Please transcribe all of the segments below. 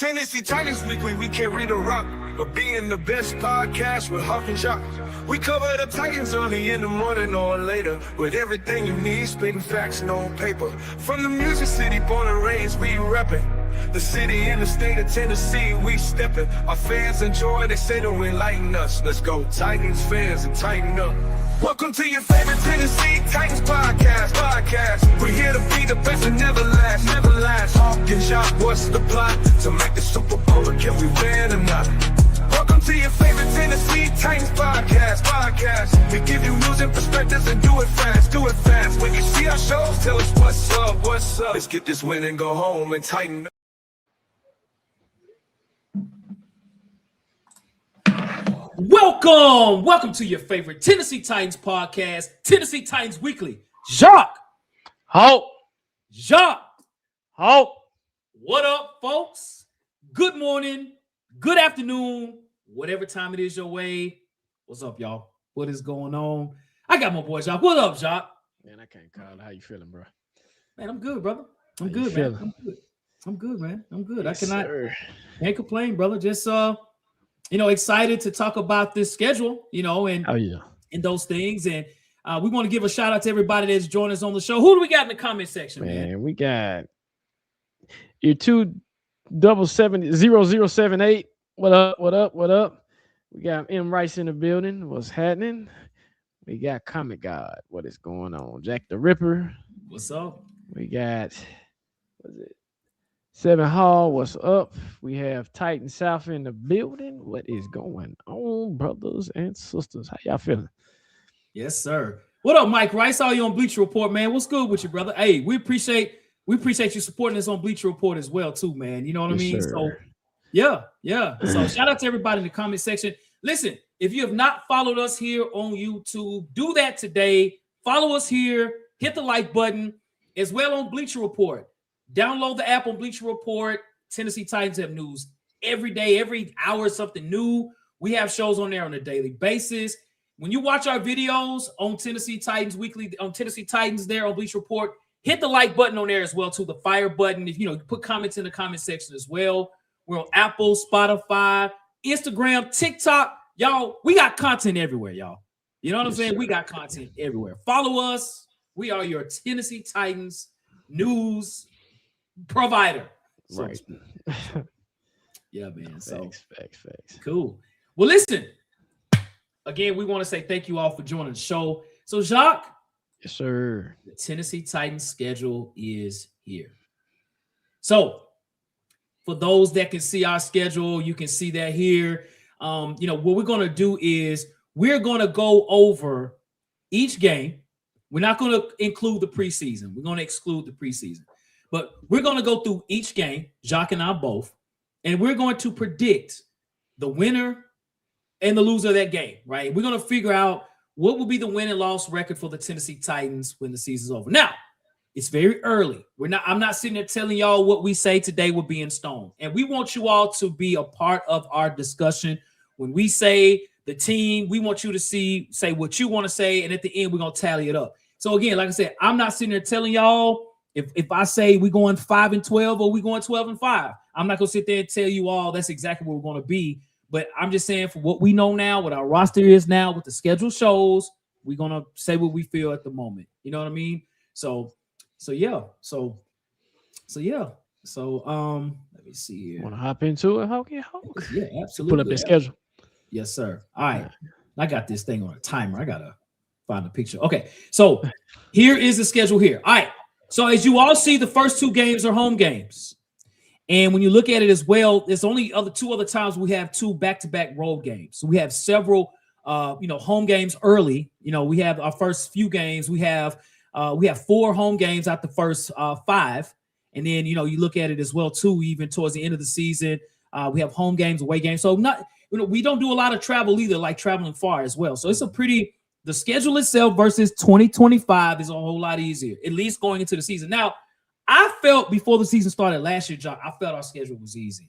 Tennessee Titans Weekly, we can't read a rock, but being the best podcast with Huff and Jock. We cover the Titans early in the morning or later, with everything you need, spitting facts and on paper. From the Music City, born and raised, we reppin'. The city and the state of Tennessee, we steppin'. Our fans enjoy, they say they'll enlighten us. Let's go Titans fans and tighten up. Welcome to your favorite Tennessee Titans podcast. We're here to be the best and never last. Hawk and Jock, what's the plot? To make the Super Bowl, or can we win or not? Welcome to your favorite Tennessee Titans podcast. We give you news and perspectives and do it fast. When you see our shows, tell us what's up. Let's get this win and go home and tighten up. Welcome to your favorite Tennessee Titans podcast, Tennessee Titans Weekly. Jacques. Jacques. What up, folks? Good morning, good afternoon, whatever time it is your way. What's up, y'all? What is going on? I got my boy Jacques. What up, Jacques? Man, I can't call it. How you feeling, bro? Man, I'm good, brother. I'm good, man. I'm good. Yes, Can't complain, brother. Just excited to talk about this schedule, and those things. And we want to give a shout out to everybody that's joined us on the show. Who do we got in the comment section, man? We got your 2770078. What up? We got M. Rice in the building. What's happening? We got Comic God. What is going on? Jack the Ripper. What's up? We got, Seven Hall, what's up? We have Titan South in the building. What is going on, brothers and sisters? How y'all feeling? Yes, sir. What up, Mike Rice? Saw you on Bleacher Report, man. What's good with you, brother? Hey, we appreciate you supporting us on Bleacher Report as well, too, man. You know what I mean? Sir. So, yeah. So shout out to everybody in the comment section. Listen, if you have not followed us here on YouTube, do that today. Follow us here. Hit the like button as well on Bleacher Report. Download the app on Bleacher Report. Tennessee Titans have news every day, every hour, something new. We have shows on there on a daily basis. When you watch our videos on Tennessee Titans Weekly, on Tennessee Titans there on Bleacher Report, hit the like button on there as well, too, the fire button. If you put comments in the comment section as well. We're on Apple, Spotify, Instagram, TikTok. Y'all, we got content everywhere, y'all. You know what I'm saying? We got content everywhere. Follow us. We are your Tennessee Titans news provider. Right. Yeah, man. So Facts. cool. Well, listen. Again, we want to say thank you all for joining the show. So, Jacques. Yes, sir. The Tennessee Titans schedule is here. So, for those that can see our schedule, you can see that here. What we're going to do is we're going to go over each game. We're not going to include the preseason. We're going to exclude the preseason. But we're going to go through each game, Jacques and I both, and we're going to predict the winner and the loser of that game, right? We're going to figure out what will be the win and loss record for the Tennessee Titans when the season's over. Now, it's very early. I'm not sitting there telling y'all what we say today will be in stone. And we want you all to be a part of our discussion. When we say the team, we want you to say what you want to say, and at the end, we're going to tally it up. So again, like I said, I'm not sitting there telling y'all if I say we're going 5-12 or we're going 12-5. I'm not going to sit there and tell you all that's exactly what we're going to be. But I'm just saying for what we know now, what our roster is now, what the schedule shows, we're going to say what we feel at the moment. You know what I mean? So yeah. Let me see here. Want to hop into it, Hawk? Yeah, absolutely. Pull up the schedule. Yes, sir. All right. I got this thing on a timer. I got to find a picture. Okay. So here is the schedule here. All right. So as you all see, the first two games are home games. And when you look at it as well, there's only two other times we have two back-to-back road games. So we have several, home games early. We have our first few games. We have 4 home games out the first 5. And then, you look at it as well, too, even towards the end of the season, we have home games, away games. So we don't do a lot of travel either, like traveling far as well. So it's the schedule itself versus 2025 is a whole lot easier, at least going into the season. Now, I felt before the season started last year, John, I felt our schedule was easy.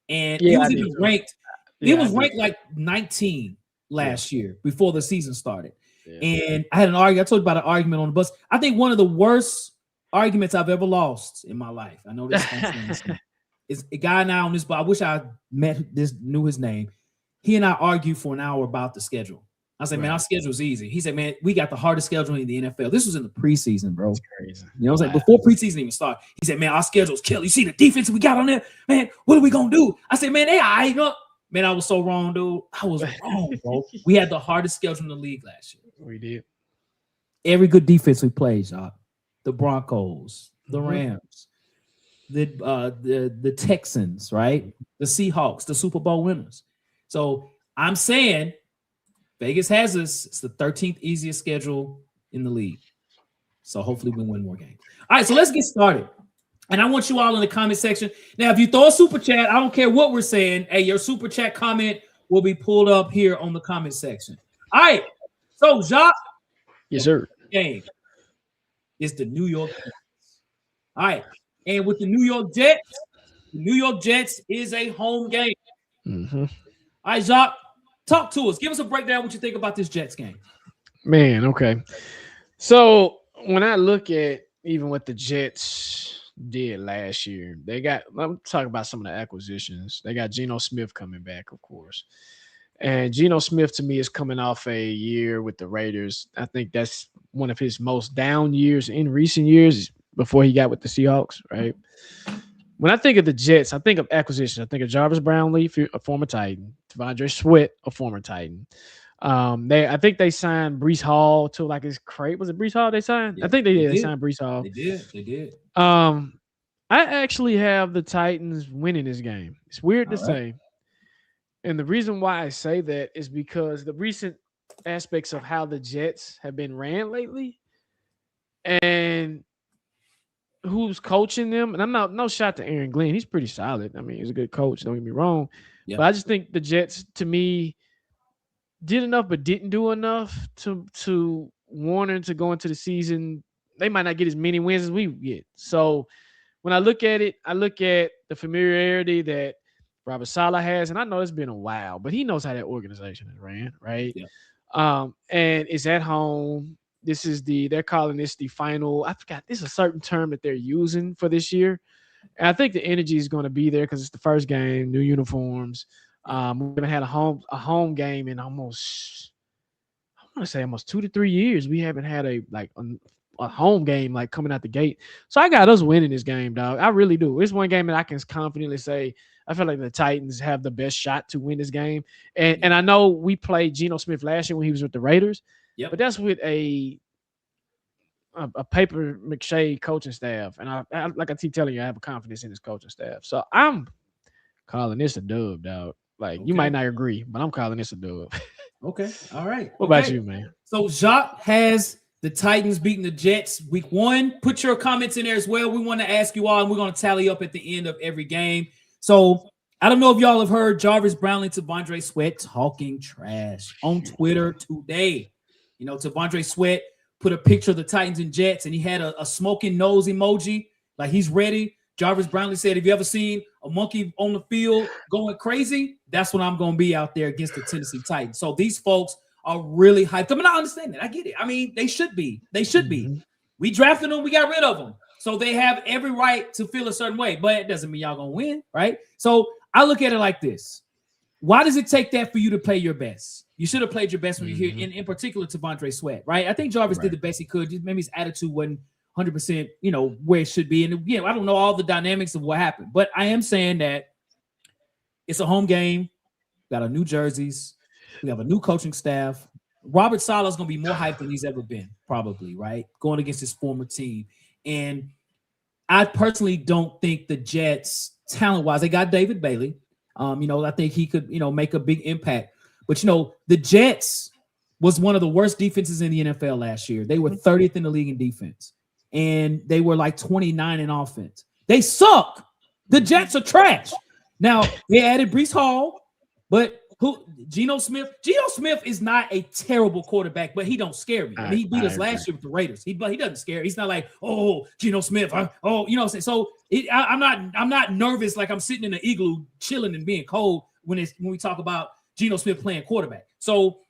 And it was even ranked. It was ranked like 19 last year before the season started. Yeah. And I had an argument. I told you about an argument on the bus. I think one of the worst arguments I've ever lost in my life. I know this. is a guy now on this, but I wish I knew his name. He and I argued for an hour about the schedule. I said, man, our schedule's easy. He said, man, we got the hardest schedule in the NFL. This was in the preseason, bro. That's crazy. You know what I'm saying? Before preseason even started, he said, man, our schedule's killer. You see the defense we got on there? Man, what are we going to do? I said, man, man, I was so wrong, dude. I was wrong, bro. We had the hardest schedule in the league last year. We did. Every good defense we played, y'all. The Broncos, the Rams, the Texans, right? The Seahawks, the Super Bowl winners. So I'm saying Vegas has us. It's the 13th easiest schedule in the league. So hopefully we win more games. All right, so let's get started. And I want you all in the comment section. Now, if you throw a super chat, I don't care what we're saying. Hey, your super chat comment will be pulled up here on the comment section. All right. So, Jacques. Yes, sir. Game is the New York Jets. All right. And with the New York Jets is a home game. Mm-hmm. All right, Jacques. Talk to us. Give us a breakdown what you think about this Jets game. Man, okay. So when I look at even what the Jets did last year, I'm talking about some of the acquisitions. They got Geno Smith coming back, of course. And Geno Smith, to me, is coming off a year with the Raiders. I think that's one of his most down years in recent years before he got with the Seahawks, right? When I think of the Jets, I think of acquisitions. I think of Jarvis Brownlee, a former Titan, Devondre Sweat, a former Titan. I think they signed Breece Hall to like his crate. Was it Breece Hall they signed? Yeah, I think they did. They signed Breece Hall. They did. I actually have the Titans winning this game. It's weird to say. And the reason why I say that is because the recent aspects of how the Jets have been ran lately and who's coaching them. And I'm not no shot to Aaron Glenn. He's pretty solid. I mean, he's a good coach. Don't get me wrong. Yeah. But I just think the Jets, to me, did enough but didn't do enough to warrant to go into the season. They might not get as many wins as we get. So when I look at it, I look at the familiarity that Robert Saleh has, and I know it's been a while, but he knows how that organization is ran, right? Yeah. And it's at home. They're calling this the final. I forgot. This is a certain term that they're using for this year. And I think the energy is going to be there because it's the first game, new uniforms. We haven't had a home game in almost 2 to 3 years. We haven't had a home game like coming out the gate. So I got us winning this game, dog. I really do. It's one game that I can confidently say I feel like the Titans have the best shot to win this game. And I know we played Geno Smith last year when he was with the Raiders. Yep. But that's with a paper McShay coaching staff. And I like I keep telling you, I have a confidence in this coaching staff. So I'm calling this a dub, dog. Like, you might not agree, but I'm calling this a dub. Okay. All right. What about you, man? So Jacques has the Titans beating the Jets week 1. Put your comments in there as well. We want to ask you all, and we're going to tally up at the end of every game. So I don't know if y'all have heard Jarvis Brownlee to Devondre Sweat talking trash on Twitter today. You know, Devondre Sweat put a picture of the Titans and Jets, and he had a smoking nose emoji, like he's ready. Jarvis Brownlee said, have you ever seen a monkey on the field going crazy? That's when I'm going to be out there against the Tennessee Titans. So these folks are really hyped. I mean, I understand that. I get it. I mean, they should be. We drafted them. We got rid of them. So they have every right to feel a certain way, but it doesn't mean y'all going to win, right? So I look at it like this. Why does it take that for you to play your best? You should have played your best when you're here, in particular to Devondre Sweat, right? I think Jarvis did the best he could. Just maybe his attitude wasn't 100%, where it should be. And again, I don't know all the dynamics of what happened, but I am saying that it's a home game. We got our new jerseys. We have a new coaching staff. Robert Saleh is going to be more hyped than he's ever been, probably, right? Going against his former team. And I personally don't think the Jets, talent-wise, they got David Bailey. I think he could, make a big impact. But, the Jets was one of the worst defenses in the NFL last year. They were 30th in the league in defense. And they were like 29 in offense. They suck. The Jets are trash. Now, they added Breece Hall, but Geno Smith is not a terrible quarterback, but he don't scare me. I mean, he beat us last year with the Raiders. He doesn't scare. He's not like, oh, Geno Smith. So I'm not nervous like I'm sitting in an igloo chilling and being cold when we talk about Geno Smith playing quarterback. So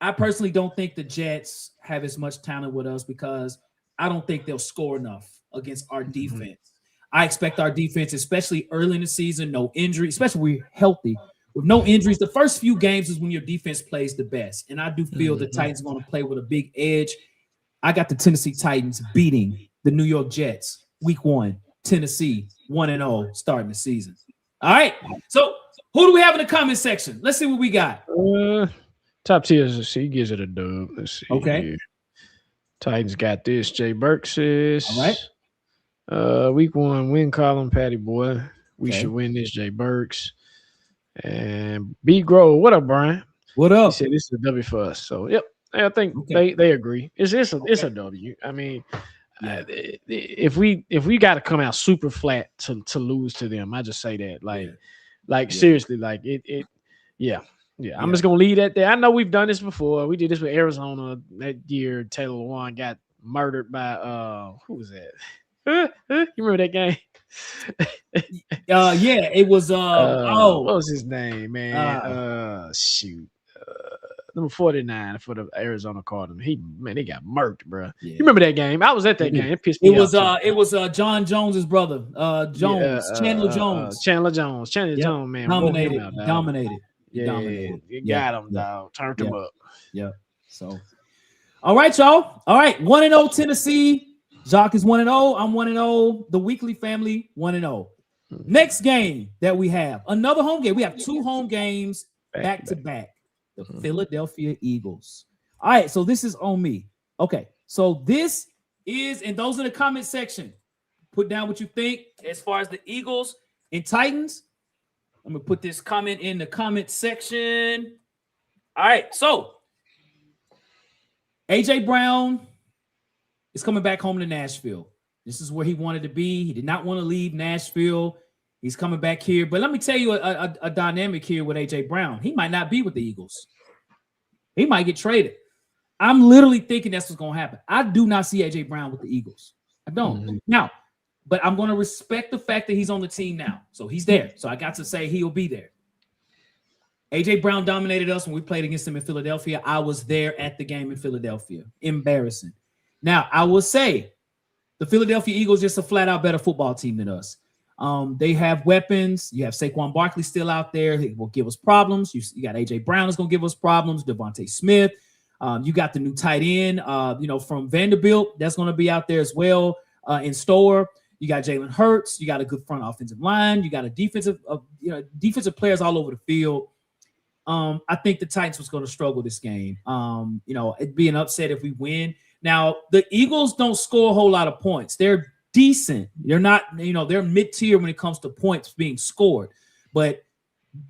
I personally don't think the Jets have as much talent with us because I don't think they'll score enough against our defense. I expect our defense, especially early in the season, no injury, especially we're healthy with no injuries. The first few games is when your defense plays the best. And I do feel the Titans are going to play with a big edge. I got the Tennessee Titans beating the New York Jets week 1, Tennessee 1-0 starting the season. All right. So who do we have in the comment section? Let's see what we got. Top tier C gives it a dub. Let's see. Okay. Here. Titans got this. Jay Burke says. All right. Week 1 win column, Patty boy. We Okay. should win this, Jay Burks. And B Grove. What up, Brian? What He up? said this is a W for us. So yep. I think Okay. they agree. It's a W. I mean, if we got to come out super flat to lose to them, I just say that seriously, like it. Yeah. I'm just gonna leave that there. I know we've done this before. We did this with Arizona that year. Taylor Lewan got murdered by who was that? You remember that game? Yeah, it was what was his name, man? Shoot. Number 49 for the Arizona Cardinals. They got murked, bro. Yeah. You remember that game? I was at that game. It pissed me off. It was John Jones's brother, Chandler Jones. Chandler Jones, man. Dominated. You got him, dog. Turned him up. Yeah. So, all right, y'all. All right, 1-0 Tennessee. Jacques is 1-0. I'm 1-0. The Weekly family 1-0. Next game that we have, another home game. We have 2 home games back to back. The Philadelphia Eagles. All right, so this is on me. Okay, so this is, and those in the comment section, put down what you think as far as the Eagles and Titans. I'm gonna put this comment in the comment section. All right, so AJ Brown is coming back home to Nashville. This is where he wanted to be. He did not want to leave Nashville. He's coming back here. But let me tell you a dynamic here with A.J. Brown. He might not be with the Eagles. He might get traded. I'm literally thinking that's what's going to happen. I do not see A.J. Brown with the Eagles. I don't. Now, but I'm going to respect the fact that he's on the team now. So he's there. So I got to say he'll be there. A.J. Brown dominated us when we played against him in Philadelphia. I was there at the game in Philadelphia. Embarrassing. Now, I will say the Philadelphia Eagles just a flat-out better football team than us. They have weapons. You have Saquon Barkley still out there. He will give us problems. You got A.J. Brown is going to give us problems. Devontae Smith. You got the new tight end, from Vanderbilt. That's going to be out there as well in store. You got Jalen Hurts. You got a good front offensive line. You got a defensive players all over the field. I think the Titans was going to struggle this game. It'd be an upset if we win. Now, the Eagles don't score a whole lot of points. They're decent. They're not, they're mid-tier when it comes to points being scored. But,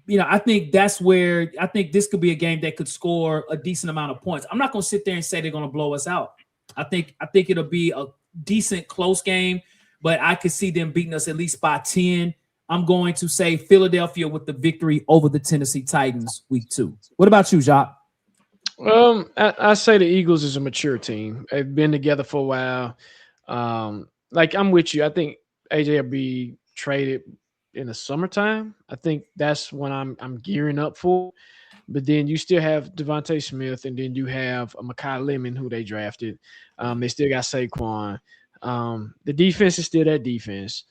I think that's where I think this could be a game that could score a decent amount of points. I'm not going to sit there and say they're going to blow us out. I think it'll be a decent close game, but I could see them beating us at least by 10. I'm going to say Philadelphia with the victory over the Tennessee Titans week 2. What about you, Jacques? I say the Eagles is a mature team. They've been together for a while. I'm with you. I think AJ will be traded in the summertime. I think that's when I'm gearing up for. But then you still have Devontae Smith, and then you have Mekhi Lemon, who they drafted. They still got Saquon. The defense is still that defense.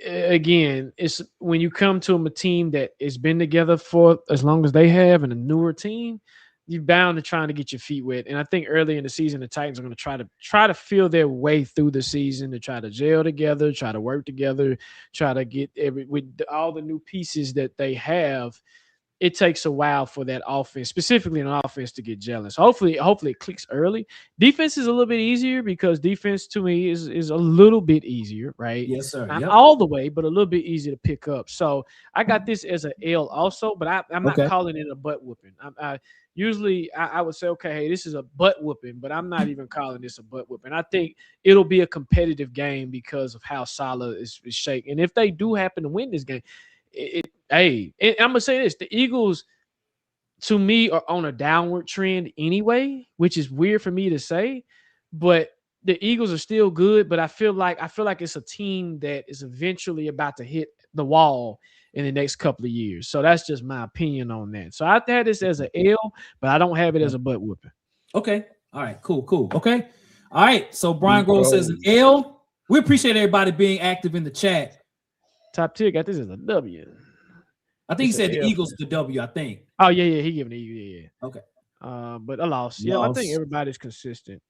Again, it's when you come to a team that has been together for as long as they have, and a newer team, you're bound to trying to get your feet wet. And I think early in the season, the Titans are going to try to feel their way through the season, to try to gel together, try to work together, try to get with all the new pieces that they have. It takes a while for that offense, specifically an offense, to get jealous. Hopefully it clicks early. Defense is a little bit easier because defense to me is a little bit easier, right? Yes, sir. Not all the way, but a little bit easier to pick up. So I got this as an L also, but I'm not calling it a butt whooping. Usually I would say, okay, hey, this is a butt whooping, but I'm not even calling this a butt whooping. I think it'll be a competitive game because of how solid is shaking. And if they do happen to win this game, I'm gonna say this: the Eagles, to me, are on a downward trend anyway, which is weird for me to say. But the Eagles are still good. But I feel like it's a team that is eventually about to hit the wall in the next couple of years. So that's just my opinion on that. So I had this as an L, but I don't have it as a butt whooping. Okay. All right. Cool. Okay. All right. So Brian Grove says an L. We appreciate everybody being active in the chat. Top tier got this as a W. I think he said the Eagles the W, I think. Oh, yeah. He giving the Eagles, yeah. Okay. But a loss. Yeah, I think everybody's consistent.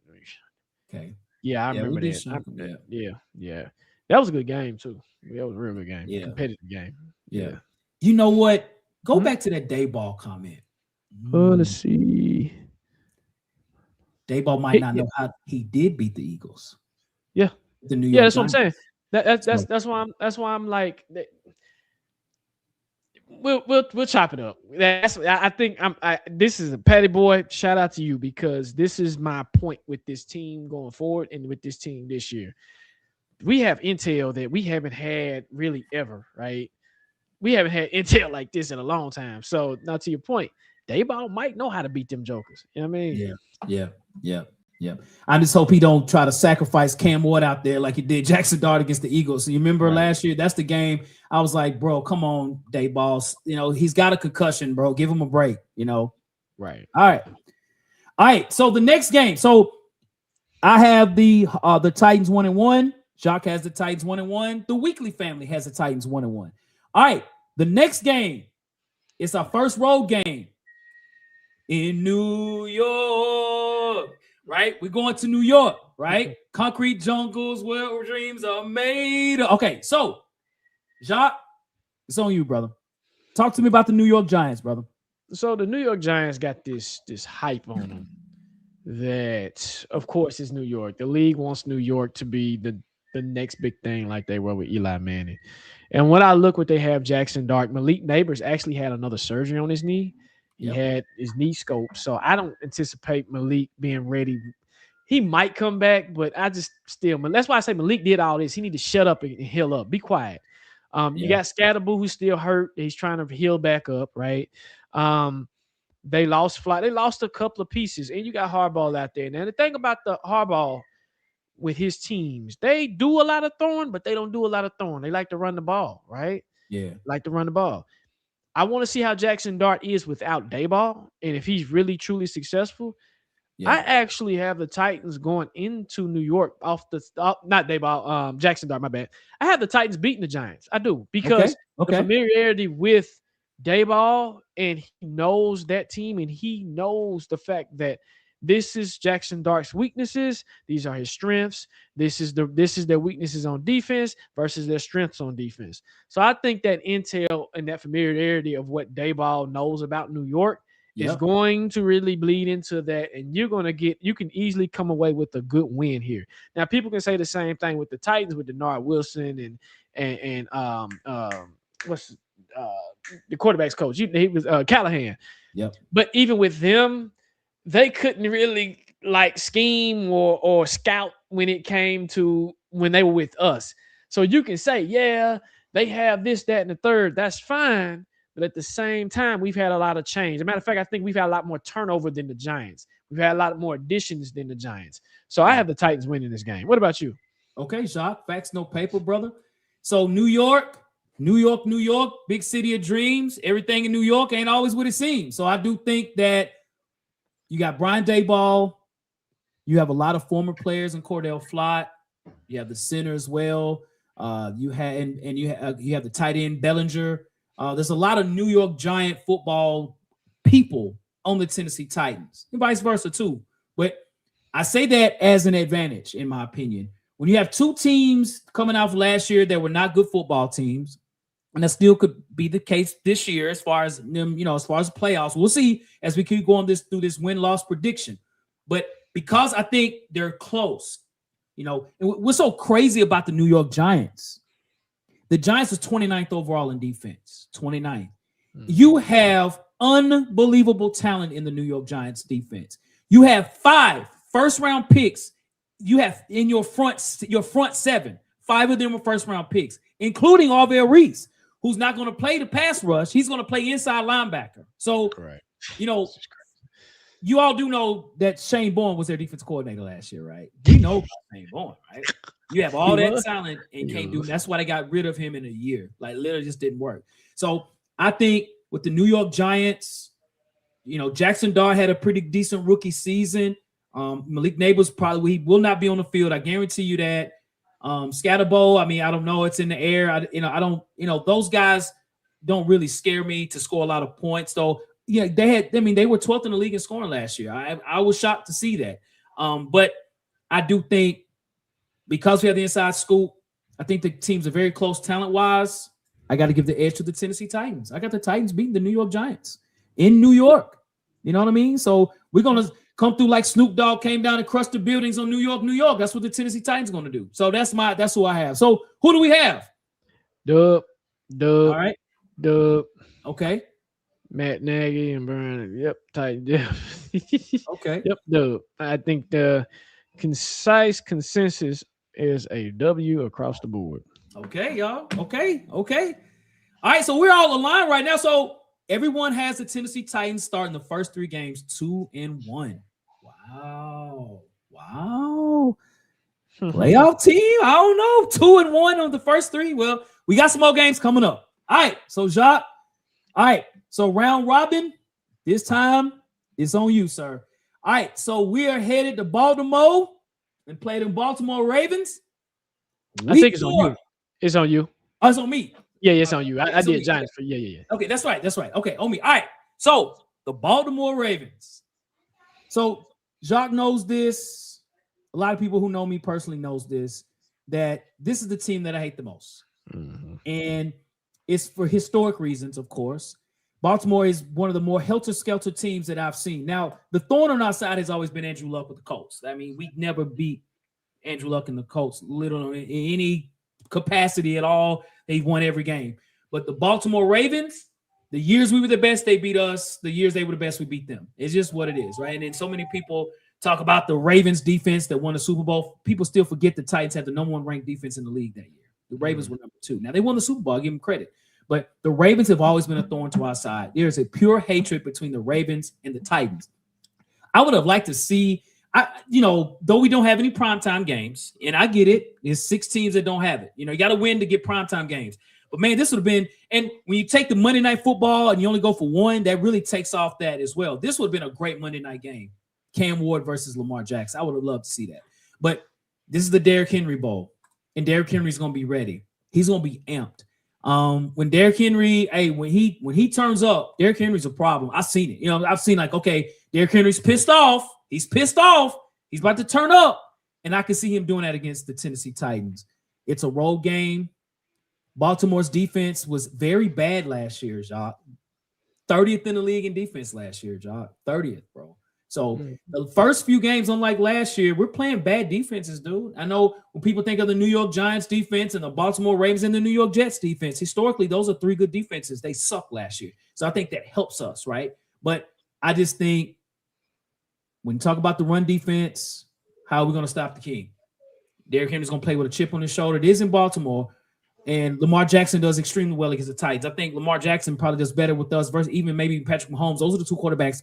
Okay. Yeah, I remember that. Yeah. That was a good game, too. That was a real good game. Yeah. Competitive game. Yeah. You know what? Go back to that Dayball comment. Let's see. Dayball might not know how he did beat the Eagles. Yeah. The New York that's Giants. what I'm saying. That's why I'm like, we'll chop it up. I think this is a Patty boy. Shout out to you, because this is my point with this team going forward and with this team this year. We have intel that we haven't had really ever, right? We haven't had intel like this in a long time. So now to your point, Dayball might know how to beat them jokers. You know what I mean? Yeah. I just hope he don't try to sacrifice Cam Ward out there like he did Jackson Dart against the Eagles. So you remember last year, that's the game. I was like, bro, come on, Dayball. You know, he's got a concussion, bro. Give him a break, you know? Right. All right. So the next game. So I have the Titans 1-1. Jacques has the Titans 1-1. The Weekly family has the Titans 1-1. All right. The next game is our first road game in New York. Right? We're going to New York, right? Concrete jungles where dreams are made. Okay, so Jacques, it's on you, brother. Talk to me about the New York Giants, brother. So the New York Giants got this hype on them that, of course, is New York. The league wants New York to be the next big thing, like they were with Eli Manning. And when I look what they have, Jackson Dart, Malik Neighbors actually had another surgery on his knee. He had his knee scoped. So I don't anticipate Malik being ready. He might come back, but that's why I say Malik did all this. He need to shut up and heal up. Be quiet. You got Scatterboo, who's still hurt. He's trying to heal back up, right? They lost Fly. They lost a couple of pieces, and you got Harbaugh out there. Now, the thing about the Harbaugh with his teams, they do a lot of throwing, but they don't do a lot of throwing. They like to run the ball, right? Yeah. Like to run the ball. I want to see how Jackson Dart is without Dayball, and if he's really, truly successful. Yeah. I actually have the Titans going into New York not Dayball, Jackson Dart, my bad. I have the Titans beating the Giants. I do, because the familiarity with Dayball, and he knows that team, and he knows the fact that this is Jackson Dart's weaknesses. These are his strengths. This is their weaknesses on defense versus their strengths on defense. So I think that intel and that familiarity of what Dayball knows about New York is going to really bleed into that, and you can easily come away with a good win here. Now, people can say the same thing with the Titans with Denard Wilson and what's the quarterback's coach? He was Callahan. Yep. But even with them, they couldn't really like scheme or scout when it came to when they were with us. So you can say, yeah, they have this, that, and the third. That's fine. But at the same time, we've had a lot of change. As a matter of fact, I think we've had a lot more turnover than the Giants. We've had a lot more additions than the Giants. So I have the Titans winning this game. What about you? Okay, Jacques. Facts, no paper, brother. So New York, big city of dreams. Everything in New York ain't always what it seems. So I do think that you got Brian Dayball. You have a lot of former players in Cordell Flott. You have the center as well. You have the tight end Bellinger. There's a lot of New York Giant football people on the Tennessee Titans, and vice versa too. But I say that as an advantage, in my opinion. When you have two teams coming out last year that were not good football teams, and that still could be the case this year as far as them, as far as the playoffs. We'll see as we keep going through this win-loss prediction. But because I think they're close, and what's so crazy about the New York Giants? The Giants was 29th overall in defense, 29th. You have unbelievable talent in the New York Giants defense. You have 5 first-round picks. You have in your front 7. 5 of them were first-round picks, including Arvell Reese, who's not going to play the pass rush. He's going to play inside linebacker. So, correct. You all do know that Shane Bourne was their defense coordinator last year, right? We know about Shane Bourne, right? You have all that talent and can't do. That's why they got rid of him in a year. Like, literally just didn't work. So I think with the New York Giants, Jackson Dart had a pretty decent rookie season. Malik Neighbors he will not be on the field. I guarantee you that. Scatterbo, I mean, I don't know. It's in the air. I don't, those guys don't really scare me to score a lot of points. So, yeah, they were 12th in the league in scoring last year. I was shocked to see that. But I do think because we have the inside scoop, I think the teams are very close talent-wise. I got to give the edge to the Tennessee Titans. I got the Titans beating the New York Giants in New York. You know what I mean? So we're going to come through like Snoop Dogg came down and crushed the buildings on New York, New York. That's what the Tennessee Titans are going to do. So that's who I have. So who do we have? Dub. All right. Dub. Okay. Matt Nagy and Brian. Yep. Titan. Yeah. Okay. Yep. Dub. I think the concise consensus is a W across the board. Okay, y'all. Okay. All right. So we're all aligned right now. So everyone has the Tennessee Titans starting the first 3 games 2-1. Wow. Playoff team? I don't know. 2-1 on the first 3. Well, we got some more games coming up. All right. So Jacques. All right. So round robin. This time it's on you, sir. All right. So we are headed to Baltimore and play the Baltimore Ravens. I think it's on you. It's on you. Oh, it's on me. Yeah, it's on you. I did Giants for yeah. Okay, that's right. Okay, on me. All right. So the Baltimore Ravens. So Jacques knows this. A lot of people who know me personally knows this, that this is the team that I hate the most. Mm-hmm. And it's for historic reasons, of course. Baltimore is one of the more helter-skelter teams that I've seen. Now, the thorn on our side has always been Andrew Luck with the Colts. I mean, we never beat Andrew Luck and the Colts, literally in any capacity at all. They've won every game. But the Baltimore Ravens, the years we were the best, they beat us. The years they were the best, we beat them. It's just what it is, right? And then so many people talk about the Ravens defense that won the Super Bowl. People still forget the Titans had the number 1 ranked defense in the league that year. The Ravens were number 2. Now, they won the Super Bowl. I'll give them credit. But the Ravens have always been a thorn to our side. There's a pure hatred between the Ravens and the Titans. I would have liked to see, though we don't have any primetime games, and I get it, there's 6 teams that don't have it. You got to win to get primetime games. But, man, this would have been – and when you take the Monday Night Football and you only go for 1, that really takes off that as well. This would have been a great Monday night game, Cam Ward versus Lamar Jackson. I would have loved to see that. But this is the Derrick Henry Bowl, and Derrick Henry's going to be ready. He's going to be amped. When Derrick Henry, when he turns up, Derrick Henry's a problem. I've seen it. I've seen okay, Derrick Henry's pissed off. He's pissed off. He's about to turn up. And I can see him doing that against the Tennessee Titans. It's a road game. Baltimore's defense was very bad last year, Jacques. 30th in the league in defense last year, Jacques. 30th, bro. So the first few games, unlike last year, we're playing bad defenses, dude. I know when people think of the New York Giants defense and the Baltimore Ravens and the New York Jets defense, historically, those are 3 good defenses. They sucked last year. So I think that helps us, right? But I just think when you talk about the run defense, how are we going to stop the king? Derrick Henry's going to play with a chip on his shoulder. It is in Baltimore. And Lamar Jackson does extremely well against the Titans. I think Lamar Jackson probably does better with us versus even maybe Patrick Mahomes. Those are the 2 quarterbacks.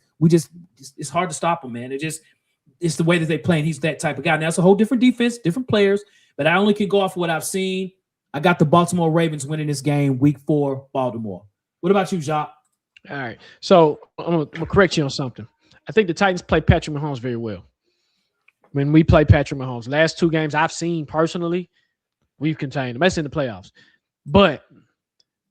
It's hard to stop them, man. It's the way that they play, and he's that type of guy. Now, it's a whole different defense, different players, but I only can go off of what I've seen. I got the Baltimore Ravens winning this game, week 4, Baltimore. What about you, Jacques? All right. So I'm going to correct you on something. I think the Titans play Patrick Mahomes very well. When we play Patrick Mahomes, last 2 games I've seen personally, we've contained them. That's in the playoffs. But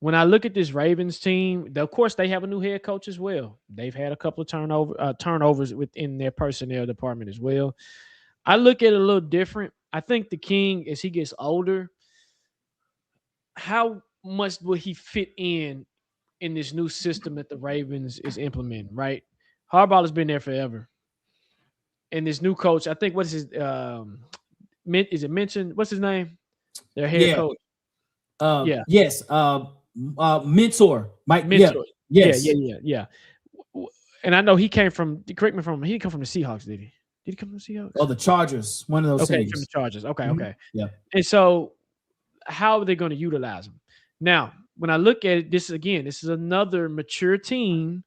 when I look at this Ravens team, of course, they have a new head coach as well. They've had a couple of turnovers within their personnel department as well. I look at it a little different. I think the king, as he gets older, how much will he fit in this new system that the Ravens is implementing, right? Harbaugh has been there forever. And this new coach, I think, what is his is it mentioned? What's his name? Their head coach. Yes. Mentor. Mike. Mentor. Yeah. Yes. Yeah. And I know he came from, correct me if I'm wrong, he didn't come from the Seahawks, did he? Did he come from the Seahawks? Oh, the Chargers. One of those teams. Okay, from the Chargers. Okay, mm-hmm. Okay. Yeah. And so how are they going to utilize him? Now, when I look at it, this is another mature team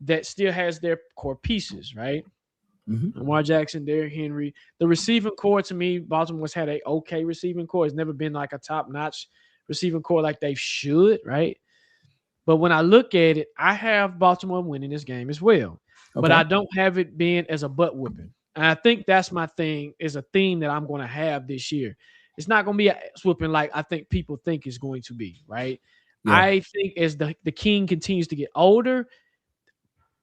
that still has their core pieces, right? Mm-hmm. Lamar Jackson, Derrick Henry. The receiving core, to me, Baltimore's had a okay receiving core. It's never been like a top-notch receiving core like they should, right? But when I look at it, I have Baltimore winning this game as well. Okay. But I don't have it being as a butt whooping. And I think that's my thing, is a theme that I'm going to have this year. It's not going to be a whooping like I think people think it's going to be, right? Yeah. I think as the king continues to get older,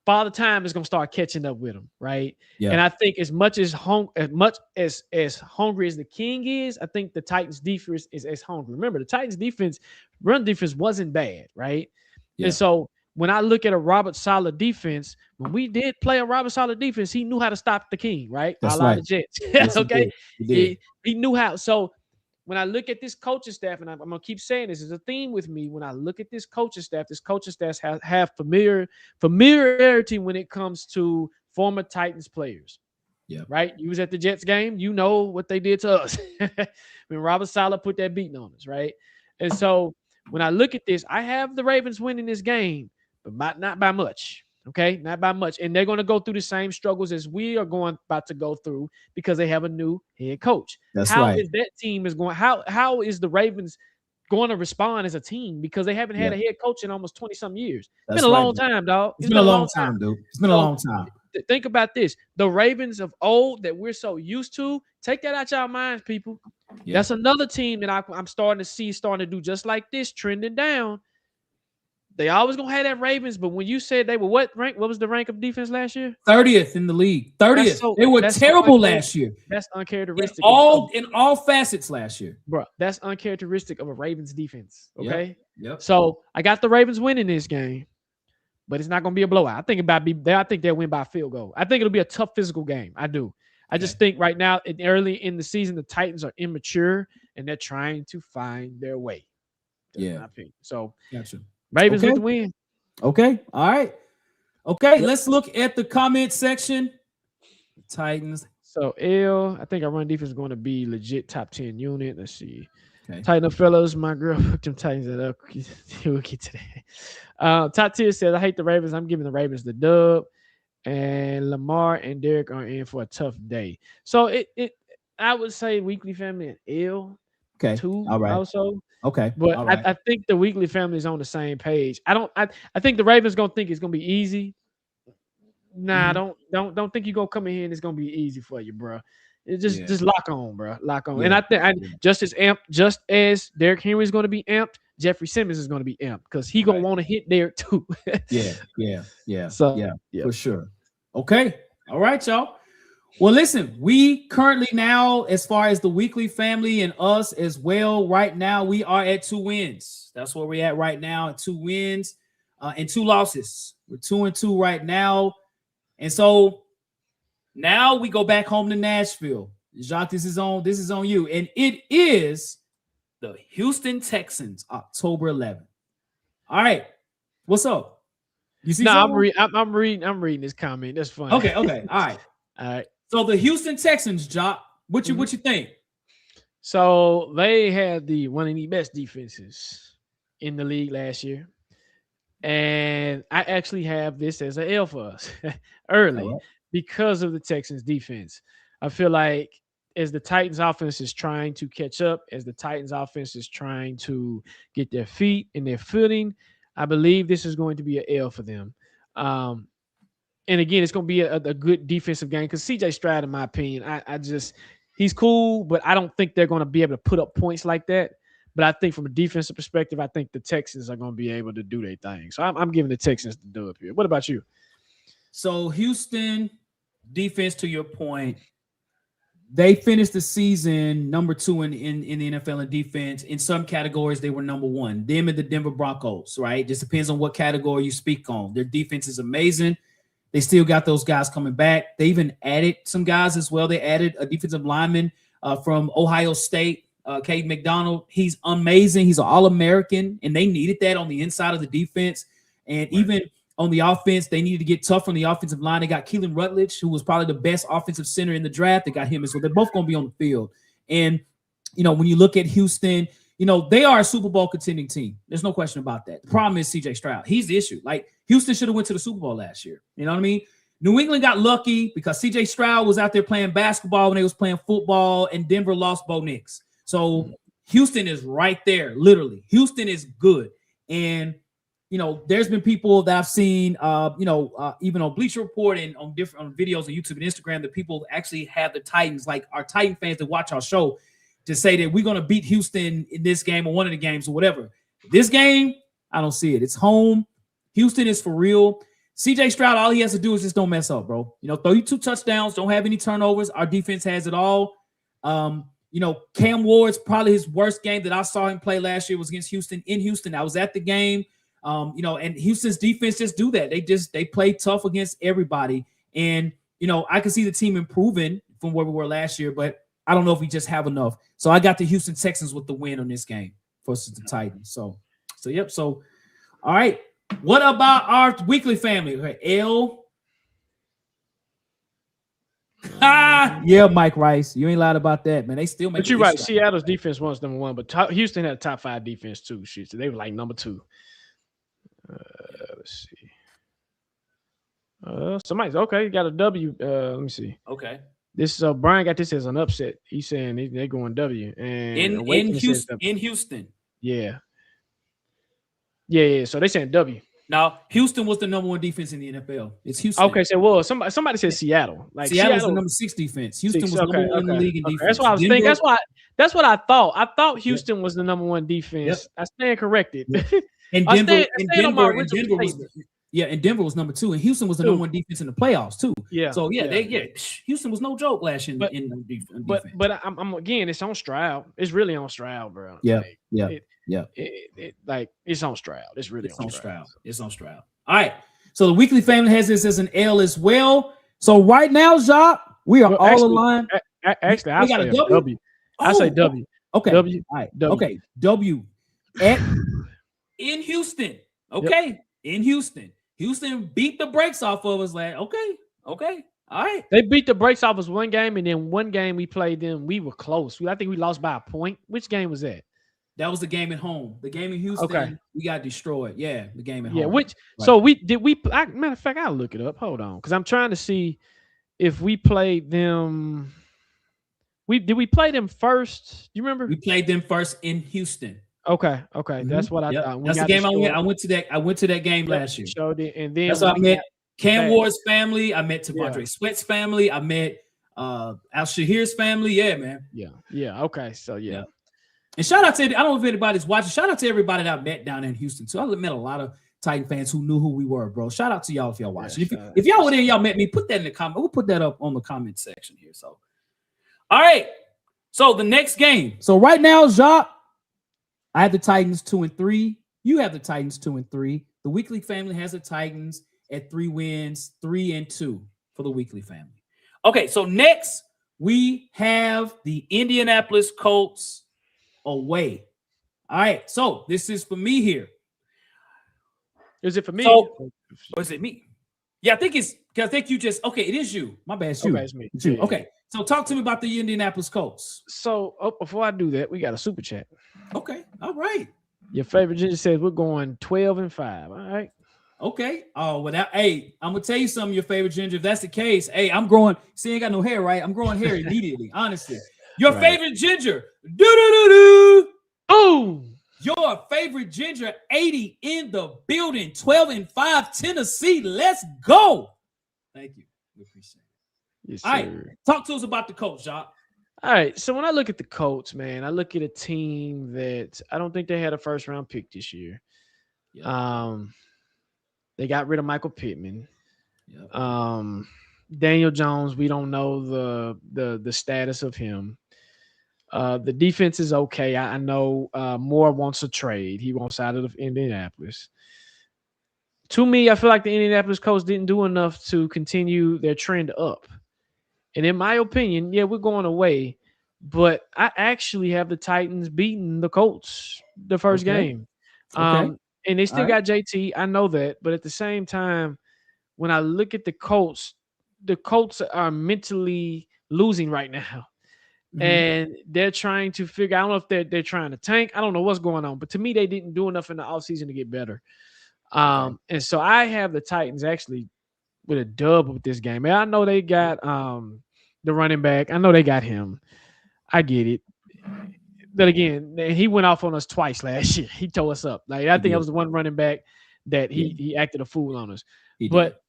Father Time is going to start catching up with him, right? Yeah. And I think as much as hungry as the king is, I think the Titans defense is as hungry. Remember, the Titans defense, run defense wasn't bad, right? Yeah. And so when I look at a Robert Saleh defense, when we did play a Robert Saleh defense, he knew how to stop the king, right? That's a lot right. of Jets. Yes, okay. He did. He knew how. So when I look at this coaching staff, and I'm going to keep saying this is a theme with me. When I look at this coaching staff have familiarity when it comes to former Titans players. Yeah. Right. You was at the Jets game. You know what they did to us when Robert Saleh put that beating on us. Right. And so when I look at this, I have the Ravens winning this game, but not by much. Okay, not by much. And they're going to go through the same struggles as we are about to go through because they have a new head coach. That's how right. Is that team is going? How is the Ravens going to respond as a team because they haven't had a head coach in almost 20-some years? It's been a long time, dog. It's been a long time, dude. It's been a long time. Think about this. The Ravens of old that we're so used to, take that out your minds, people. Yeah. That's another team that I'm starting to do just like this, trending down. They always gonna have that Ravens, but when you said they were what rank? What was the rank of defense last year? 30th in the league. 30th. They were terrible last year. That's uncharacteristic. In all facets last year, bro. That's uncharacteristic of a Ravens defense. Okay. Yep. So I got the Ravens winning this game, but it's not gonna be a blowout. I think they'll win by a field goal. I think it'll be a tough physical game. I do. I just think right now, early in the season, the Titans are immature and they're trying to find their way. That's my opinion. So gotcha. Ravens with the win. Okay. All right. Okay. Let's look at the comment section. Titans. So I think our run defense is going to be legit top 10 unit. Let's see. Okay. Tighten up, fellas. My girl hooked them Titans it up. We'll get to that. Top tier says, I hate the Ravens. I'm giving the Ravens the dub. And Lamar and Derek are in for a tough day. So I would say Weekly Family and ill. Okay. Too. All right. Also. Okay. But right. I think the Weekly Family is on the same page. I think the Ravens gonna think it's gonna be easy. Nah, don't think you're gonna come in here and it's gonna be easy for you, bro. It just lock on, bro. Lock on. And I think just as Derrick Henry is gonna be amped, Jeffrey Simmons is gonna be amped because he gonna want to hit Derrick too. Yeah. So for sure. Okay. All right, y'all. Well, listen, we currently now, as far as the Weekly Family and us as well, right now, we are at 2 wins. That's where we're at right now, at 2 wins and 2 losses. We're 2-2 right now. And so now we go back home to Nashville. Jacques, this is on you. And it is the Houston Texans, October 11th. All right. What's up? You see? No, I'm reading this comment. That's funny. Okay. All right. All right. So the Houston Texans, Jock, what you think? So they had one of the best defenses in the league last year. And I actually have this as an L for us early because of the Texans defense. I feel like as the Titans offense is trying to catch up, as the Titans offense is trying to get their feet and their footing, I believe this is going to be an L for them. And again, it's going to be a good defensive game because C.J. Stroud, in my opinion, he's cool, but I don't think they're going to be able to put up points like that. But I think from a defensive perspective, I think the Texans are going to be able to do their thing. So I'm giving the Texans the dub here. What about you? So Houston defense, to your point, they finished the season number 2 in the NFL in defense. In some categories, they were number 1. Them and the Denver Broncos, right? Just depends on what category you speak on. Their defense is amazing. They still got those guys coming back. They even added some guys as well. They added a defensive lineman from Ohio State, Caden McDonald. He's amazing. He's an All-American, and they needed that on the inside of the defense. And even on the offense, they needed to get tough on the offensive line. They got Keelan Rutledge, who was probably the best offensive center in the draft. They got him as well. They're both going to be on the field. And, when you look at Houston, they are a Super Bowl contending team. There's no question about that. The problem is C.J. Stroud. He's the issue. Like, Houston should have went to the Super Bowl last year. You know what I mean? New England got lucky because C.J. Stroud was out there playing basketball when they was playing football, and Denver lost Bo Nix. So Houston is right there, literally. Houston is good. And, there's been people that I've seen, even on Bleacher Report and on different videos on YouTube and Instagram that people actually have the Titans, like our Titan fans that watch our show. to say that we're going to beat Houston in this game or one of the games or whatever. This game, I don't see it. It's home. Houston is for real. CJ Stroud, all he has to do is just don't mess up, bro. Throw you 2 touchdowns, don't have any turnovers. Our defense has it all. Cam Ward's probably his worst game that I saw him play last year was against Houston in Houston. I was at the game. And Houston's defense just do that. They play tough against everybody. And, I can see the team improving from where we were last year, but I don't know if we just have enough. So I got the Houston Texans with the win on this game versus the Titans. So yep. So, all right. What about our weekly family? Okay, L. Yeah, Mike Rice. You ain't lied about that, man. They still make. But you're right. Seattle's defense was number 1, but Houston had a top 5 defense too. Shit, so they were like number 2. Let's see. Somebody's okay. You got a W. Let me see. Okay. This Brian got this as an upset. He's saying they're going W and in Houston. Yeah. So they saying W. Now Houston was the number 1 defense in the NFL. It's Houston. Okay, so somebody said Seattle. Like Seattle's the number 6 defense. Houston was number 1 in the league in defense. That's what I was thinking. That's what I thought. I thought Houston was the number 1 defense. Yep. I stand corrected. Yep. And Denver was number 2, and Houston was the number 1 defense in the playoffs too. Yeah. So Houston was no joke last year in defense. But I'm again, it's on Stroud. It's really on Stroud, bro. Yeah. It's on Stroud. It's really on Stroud. It's on Stroud. All right. So the weekly family has this as an L as well. So right now, Jacques, we are all aligned. Actually, I got a W. I say W. Okay. W. All right. W. Okay. W. In Houston. Okay. Yep. In Houston. Houston beat the brakes off of us. Okay. All right. They beat the brakes off us one game, and then one game we played them. We were close. I think we lost by a point. Which game was that? That was the game at home. The game in Houston, we got destroyed. Yeah, the game at home. Yeah, so matter of fact, I'll look it up. Hold on. Because I'm trying to see if we played them. Did we play them first? You remember? We played them first in Houston. Okay. Mm-hmm. That's what I thought. That's the game I went to that. I went to that game last year. And then that's I met Cam Ward's family. I met Tavondre Sweat's family. I met Al Shahir's family. Yeah, man. Yeah. Okay. So yeah. And shout out to, I don't know if anybody's watching. Shout out to everybody that I met down in Houston too. I met a lot of Titan fans who knew who we were, bro. Shout out to y'all if y'all watching. If y'all were there, y'all met me. Put that in the comment. We'll put that up on the comment section here. So, all right. So the next game. So right now, Jacques, I have the Titans 2-3. You have the Titans 2-3. The weekly family has the Titans at 3 wins, 3-2 for the weekly family. Okay, so next we have the Indianapolis Colts away. All right, so this is for me here. Is it for me? So, or is it me? Yeah, I think you just it is you. My bad, it's you. Okay, it's me. It's you. Okay. So talk to me about the Indianapolis Colts. So before I do that, we got a super chat. Okay. All right. Your favorite ginger says we're going 12-5. All right. Okay. Oh, well, I'm gonna tell you something, your favorite ginger. If that's the case, I'm growing. See, I ain't got no hair, right? I'm growing hair immediately, honestly. Your favorite ginger. Oh, your favorite ginger, 80 in the building, 12-5, Tennessee. Let's go. Thank you. We appreciate it. Yes, all right, talk to us about the Colts, Jacques. All right, so when I look at the Colts, man, I look at a team that I don't think they had a first-round pick this year. Yep. They got rid of Michael Pittman. Yep. Daniel Jones, we don't know the status of him. The defense is okay. I know Moore wants a trade. He wants out of Indianapolis. To me, I feel like the Indianapolis Colts didn't do enough to continue their trend up. And in my opinion, we're going away, but I actually have the Titans beating the Colts the first game. And they still got JT. I know that. But at the same time, when I look at the Colts are mentally losing right now. Mm-hmm. And they're trying to figure, I don't know if they're trying to tank. I don't know what's going on. But to me, they didn't do enough in the offseason to get better. And so I have the Titans actually with a dub with this game. And I know they got the running back. I know they got him. I get it. But again, he went off on us twice last year. He tore us up. Like I think that was the one running back that he acted a fool on us. But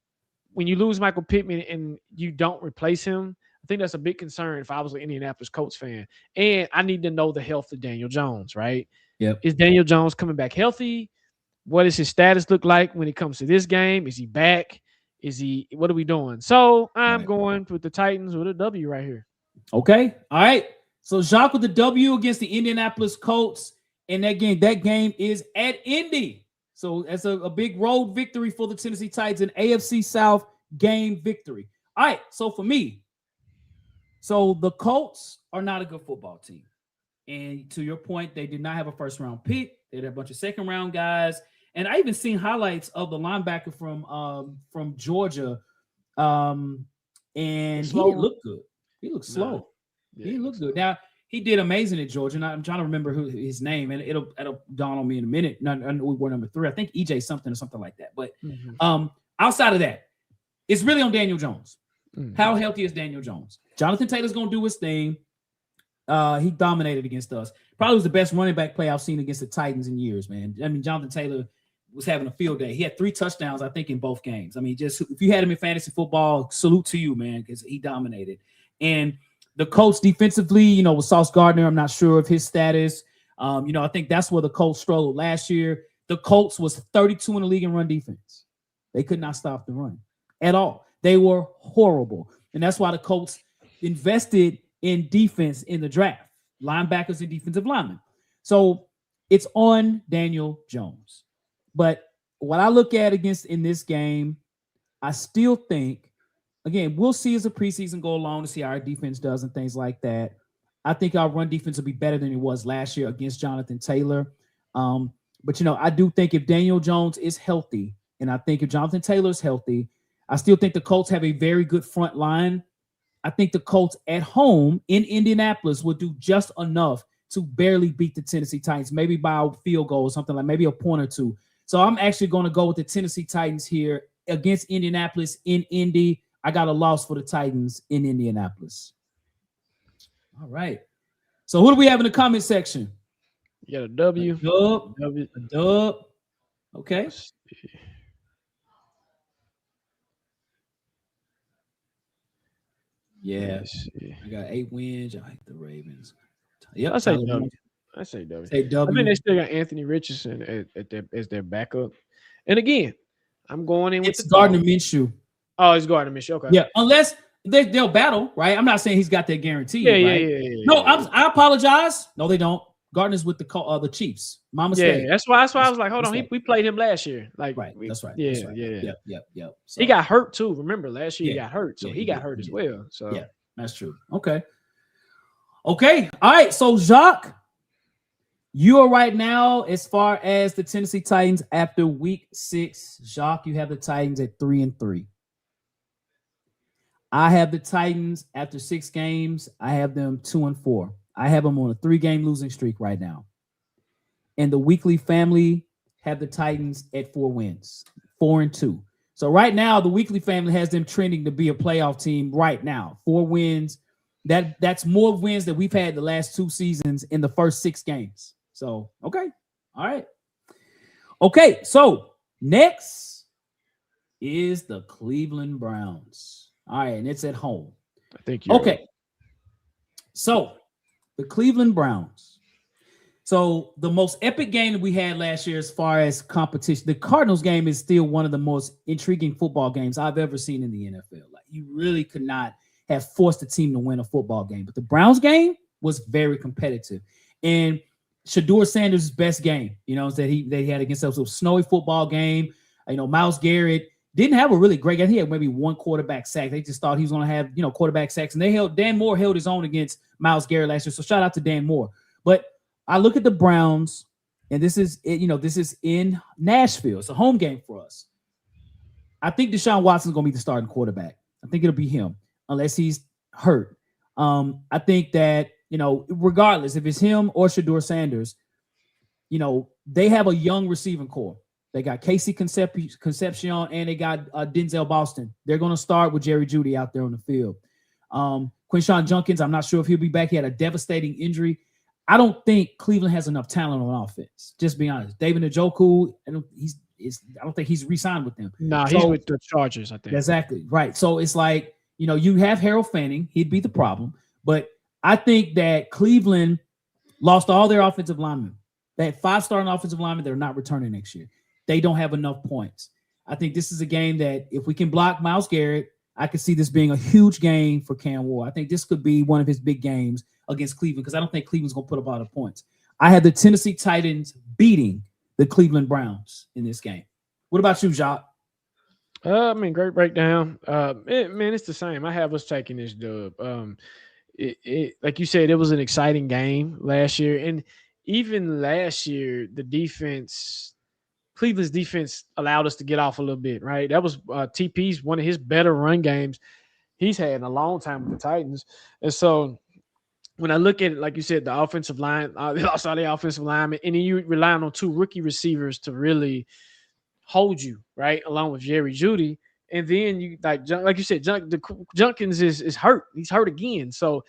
when you lose Michael Pittman and you don't replace him, I think that's a big concern if I was an Indianapolis Colts fan. And I need to know the health of Daniel Jones, right? Yep. Is Daniel Jones coming back healthy? What does his status look like when it comes to this game? Is he back? What are we doing? So I'm going with the Titans with a W right here. Okay. All right. So Jacques with the W against the Indianapolis Colts. And that game is at Indy. So that's a big road victory for the Tennessee Titans, an AFC South game victory. All right. So for me, the Colts are not a good football team. And to your point, they did not have a first-round pick. They had a bunch of second-round guys. And I even seen highlights of the linebacker from Georgia. And he didn't look good. He looked slow. Yeah, he looked good. Now, he did amazing at Georgia. And I'm trying to remember his name, and it'll dawn on me in a minute. We were number 3. I think EJ something or something like that. But outside of that, it's really on Daniel Jones. How healthy is Daniel Jones? Jonathan Taylor's going to do his thing. He dominated against us. Probably was the best running back play I've seen against the Titans in years, man. I mean, Jonathan Taylor was having a field day. He had 3 touchdowns, I think, in both games. I mean, just if you had him in fantasy football, salute to you, man, because he dominated. And the Colts defensively, with Sauce Gardner, I'm not sure of his status. I think that's where the Colts struggled last year. The Colts was 32 in the league in run defense. They could not stop the run at all. They were horrible. And that's why the Colts invested in defense in the draft, linebackers and defensive linemen. So it's on Daniel Jones. But what I look at in this game, I still think, again, we'll see as the preseason go along to see how our defense does and things like that. I think our run defense will be better than it was last year against Jonathan Taylor. But I do think if Daniel Jones is healthy, and I think if Jonathan Taylor is healthy, I still think the Colts have a very good front line. I think the Colts at home in Indianapolis will do just enough to barely beat the Tennessee Titans, maybe by a field goal or something, like maybe a point or two. So I'm actually going to go with the Tennessee Titans here against Indianapolis in Indy. I got a loss for the Titans in Indianapolis. All right. So who do we have in the comment section? You got a W. A dub. Okay. Yeah, I got 8 wins. I like the Ravens. Yep, I say W. Say W. I mean, they still got Anthony Richardson as their backup. And again, I'm going in with it's Gardner Minshew. Oh, it's Gardner Minshew. Okay. Yeah, unless they'll battle, right? I'm not saying he's got that guarantee. Yeah. No, I apologize. No, they don't. Gardner's with the Chiefs. My mistake. Yeah, that's why I was like, hold on. We played him last year. Like, right. That's right. Yeah. That's right. Yep. So, he got hurt too. Remember last year he got hurt, so he got hurt as well. So yeah, that's true. Okay. All right. So Jacques, you are right now as far as the Tennessee Titans after week 6. Jacques, you have the Titans at 3-3. I have the Titans after 6 games. I have them 2-4. I have them on a 3-game losing streak right now. And the weekly family have the Titans at 4 wins, 4-2. So right now, the weekly family has them trending to be a playoff team right now. 4 wins. That's more wins than we've had the last 2 seasons in the first 6 games. So, okay. All right. Okay, so next is the Cleveland Browns. All right, and it's at home. I think you're okay. Right. So the Cleveland Browns. So the most epic game that we had last year as far as competition, the Cardinals game is still one of the most intriguing football games I've ever seen in the NFL. Like, you really could not have forced a team to win a football game. But the Browns game was very competitive. And Shedeur Sanders' best game, that he had against us, was a snowy football game. Myles Garrett didn't have a really great game. He had maybe 1 quarterback sack. They just thought he was going to have, quarterback sacks. And Dan Moore held his own against Myles Garrett last year. So shout out to Dan Moore. But I look at the Browns, and this is in Nashville. It's a home game for us. I think Deshaun Watson's going to be the starting quarterback. I think it'll be him, unless he's hurt. I think that, regardless if it's him or Shedeur Sanders, they have a young receiving core. They got Casey Concepcion and they got Denzel Boston. They're going to start with Jerry Jeudy out there on the field. Quinshon Judkins, I'm not sure if he'll be back. He had a devastating injury. I don't think Cleveland has enough talent on offense. Just be honest. David Njoku, I don't think he's re-signed with them. No, he's with the Chargers, I think. Exactly. Right. So it's like, You have Harold Fanning. He'd be the problem. But I think that Cleveland lost all their offensive linemen. They had 5 starting offensive linemen that are not returning next year. They don't have enough points. I think this is a game that if we can block Myles Garrett, I could see this being a huge game for Cam Ward. I think this could be one of his big games against Cleveland because I don't think Cleveland's going to put up a lot of points. I had the Tennessee Titans beating the Cleveland Browns in this game. What about you, Jacques? Great breakdown. It's the same. I have us taking this dub. Like you said, it was an exciting game last year. And even last year, Cleveland's defense allowed us to get off a little bit, right? That was TP's one of his better run games he's had in a long time with the Titans. And so when I look at it, like you said, the offensive line, they lost all the offensive linemen, and then you relying on 2 rookie receivers to really hold you, right, along with Jerry Jeudy. And then you like you said, Junkins is hurt. He's hurt again. So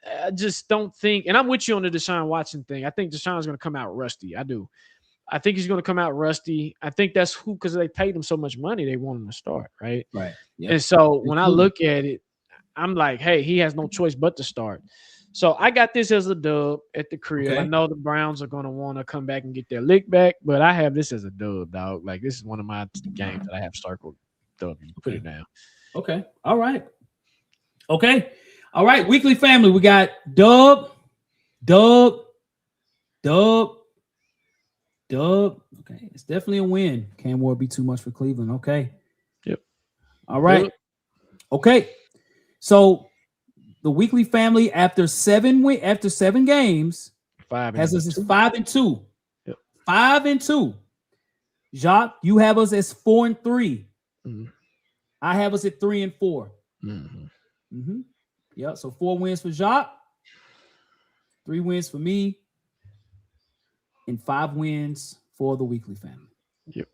I just don't think, and I'm with you on the Deshaun Watson thing. I think Deshaun's going to come out rusty. I do. I think he's going to come out rusty. I think that's because they paid him so much money, they want him to start, right? Right. Yep. And so when I look at it, I'm like, hey, he has no choice but to start. So I got this as a dub at the crib. Okay. I know the Browns are going to want to come back and get their lick back, but I have this as a dub, dog. Like, this is one of my games that I have circled. Dub. You put it down. Okay. All right. Okay. All right. Weekly family. We got dub. Okay. It's definitely a win. Cam Ward be too much for Cleveland. Okay. Yep. All right. Yep. Okay. So the weekly family after 7 games has us as 5-2. Yep. 5-2. Jacques, you have us as 4-3. Mm-hmm. I have us at 3-4. Mm-hmm. Mm-hmm. Yeah, so 4 wins for Jacques, 3 wins for me, and 5 wins for the weekly family. Yep.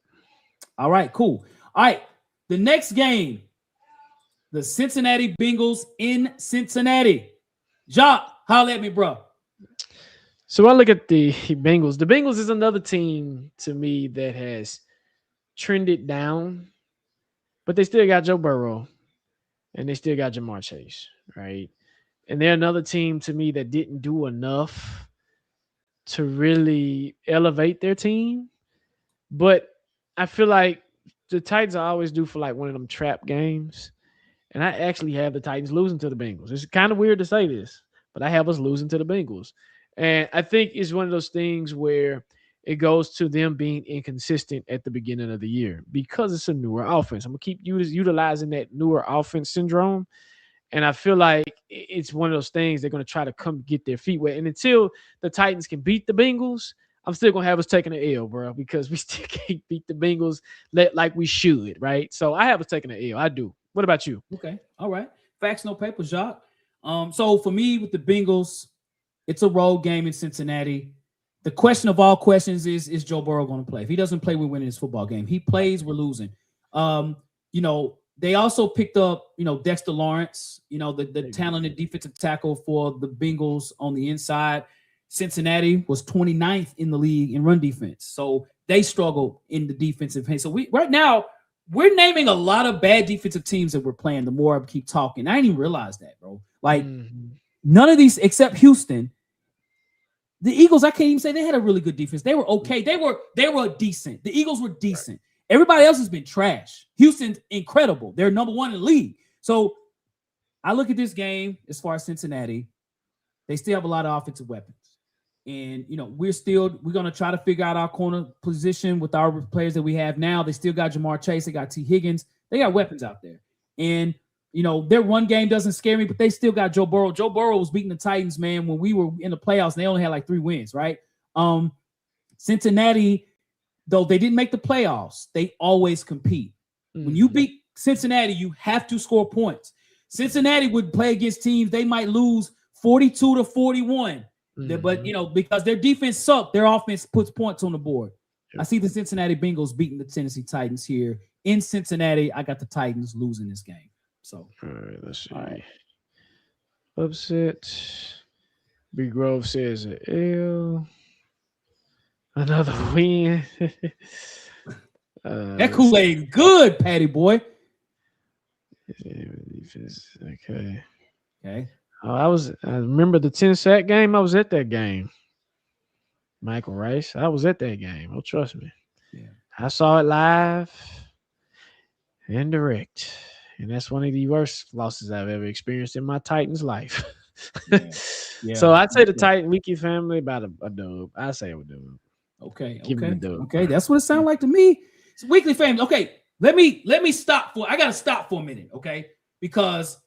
All right, cool. All right, the next game, the Cincinnati Bengals in Cincinnati. Jacques, holla at me, bro. So I look at the Bengals. The Bengals is another team to me that has trended down, but they still got Joe Burrow, and they still got Jamar Chase, right? And they're another team to me that didn't do enough to really elevate their team. But I feel like the Titans I always do for like one of them trap games. And I actually have the Titans losing to the Bengals. It's kind of weird to say this, but I have us losing to the Bengals. And I think it's one of those things where it goes to them being inconsistent at the beginning of the year because it's a newer offense. I'm going to keep utilizing that newer offense syndrome. And I feel like it's one of those things they're going to try to come get their feet wet. And until the Titans can beat the Bengals, I'm still going to have us taking an L, bro, because we still can't beat the Bengals like we should, right? So I have us taking an L. I do. What about you? Okay. All right. Facts, no paper, Jacques. So for me with the Bengals, it's a road game in Cincinnati. The question of all questions is Joe Burrow going to play? If he doesn't play, we're winning this football game. He plays, we're losing. They also picked up, Dexter Lawrence, the talented defensive tackle for the Bengals on the inside. Cincinnati was 29th in the league in run defense. So they struggled in the defensive hand. So right now, we're naming a lot of bad defensive teams that we're playing the more I keep talking. I didn't even realize that, bro. Like, none of these except Houston. The Eagles, I can't even say they had a really good defense. They were okay. They were decent. The Eagles were decent. Everybody else has been trash. Houston's incredible. They're number 1 in the league. So I look at this game as far as Cincinnati. They still have a lot of offensive weapons. And, we're going to try to figure out our corner position with our players that we have now. They still got Jamar Chase. They got T. Higgins. They got weapons out there. And, their run game doesn't scare me, but they still got Joe Burrow. Joe Burrow was beating the Titans, man, when we were in the playoffs, and they only had like 3 wins, right? Cincinnati, though they didn't make the playoffs, they always compete. When you beat Cincinnati, you have to score points. Cincinnati would play against teams, they might lose 42-41. But, because their defense sucked, their offense puts points on the board. Yep. I see the Cincinnati Bengals beating the Tennessee Titans here. In Cincinnati, I got the Titans losing this game. So, all right, let's see. Right. Upset. Big Grove says an L. Another win. That Kool-Aid good, Patty boy. Okay. Okay. I remember the 10-sack game. I was at that game. Michael Rice. I was at that game. Oh, trust me. Yeah. I saw it live and direct. And that's one of the worst losses I've ever experienced in my Titans life. Yeah. Yeah. So I'd say the Titan Wiki family about a dub. I say a dub. Okay. Give me the dub. Okay. That's what it sounds like to me. It's weekly family. Okay. Let me stop I gotta stop for a minute, okay? Because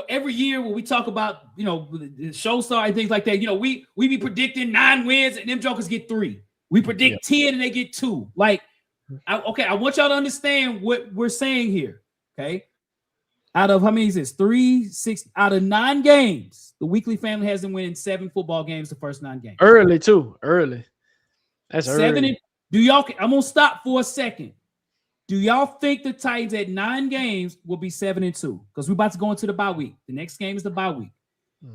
every year when we talk about the show star and things like that, we be predicting 9 wins and them jokers get 3. We predict 10 and they get 2. Like, I want y'all to understand what we're saying here. Okay. Out of how many is this? 3, 6 out of 9 games. The weekly family has them winning 7 football games the first 9 games. Early too. Early. That's 7. early. I'm gonna stop for a second. Do y'all think the Titans at 9 games will be 7-2? Because we're about to go into the bye week. The next game is the bye week.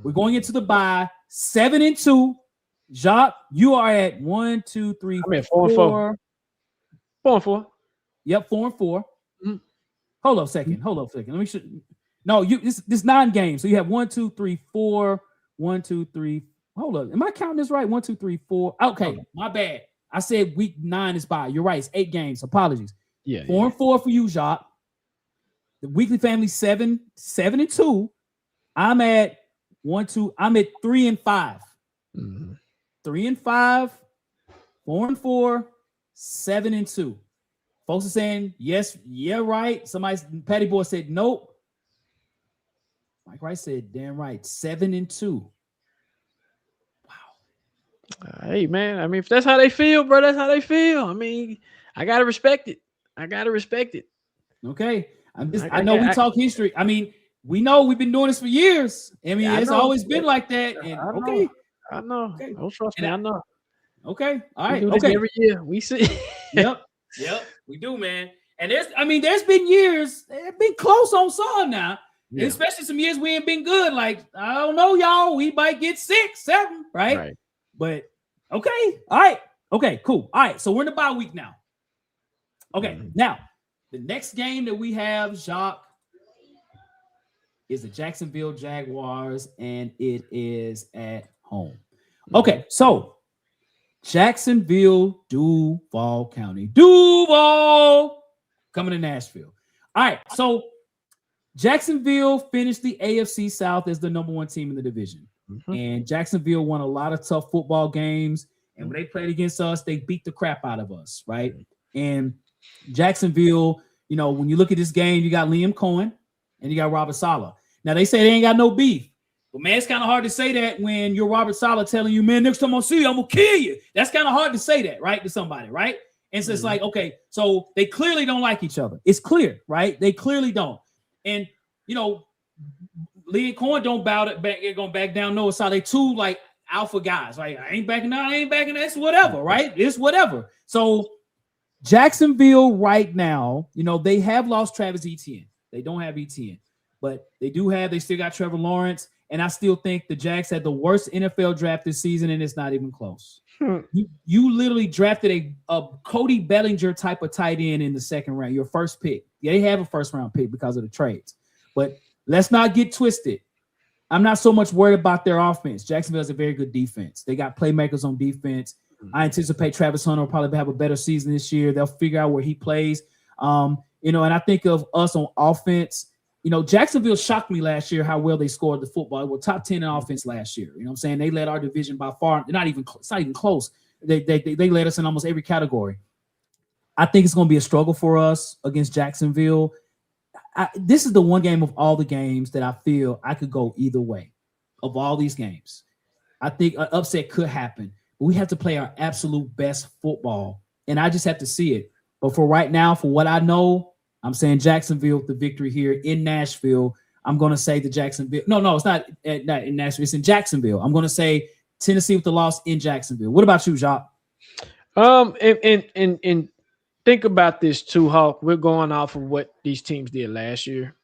We're going into the bye 7-2. Jacques, you are at 1, 2, 3, I'm at 4 and 4. 4 and 4. Yep, 4 and 4. Mm-hmm. Hold up a second. Let me show. No, this 9 games. So you have 1, 2, 3, 4. 1, 2, 3. Hold up. Am I counting this right? 1, 2, 3, 4. Okay, my bad. I said week 9 is bye. You're right. It's 8 games. Apologies. Yeah. 4 and 4 for you, Jacques. The weekly family 7-2. I'm at 1, 2. I'm at 3 and 5. Mm-hmm. 3 and 5. 4 and 4. 7-2. Folks are saying yes, yeah, right. Patty Boy said nope. Mike Rice said damn right. 7-2. Wow. Hey man, I mean, if that's how they feel, bro, that's how they feel. I mean, I gotta respect it. Okay. I know we talk history. I mean, we know we've been doing this for years. I mean, it's always been like that. And I know. Okay. Don't trust me. I know. Okay. All right. We do this every year. We see. Yep. We do, man. And there's been years, they've been close on some now. Yeah. Especially some years we ain't been good. Like, I don't know, y'all. We might get 6, 7, right? But okay. All right. Okay, cool. All right. So we're in the bye week now. Okay. Now, the next game that we have, Jacques, is the Jacksonville Jaguars, and it is at home. Okay, so Jacksonville, Duval County. Duval coming to Nashville. All right, so Jacksonville finished the AFC South as the number 1 team in the division. And Jacksonville won a lot of tough football games. And when they played against us, they beat the crap out of us, right? And Jacksonville, when you look at this game, you got Liam Cohen and you got Robert Saleh. Now, they say they ain't got no beef. But, man, it's kind of hard to say that when you're Robert Saleh telling you, man, next time I see you, I'm going to kill you. That's kind of hard to say that, right, to somebody, right? And so it's like, okay, so they clearly don't like each other. It's clear, right? They clearly don't. And, Liam Cohen don't back down. No, it's how they 2 like alpha guys. Right? I ain't backing down. It's whatever, right? It's whatever. So Jacksonville right now, they have lost Travis Etienne. They don't have Etienne, but they still got Trevor Lawrence. And I still think the Jags had the worst NFL draft this season, and it's not even close. You literally drafted a Cody Bellinger type of tight end in the 2nd round, your first pick. Yeah, they have a 1st round pick because of the trades. But let's not get twisted. I'm not so much worried about their offense. Jacksonville has a very good defense. They got playmakers on defense. I anticipate Travis Hunter will probably have a better season this year. They'll figure out where he plays. And I think of us on offense. Jacksonville shocked me last year how well they scored the football. They were top 10 in offense last year. You know what I'm saying? They led our division by far. It's not even close. They led us in almost every category. I think it's going to be a struggle for us against Jacksonville. This is the one game of all the games that I feel I could go either way of all these games. I think an upset could happen, but we have to play our absolute best football, and I just have to see it. But for right now, for what I know, I'm saying Jacksonville with the victory here in Nashville. I'm going to say the Jacksonville. No, it's not in Nashville. It's in Jacksonville. I'm going to say Tennessee with the loss in Jacksonville. What about you, Jacques? And think about this too, Hawk. We're going off of what these teams did last year.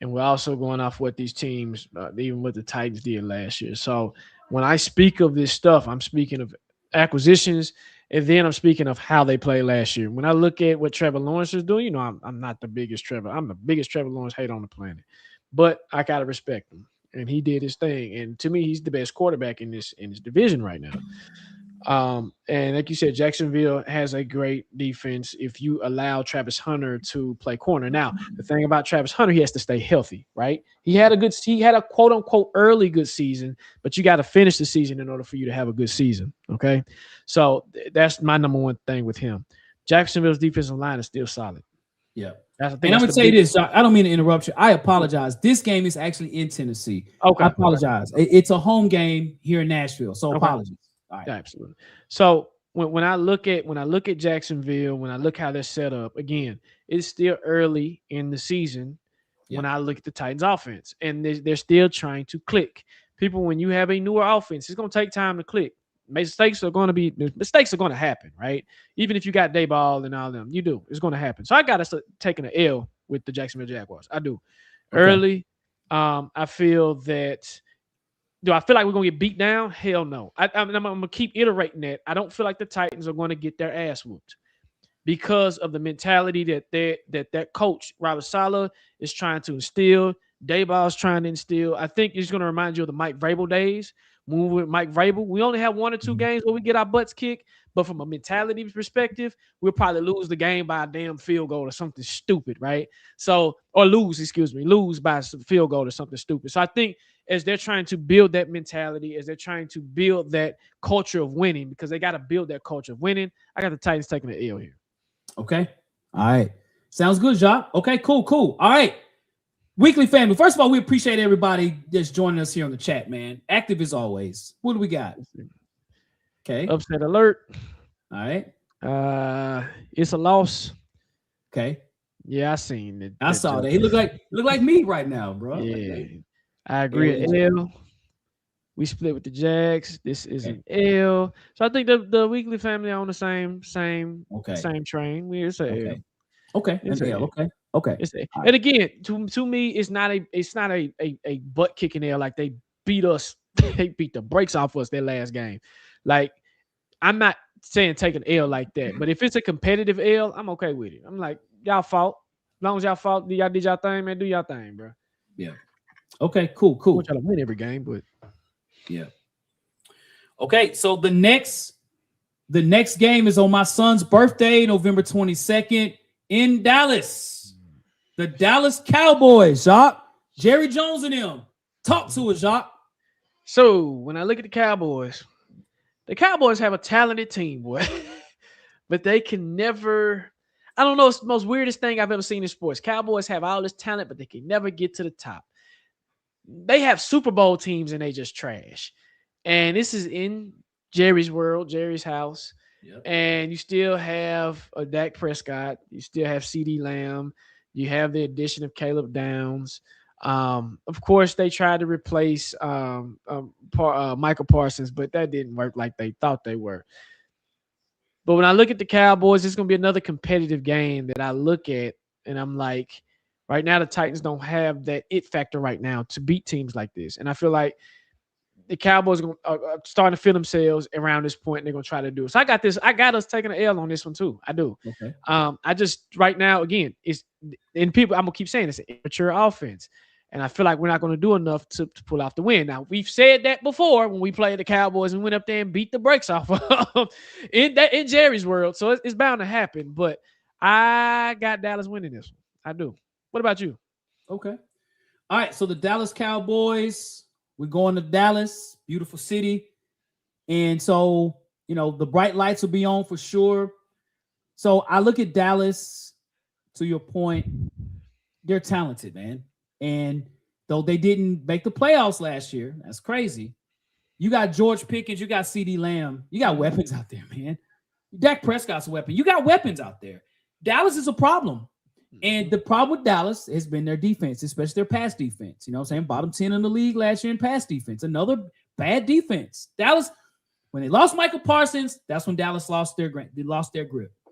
And we're also going off what these teams, even what the Titans did last year. So when I speak of this stuff, I'm speaking of acquisitions And then I'm speaking of how they played last year. When I look at what Trevor Lawrence is doing, I'm not the biggest Trevor. I'm the biggest Trevor Lawrence hate on the planet. But I gotta respect him. And he did his thing. And to me, he's the best quarterback in this division right now. And like you said, Jacksonville has a great defense if you allow Travis Hunter to play corner. Now, the thing about Travis Hunter, he has to stay healthy, right? He had a quote unquote early good season, but you got to finish the season in order for you to have a good season. Okay. So that's my number one thing with him. Jacksonville's defensive line is still solid. Yeah. And I'm going to say this, I don't mean to interrupt you. I apologize. This game is actually in Tennessee. Okay. I apologize. It's a home game here in Nashville. So apologies. All right. Absolutely. So when I look at Jacksonville, when I look how they're set up, again, it's still early in the season. When I look at the Titans offense, and they're still trying to click. People, when you have a newer offense, it's going to take time to click. Mistakes are going to happen, right? Even if you got Dayball and all of them, it's going to happen. So I got us taking an L with the Jacksonville Jaguars. I do. Okay. Early, I feel that. Do I feel like we're going to get beat down? Hell no. I'm going to keep iterating that. I don't feel like the Titans are going to get their ass whooped because of the mentality that coach, Robert Saleh, is trying to instill. Dayball is trying to instill. I think it's going to remind you of the Mike Vrabel days. When we were with Mike Vrabel, we only have 1 or 2 games where we get our butts kicked. But from a mentality perspective, we'll probably lose the game by a damn field goal or something stupid, right? Lose by a field goal or something stupid. So I think as they're trying to build that mentality, as they're trying to build that culture of winning, because they got to build that culture of winning, I got the Titans taking an L here. Okay. All right. Sounds good, Jacques. Okay, cool. All right. Weekly family. First of all, we appreciate everybody that's joining us here on the chat, man. Active as always. What do we got? Okay. Upset alert. All right. It's a loss. Okay. Yeah, I seen it. I saw that. He look like me right now, bro. Yeah. I agree. L. We split with the Jags. This is an L. So I think the weekly family are on the same train. It's a L. Okay. It's an L. Okay. And again, to me, it's not a butt kicking L like they beat us. They beat the brakes off us their last game. Like, I'm not saying take an L like that, but if it's a competitive L, I'm okay with it. I'm like, y'all fault. As long as y'all fault, y'all did y'all thing, man. Do y'all thing, bro. Yeah. Okay. Cool. I want y'all to win every game, but yeah. Okay. So the next game is on my son's birthday, November 22nd, in Dallas. The Dallas Cowboys, Jacques. Jerry Jones and them. Talk to us, Jacques. So when I look at the Cowboys have a talented team, boy. But they can never, I don't know, it's the most weirdest thing I've ever seen in sports. Cowboys have all this talent, but they can never get to the top. They have Super Bowl teams and they just trash. And this is in Jerry's world, Jerry's house. Yep. And you still have a Dak Prescott. You still have CeeDee Lamb. You have the addition of Caleb Downs. Of course, they tried to replace Michael Parsons, but that didn't work like they thought they were. But when I look at the Cowboys, it's going to be another competitive game that I look at, and I'm like, right now the Titans don't have that it factor right now to beat teams like this. And I feel like the Cowboys are starting to feel themselves around this point, and they're going to try to do it. So I got us taking an L on this one too. I do. Okay. I just right now, again, I'm going to keep saying it's an immature offense. And I feel like we're not going to do enough to pull off the win. Now, we've said that before when we played the Cowboys and went up there and beat the brakes off of in Jerry's world. So it's bound to happen. But I got Dallas winning this one. I do. What about you? Okay. All right. So the Dallas Cowboys, we're going to Dallas, beautiful city. And so, the bright lights will be on for sure. So I look at Dallas, to your point, they're talented, man. And though they didn't make the playoffs last year, that's crazy. You got George Pickens, you got CeeDee Lamb, you got weapons out there, man. Dak Prescott's a weapon. You got weapons out there. Dallas is a problem. And the problem with Dallas has been their defense, especially their pass defense. You know what I'm saying? Bottom 10 in the league last year in pass defense. Another bad defense. Dallas, when they lost Michael Parsons, that's when Dallas lost their grip.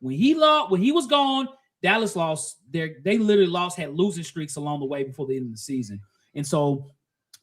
When he was gone, Dallas they literally had losing streaks along the way before the end of the season. And so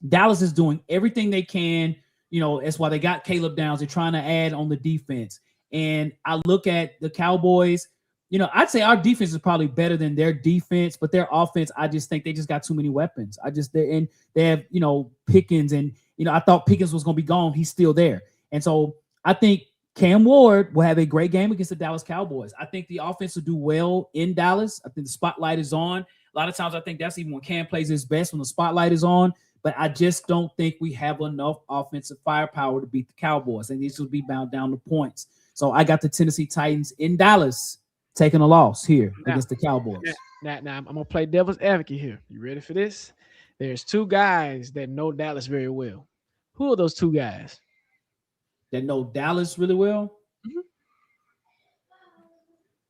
Dallas is doing everything they can. That's why they got Caleb Downs. They're trying to add on the defense. And I look at the Cowboys, you know, I'd say our defense is probably better than their defense, but their offense, I just think they just got too many weapons. They have, you know, Pickens, and, you know, I thought Pickens was going to be gone. He's still there. And so I think Cam Ward will have a great game against the Dallas Cowboys. I think the offense will do well in Dallas. I think the spotlight is on. A lot of times I think that's even when Cam plays his best, when the spotlight is on. But I just don't think we have enough offensive firepower to beat the Cowboys. And these will be bound down to points. So I got the Tennessee Titans in Dallas taking a loss here against the Cowboys. Now, I'm going to play devil's advocate here. You ready for this? There's two guys that know Dallas very well. Who are those two guys? That know Dallas really well? Mm-hmm.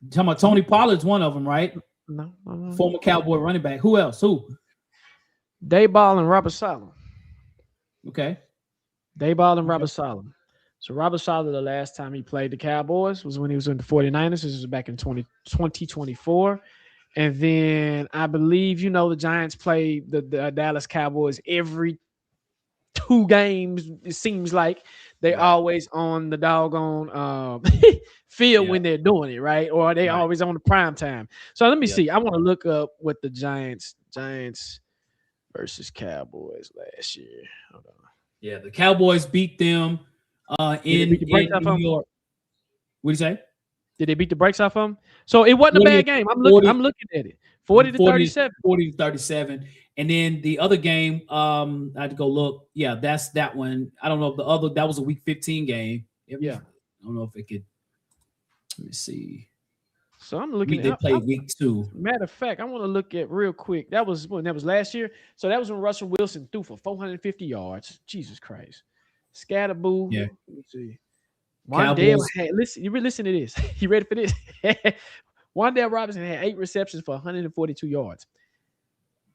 Talking about Tony Pollard's one of them, right? No. Former Cowboy running back. Who else? Who? Dayball and Robert Saleh. Okay. Dayball and Robert Saleh. So Robert Saleh, the last time he played the Cowboys was when he was in the 49ers. This was back in 2024. And then I believe, you know, the Giants played the Dallas Cowboys every 2 games. It seems like they're always on the doggone field when they're doing it, right? Or they always on the prime time. So let me see. I want to look up what the Giants versus Cowboys last year. Hold on. Yeah, the Cowboys beat them in New York. What do you say? Did they beat the brakes off them? So it wasn't a bad game. I'm looking at it. 40-37. 40-37. And then the other game, I had to go look. Yeah, that's that one. I don't know if that was a week 15 game. Yeah. I don't know if it could. Let me see. So I'm looking They played week 2. Matter of fact, I want to look at real quick. That was last year. So that was when Russell Wilson threw for 450 yards. Jesus Christ. Scatterboo. Yeah. Let me see. Wandale had, listen to this. You ready for this? Wandale Robinson had 8 receptions for 142 yards.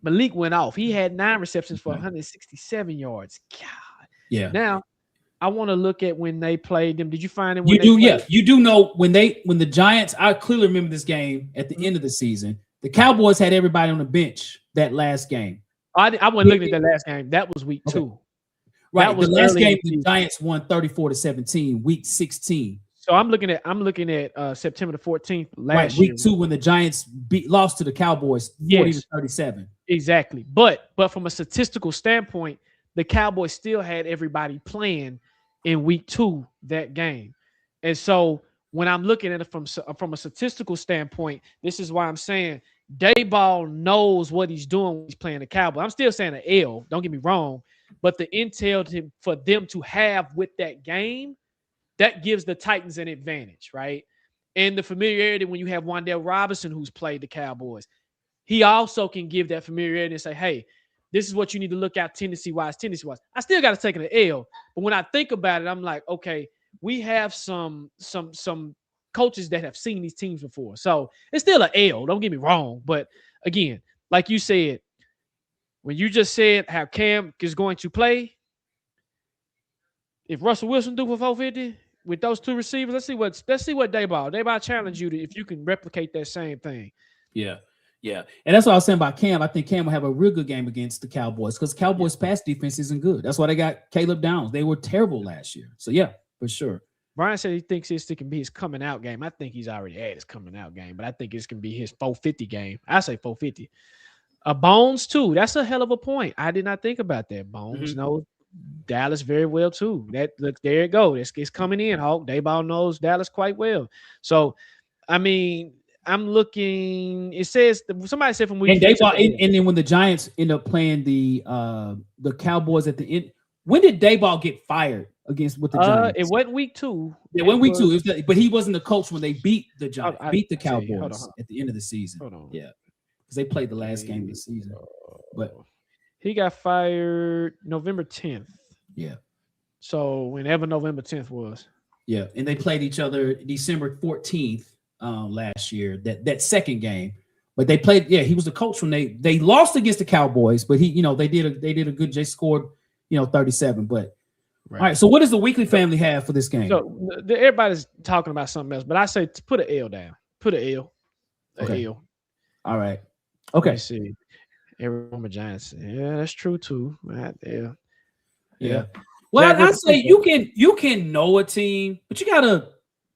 Malik went off. He had 9 receptions for 167 yards. God. Yeah. Now, I want to look at when they played them. Did you find it? You do know when the Giants, I clearly remember this game at the end of the season. The Cowboys had everybody on the bench that last game. I wasn't looking at that last game. That was week 2. Right. That was the last game the Giants won 34-17, week 16. So I'm looking at September the 14th last week year. 2 when the Giants lost to the Cowboys 40-37. Exactly. But from a statistical standpoint, the Cowboys still had everybody playing in week 2 that game. And so when I'm looking at it from a statistical standpoint, this is why I'm saying Dayball knows what he's doing when he's playing the Cowboys. I'm still saying an L, don't get me wrong, but the intel for them to have with that game, that gives the Titans an advantage, right? And the familiarity when you have Wandale Robinson, who's played the Cowboys, he also can give that familiarity and say, hey, this is what you need to look out Tennessee-wise. I still got to take an L, but when I think about it, I'm like, okay, we have some coaches that have seen these teams before. So it's still an L, don't get me wrong. But again, like you said, when you just said how Cam is going to play, if Russell Wilson do for 450 with those 2 receivers, let's see what Dayball challenge you to if you can replicate that same thing. Yeah. Yeah. And that's what I was saying about Cam. I think Cam will have a real good game against the Cowboys because Cowboys pass defense isn't good. That's why they got Caleb Downs. They were terrible last year. So yeah, for sure. Brian said he thinks this can be his coming out game. I think he's already had his coming out game, but I think it's going to be his 450 game. I say 450. Bones too. That's a hell of a point. I did not think about that. Bones knows Dallas very well too. That look, there it goes. It's coming in. Hawk Dayball knows Dallas quite well. So, I mean, I'm looking. It says somebody said from week. And then when the Giants end up playing the Cowboys at the end, when did Dayball get fired with the Giants? It wasn't week 2. It went week 2. But he wasn't the coach when they beat the Giants, beat the Cowboys at the end of the season. Hold on. Yeah. Because they played the last game of the season. But he got fired November 10th. Yeah. So whenever November 10th was. Yeah. And they played each other December 14th last year, that second game. But they played, he was the coach when they lost against the Cowboys, but they did a good, they scored, 37. But all right. So what does the Weekly family have for this game? So everybody's talking about something else, but I say put an L down. Put an L. L. All right. Okay. Let's see. Everyone Giants. Yeah, that's true too. Right there. Yeah. Well, I say you can know a team, but you gotta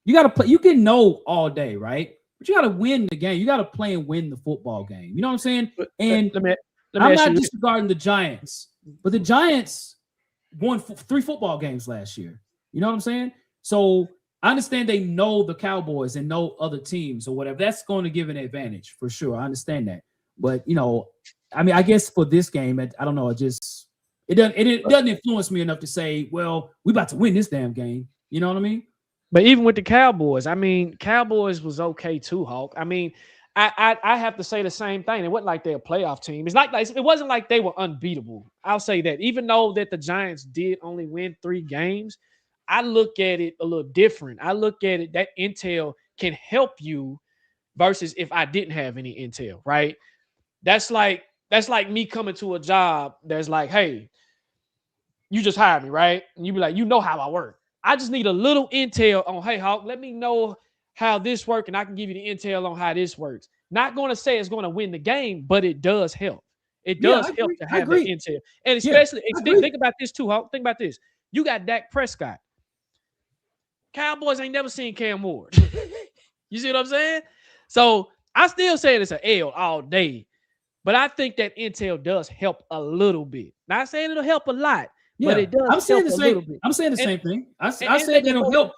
You got to play. You can know all day, right? But you got to win the game. You got to play and win the football game. You know what I'm saying? And let me I'm not disregarding the Giants, but the Giants won 3 football games last year. You know what I'm saying? So I understand they know the Cowboys and know other teams or whatever. That's going to give an advantage for sure. I understand that. But, you know, I mean, I guess for this game, I don't know. It doesn't influence me enough to say, well, we about to win this damn game. You know what I mean? But even with the Cowboys, I mean, Cowboys was okay too, Hawk. I mean, I have to say the same thing. It wasn't like they're a playoff team. It's like it wasn't like they were unbeatable. I'll say that. Even though that the Giants did only win 3 games, I look at it a little different. I look at it that intel can help you versus if I didn't have any intel, right? That's like me coming to a job that's like, hey, you just hired me, right? And you be like, you know how I work. I just need a little intel on, hey, Hawk, let me know how this works, and I can give you the intel on how this works. Not going to say it's going to win the game, but it does help. It does help to have the intel. And especially, think about this too, Hawk. Think about this. You got Dak Prescott. Cowboys ain't never seen Cam Ward. You see what I'm saying? So I still say it's an L all day, but I think that intel does help a little bit. Not saying it'll help a lot, but it does. I'm saying help a little bit. I'm saying the same thing. I said that'll help.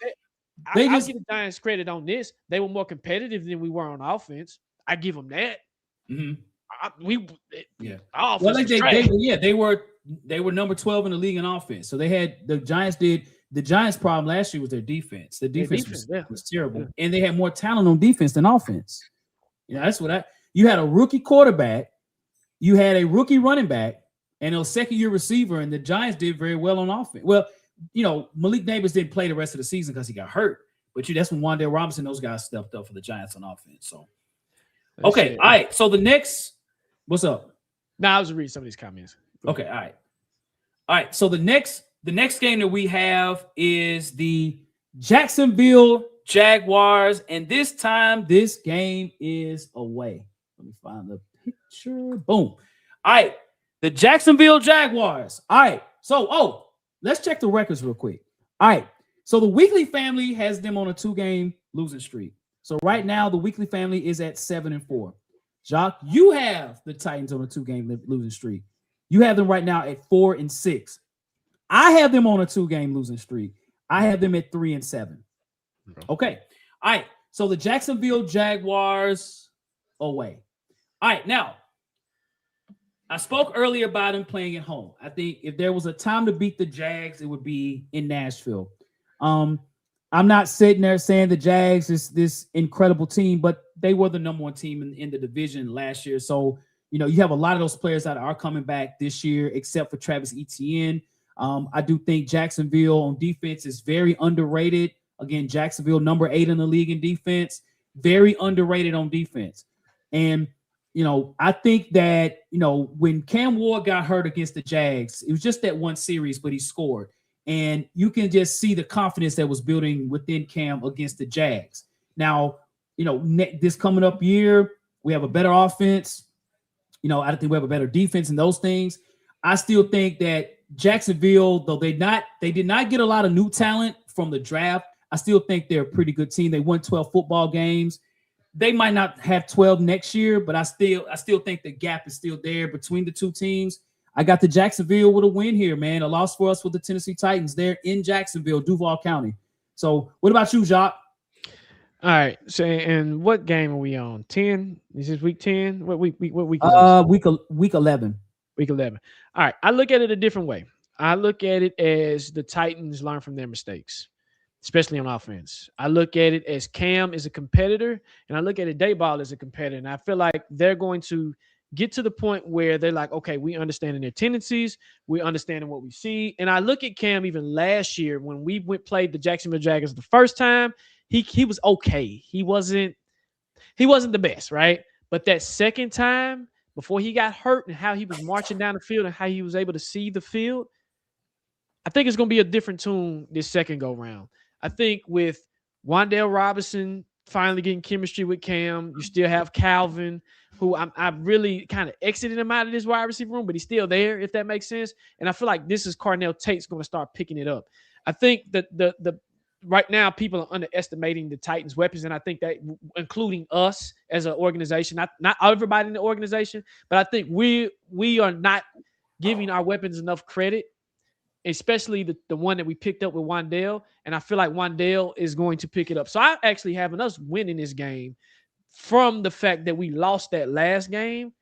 I give the Giants credit on this. They were more competitive than we were on offense. I give them that. Mm-hmm. They were number 12 in the league in offense. So the Giants' problem last year was their defense. The defense was terrible, and they had more talent on defense than offense. You know, that's what you had a rookie quarterback, you had a rookie running back, and a second-year receiver, and the Giants did very well on offense. Well, you know, Malik Davis didn't play the rest of the season because he got hurt, but that's when Wan'Dale Robinson, those guys stepped up for the Giants on offense. So, okay, all right. So the next, what's up? I was reading some of these comments. Okay, all right. So the next game that we have is the Jacksonville Jaguars, and this time this game is away. Let me find the picture. Boom. All right, the Jacksonville Jaguars. All right, so let's check the records real quick. All right, so the Weekly Family has them on a 2-game losing streak. So right now the Weekly Family is at 7-4. Jock, you have the Titans on a 2-game losing streak. You have them right now at 4-6. I have them on a 2-game losing streak. I have them at 3-7. Okay. All right. So the Jacksonville Jaguars away. All right. Now, I spoke earlier about them playing at home. I think if there was a time to beat the Jags, it would be in Nashville. I'm not sitting there saying the Jags is this incredible team, but they were the number 1 team in the division last year. So, you know, you have a lot of those players that are coming back this year, except for Travis Etienne. I do think Jacksonville on defense is very underrated. Again, Jacksonville number 8 in the league in defense, very underrated on defense. And, you know, I think that, you know, when Cam Ward got hurt against the Jags, it was just that one series, but he scored. And you can just see the confidence that was building within Cam against the Jags. Now, you know, this coming up year, we have a better offense. You know, I think we have a better defense and those things. I still think that Jacksonville, though they did not get a lot of new talent from the draft, I still think they're a pretty good team. They won 12 football games. They might not have 12 next year, but I still think the gap is still there between the two teams. I got the Jacksonville with a win here, man. A loss for us with the Tennessee Titans. They're in Jacksonville, Duval County. So what about you, Jacques? All right. So, and what game are we on? 10? This is week 10? What week? Is week 11. Week 11. All right. I look at it a different way. I look at it as the Titans learn from their mistakes, especially on offense. I look at it as Cam is a competitor, and I look at it Dayball as a competitor. And I feel like they're going to get to the point where they're like, okay, we understand their tendencies. We understand what we see. And I look at Cam even last year when we played the Jacksonville Jaguars the first time, he was okay. He wasn't the best, right? But that second time, before he got hurt and how he was marching down the field and how he was able to see the field, I think it's going to be a different tune this second go round. I think with Wan'Dale Robinson finally getting chemistry with Cam, you still have Calvin, who I really kind of exited him out of this wide receiver room, but he's still there, if that makes sense. And I feel like this is Carnell Tate's going to start picking it up. I think that the right now people are underestimating the Titans' weapons, and I think that including us as an organization, not everybody in the organization, but I think we are not giving our weapons enough credit, especially the one that we picked up with Wan'Dale, and I feel like Wan'Dale is going to pick it up. So I actually having us winning this game from the fact that we lost that last game,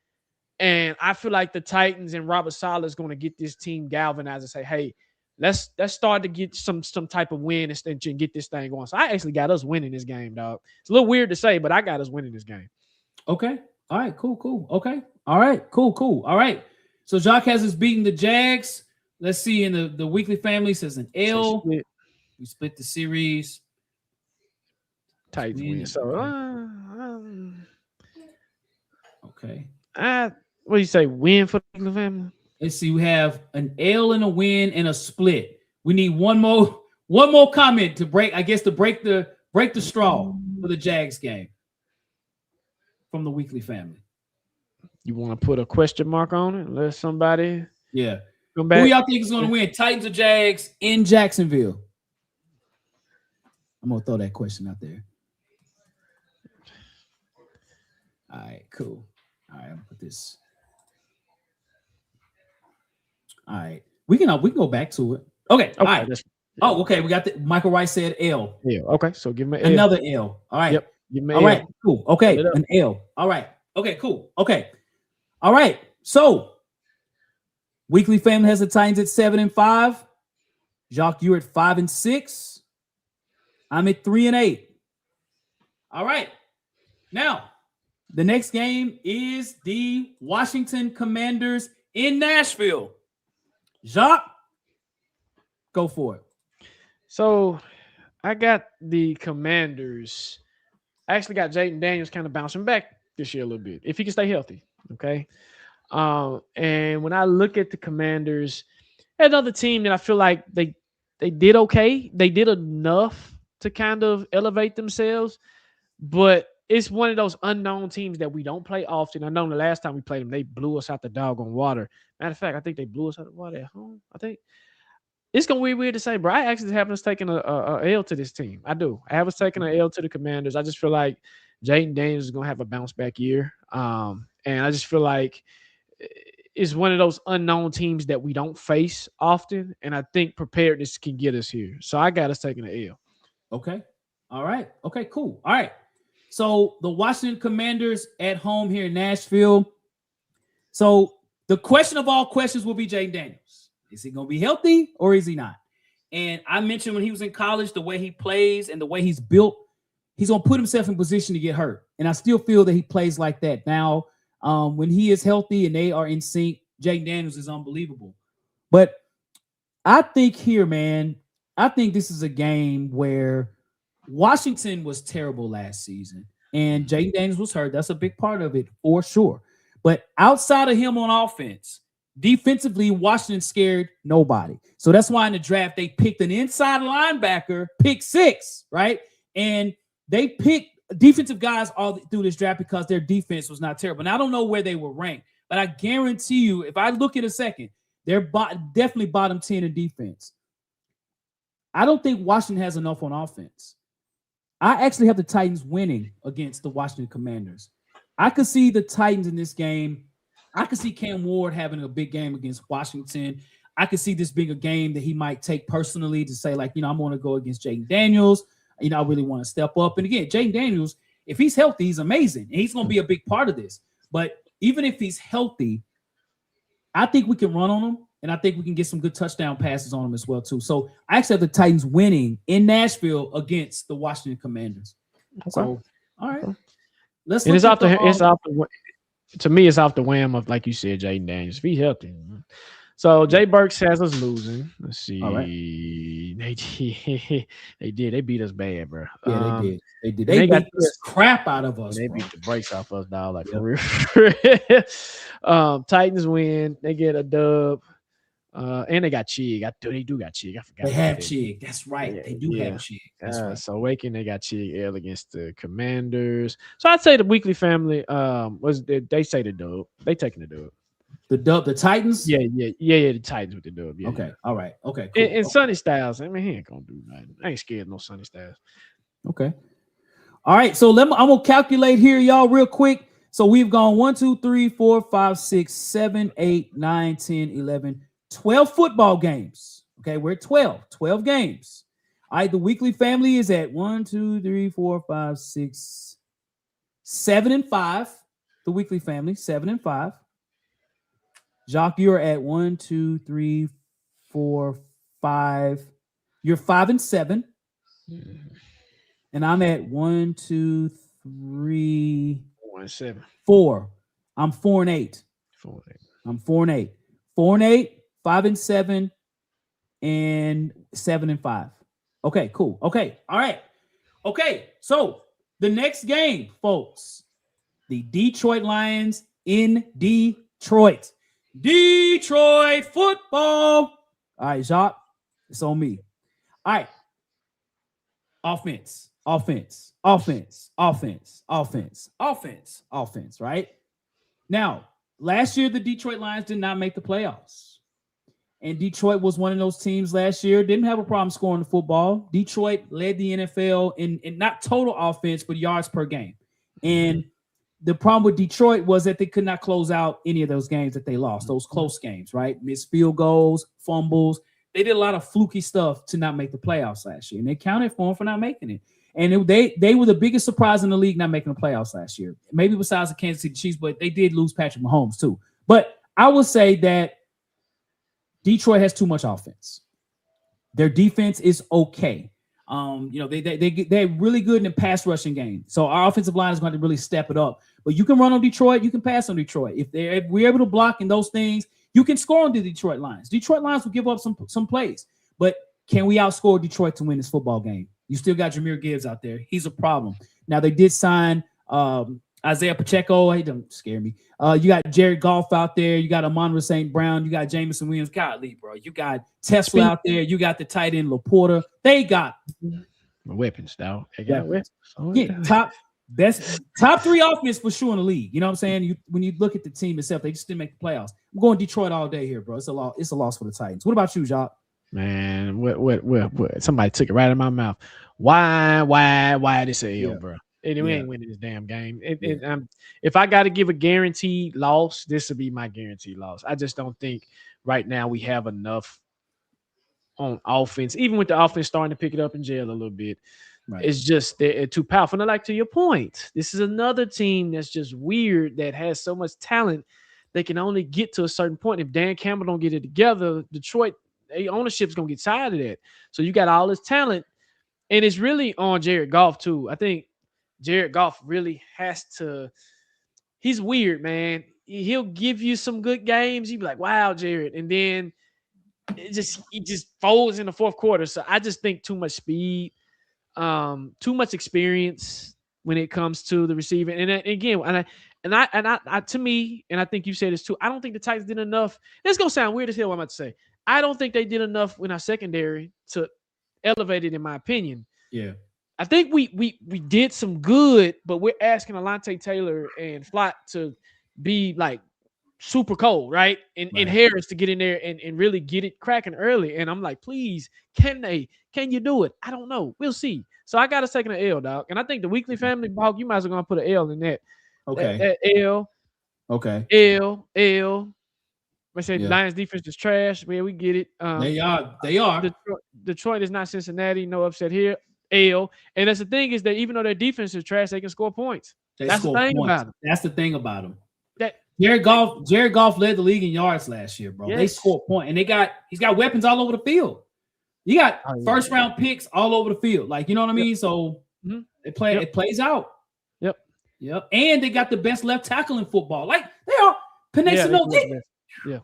and I feel like the Titans and Robert Saleh is going to get this team galvanized and say, hey, let's start to get some type of win and get this thing going. So I actually got us winning this game, dog. It's a little weird to say, but I got us winning this game. Okay. All right. Cool. Okay. All right. Cool. All right. So Jacques has us beating the Jags. Let's see. In the weekly family says an L. We split the series. Titans win. So okay. What do you say? Win for the family? Let's see. We have an L and a win and a split. We need one more comment to break. I guess to break the straw for the Jags game from the weekly family. You want to put a question mark on it? Let somebody. Yeah. Come back. Who y'all think is going to win? Titans or Jags in Jacksonville? I'm gonna throw that question out there. All right. Cool. All right. I'm gonna put this. All right, we can go back to it. Okay, all right. Oh, okay. We got the Michael Rice said L. Yeah. Okay, so give me another L. All right. Yep. Give me all right. Cool. Okay, an L. All right. Okay. Cool. Okay. All right. So, weekly family has the Titans at 7-5. Jacques, you're at 5-6. I'm at 3-8. All right. Now, the next game is the Washington Commanders in Nashville. Jacques, go for it. So I got the Commanders. I actually got Jaden Daniels kind of bouncing back this year a little bit, if he can stay healthy. Okay. And when I look at the Commanders, another team that I feel like they did okay. They did enough to kind of elevate themselves, but it's one of those unknown teams that we don't play often. I know the last time we played them, they blew us out the doggone water. Matter of fact, I think they blew us out the water at home. I think it's gonna be weird to say, bro. I actually have us taking a L to this team. I do. I have us taking an L to the Commanders. I just feel like Jaden Daniels is gonna have a bounce back year. And I just feel like it's one of those unknown teams that we don't face often. And I think preparedness can get us here. So I got us taking an L. Okay. All right. Okay, cool. All right. So the Washington Commanders at home here in Nashville. So the question of all questions will be Jaden Daniels. Is he going to be healthy or is he not? And I mentioned when he was in college, the way he plays and the way he's built, he's going to put himself in position to get hurt. And I still feel that he plays like that. Now, when he is healthy and they are in sync, Jaden Daniels is unbelievable. But I think here, man, I think this is a game where Washington was terrible last season, and Jaden Daniels was hurt. That's a big part of it for sure. But outside of him on offense, defensively, Washington scared nobody. So that's why in the draft they picked an inside linebacker, pick 6, right? And they picked defensive guys all through this draft because their defense was not terrible. And I don't know where they were ranked, but I guarantee you, if I look at a second, they're definitely bottom 10 in defense. I don't think Washington has enough on offense. I actually have the Titans winning against the Washington Commanders. I could see the Titans in this game. I could see Cam Ward having a big game against Washington. I could see this being a game that he might take personally to say, like, I'm going to go against Jaden Daniels. I really want to step up. And again, Jaden Daniels, if he's healthy, he's amazing. And he's going to be a big part of this. But even if he's healthy, I think we can run on him. And I think we can get some good touchdown passes on him as well, too. So I actually have the Titans winning in Nashville against the Washington Commanders. Okay. So, all right. Let's. And it's off the. To me, it's off the whim of, like you said, Jaden Daniels. Be healthy. So Jay Burks has us losing. Let's see. All right. They did. They beat us bad, bro. Yeah, they did. They beat the crap out of us. They beat the brakes off us, dog. Like for real. Titans win. They get a dub. And they got Chig. They do got Chig. I forgot. They have Chig. That's right. They do have Chig. That's right. So Waking, they got Chig L against the Commanders. So I'd say the weekly family they say the dub. They taking the dub. The Titans? Yeah. The Titans with the dub. Yeah. Okay. All right. Okay. Cool. Cool. And Sonny Styles, I mean, he ain't gonna do nothing. I ain't scared of no Sonny Styles. Okay. All right. So I'm gonna calculate here, y'all, real quick. So we've gone 1, 2, 3, 4, 5, 6, 7, 8, 9, 10, 11, 12 football games. Okay, we're at 12 games. All right, the weekly family is at 1, 2, 3, 4, 5, 6, 7 and 5. The weekly family, 7 and 5. Jacques, you're at 1, 2, 3, 4, 5. You're 5 and 7. And I'm at 1, 2, 3, 4 and 7. 4. I'm 4 and 8. 4 and 8. I'm 4 and 8. 4 and 8, 5 and 7, and 7 and 5. Okay, cool. Okay, all right. Okay, so the next game, folks, the Detroit Lions in Detroit. Detroit football. All right, Jacques, it's on me. All right. Offense, right? Now, last year, the Detroit Lions did not make the playoffs. And Detroit was one of those teams last year, didn't have a problem scoring the football. Detroit led the NFL in not total offense, but yards per game. And the problem with Detroit was that they could not close out any of those games that they lost, those close games, right? Missed field goals, fumbles. They did a lot of fluky stuff to not make the playoffs last year, and they counted for them for not making it. And they were the biggest surprise in the league not making the playoffs last year. Maybe besides the Kansas City Chiefs, but they did lose Patrick Mahomes too. But I would say that Detroit has too much offense. Their defense is okay. They're really good in the pass rushing game. So our offensive line is going to really step it up. But you can run on Detroit, you can pass on Detroit. If we're able to block in those things, you can score on the Detroit Lions. Detroit Lions will give up some plays. But can we outscore Detroit to win this football game? You still got Jahmyr Gibbs out there. He's a problem. Now, they did sign Isaiah Pacheco. He doesn't scare me. You got Jared Goff out there. You got Amon-Ra St. Brown. You got Jameson Williams. Golly, bro. You got Tesla out there. You got the tight end Laporta. They got weapons, dog. They got weapons. Yeah, top 3 offense for sure in the league. You know what I'm saying? When you look at the team itself, they just didn't make the playoffs. I'm going Detroit all day here, bro. It's a loss for the Titans. What about you, Jacques? Man, what? Somebody took it right out of my mouth. Why this a L, bro? We ain't winning this damn game. If I got to give a guaranteed loss, this would be my guaranteed loss. I just don't think right now we have enough on offense, even with the offense starting to pick it up in jail a little bit. Right. It's just they're too powerful. And like to your point, this is another team that's just weird that has so much talent. They can only get to a certain point. If Dan Campbell don't get it together, Detroit ownership's gonna get tired of that. So you got all this talent, and it's really on Jared Goff too. I think Jared Goff really has to. He's weird, man. He'll give you some good games. You be like, "Wow, Jared," and then he just folds in the fourth quarter. So I just think too much speed, too much experience when it comes to the receiving. And again, I to me, and I think you said this too. I don't think the Titans did enough. It's gonna sound weird as hell. What I'm about to say. I don't think they did enough in our secondary to elevate it, in my opinion. Yeah. I think we did some good, but we're asking Alontae Taylor and Flott to be like super cold, right? And Harris to get in there and really get it cracking early. And I'm like, please, can you do it? I don't know. We'll see. So I got to take an L, dog. And I think the weekly family ball, you might as well put an L in that. Okay. That L. Okay. L. I say Lions defense is trash. Man, we get it. They are. Detroit is not Cincinnati. No upset here. L. And that's the thing is that even though their defense is trash, they can score points. That's the thing about them. That's the thing about them. Jared Goff led the league in yards last year, bro. Yes. They scored points, and he's got weapons all over the field. You got first round picks all over the field. Like, you know what I mean? So it plays out. Yep. And they got the best left tackle in football. Like, they are Yeah.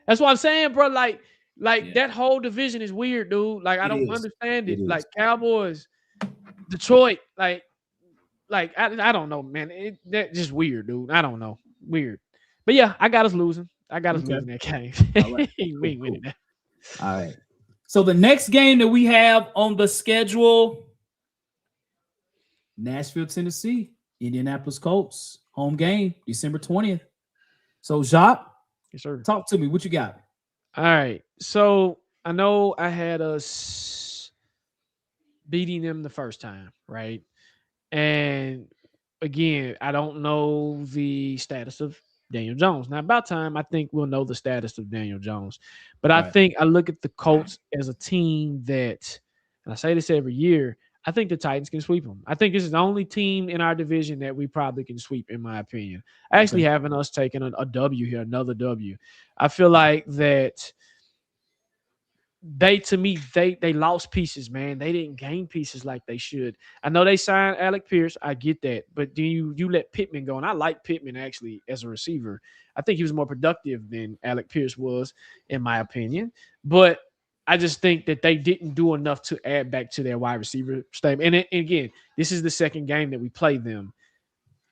That's what I'm saying, bro. Like that whole division is weird, dude. Like, I don't understand it. Like, Cowboys, Detroit, like I don't know, man. That's just weird, dude. I don't know. Weird. But yeah, I got us losing. Losing that game. Right. We ain't winning that. All right. So the next game that we have on the schedule, Nashville, Tennessee, Indianapolis Colts, home game, December 20th. So, Jacques, Yes, sir. Talk to me. What you got? All right. So I know I had us beating them the first time, right? And again, I don't know the status of Daniel Jones. Now, about time, I think we'll know the status of Daniel Jones. But I Right. think I look at the Colts as a team that, and I say this every year, I think the Titans can sweep them. I think this is the only team in our division that we probably can sweep, in my opinion. Actually, having us taking a W here, another W. I feel like that they lost pieces, man. They didn't gain pieces like they should. I know they signed Alec Pierce. I get that. But do you let Pittman go? And I like Pittman actually as a receiver. I think he was more productive than Alec Pierce was, in my opinion. But I just think that they didn't do enough to add back to their wide receiver statement. And again, this is the second game that we play them.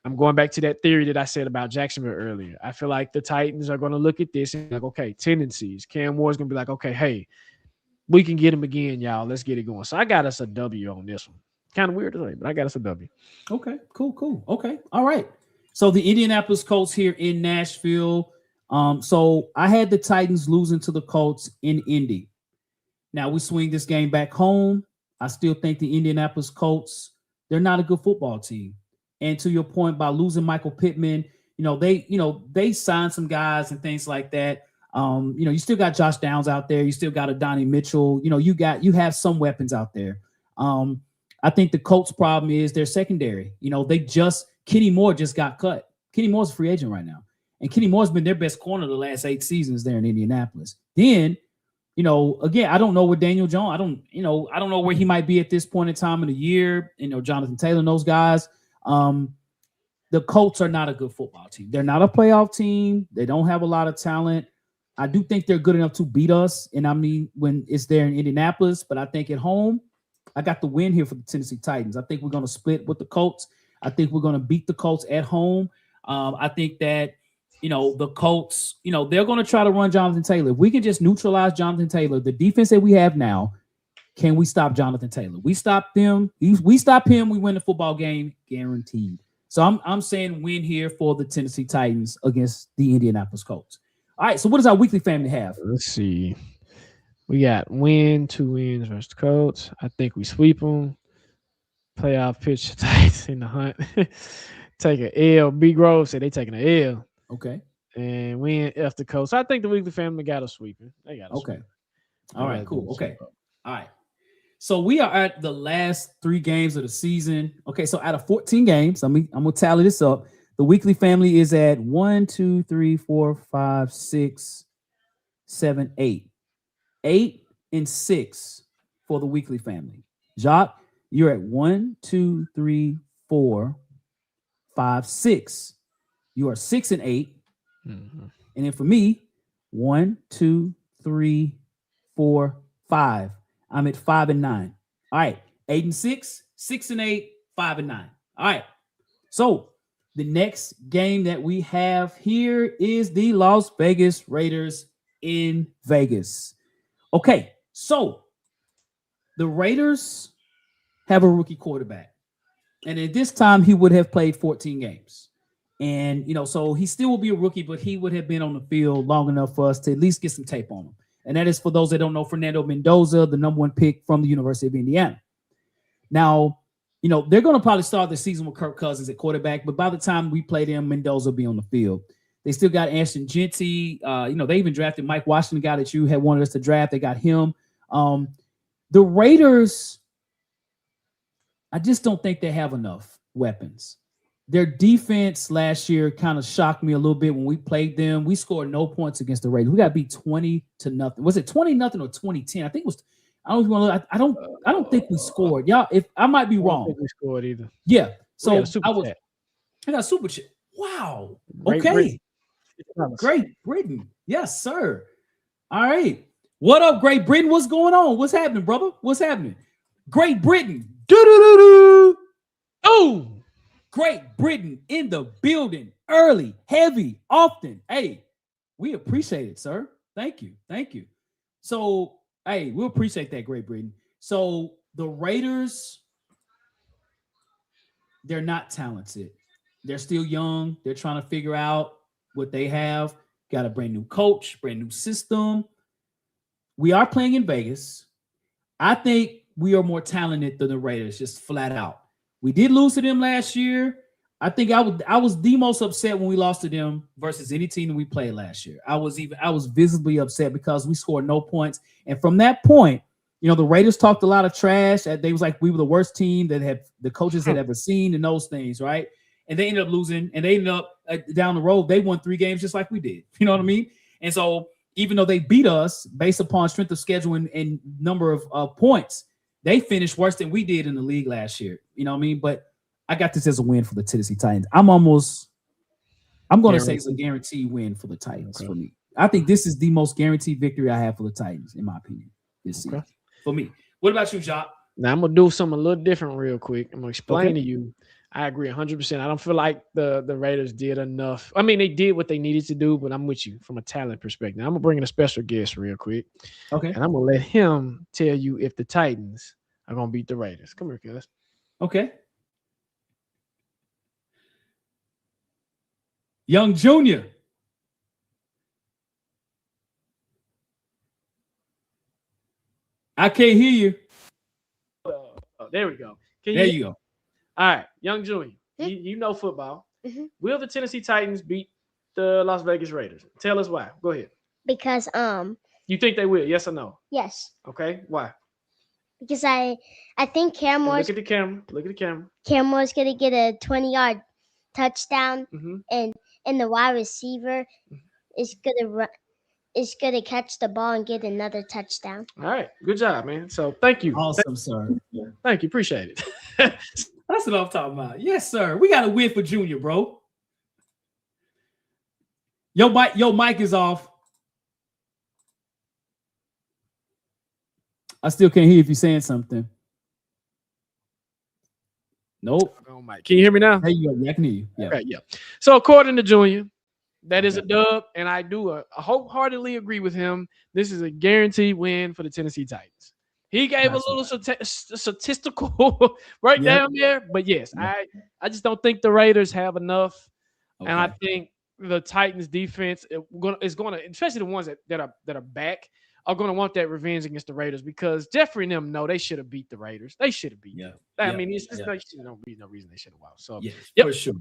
I'm going back to that theory that I said about Jacksonville earlier. I feel like the Titans are going to look at this and be like, okay, tendencies. Cam Ward's going to be like, okay, hey, we can get him again, y'all. Let's get it going. So I got us a W on this one. Kind of weird to say, but I got us a W. Okay, cool. Okay, all right. So the Indianapolis Colts here in Nashville. So I had the Titans losing to the Colts in Indy. Now we swing this game back home. I still think the Indianapolis Colts, they're not a good football team. And to your point, by losing Michael Pittman, they signed some guys and things like that. You still got Josh Downs out there. You still got a Donnie Mitchell. You have some weapons out there. I think the Colts' problem is their secondary. Kenny Moore just got cut. Kenny Moore's a free agent right now. And Kenny Moore's been their best corner the last 8 seasons there in Indianapolis. Then, again, I don't know what Daniel Jones, I don't know where he might be at this point in time in the year. Jonathan Taylor and those guys. The Colts are not a good football team. They're not a playoff team. They don't have a lot of talent. I do think they're good enough to beat us, and I mean when it's there in Indianapolis, but I think at home, I got the win here for the Tennessee Titans. I think we're going to split with the Colts. I think we're going to beat the Colts at home. I think that, the Colts, they're going to try to run Jonathan Taylor. If we can just neutralize Jonathan Taylor, the defense that we have now, can we stop Jonathan Taylor? We stop them. We stop him, we win the football game, guaranteed. So I'm saying win here for the Tennessee Titans against the Indianapolis Colts. All right, so what does our weekly family have? Let's see. We got 2 wins versus the Colts. I think we sweep them. Playoff pitch to Titans in the hunt. Take an L. B. Grove said they taking an L. Okay. And win F the Colts. So I think the weekly family got us sweeping. They got us sweeping. All right, cool. Okay. All right. So we are at the last 3 games of the season. Okay, so out of 14 games, I'm going to tally this up. The weekly family is at 1, 2, 3, 4, 5, 6, 7, 8. 8 and 6 for the weekly family. Jacques, you're at 1, 2, 3, 4, 5, 6. You are 6 and 8. Mm-hmm. And then for me, 1, 2, 3, 4, 5. I'm at 5 and 9. All right. 8 and 6, 6 and 8, 5 and 9. All right. So the next game that we have here is the Las Vegas Raiders in Vegas. Okay, so the Raiders have a rookie quarterback. And at this time, he would have played 14 games. And, so he still will be a rookie, but he would have been on the field long enough for us to at least get some tape on him. And that is, for those that don't know, Fernando Mendoza, the number 1 pick from the University of Indiana. Now, they're going to probably start the season with Kirk Cousins at quarterback, but by the time we play them, Mendoza will be on the field. They still got Ashton Genty. They even drafted Mike Washington, the guy that you had wanted us to draft. They got him. The Raiders, I just don't think they have enough weapons. Their defense last year kind of shocked me a little bit when we played them. We scored no points against the Raiders. We got beat 20-0. Was it 20-0 or 2010? I think it was. I don't even want to. I don't think we scored. Y'all, if I might be wrong. I don't think we scored either. Yeah. So I got a super chat. Wow. Okay. Great Britain. Yes, sir. All right. What up, Great Britain? What's going on? What's happening, brother? What's happening? Great Britain. Do-do-do-do. Oh, Great Britain in the building. Early, heavy, often. Hey, we appreciate it, sir. Thank you. So, hey, we appreciate that, Great Britain. So the Raiders, they're not talented. They're still young. They're trying to figure out what they have. got a brand new coach, brand new system. We are playing in Vegas. I think we are more talented than the Raiders, just flat out. We did lose to them last year. I think I was the most upset when we lost to them versus any team that we played last year. I was visibly upset because we scored no points. And from that point, the Raiders talked a lot of trash. They was like we were the worst team that the coaches had ever seen and those things, right? And they ended up losing, and they ended up down the road. They won 3 games just like we did. You know what I mean? And so even though they beat us based upon strength of schedule and number of points, they finished worse than we did in the league last year. You know what I mean? But I got this as a win for the Tennessee Titans. I'm going to say it's a guaranteed win for the Titans for me. I think this is the most guaranteed victory I have for the Titans, in my opinion, this season. For me. What about you, Jacques? Now, I'm going to do something a little different real quick. I'm going to explain to you. I agree 100%. I don't feel like the Raiders did enough. I mean, they did what they needed to do, but I'm with you from a talent perspective. I'm going to bring in a special guest real quick. Okay. And I'm going to let him tell you if the Titans are going to beat the Raiders. Come here, guys. Okay. Young Junior. I can't hear you. There we go. There you go. All right, Young Junior. You know football. Mm-hmm. Will the Tennessee Titans beat the Las Vegas Raiders? Tell us why. Go ahead. Because You think they will? Yes or no? yes. Okay. Why? Because I think Look at the camera. Look at the camera. Cameron's gonna get a 20-yard touchdown, Mm-hmm. and the wide receiver is gonna catch the ball and get another touchdown. All right. Good job, man. So thank you. Awesome, sir. Thank you. Appreciate it. That's what I'm talking about. Yes, sir. We got to win for Junior, bro. Your mic is off. I still can't hear if you're saying something. Nope. Oh, Mike. Can you hear me now? There you go. Yeah, I can hear you. Yeah. Okay, yeah. So according to Junior, that is a dub, and I do wholeheartedly agree with him. This is a guaranteed win for the Tennessee Titans. He gave a little statistical breakdown there, but yes, I just don't think the Raiders have enough, and I think the Titans defense is going to, especially the ones that are back, are going to want that revenge against the Raiders because Jeffrey and them know they should have beat the Raiders. They should have beat them. I mean, it's just no reason they should have won. So for sure.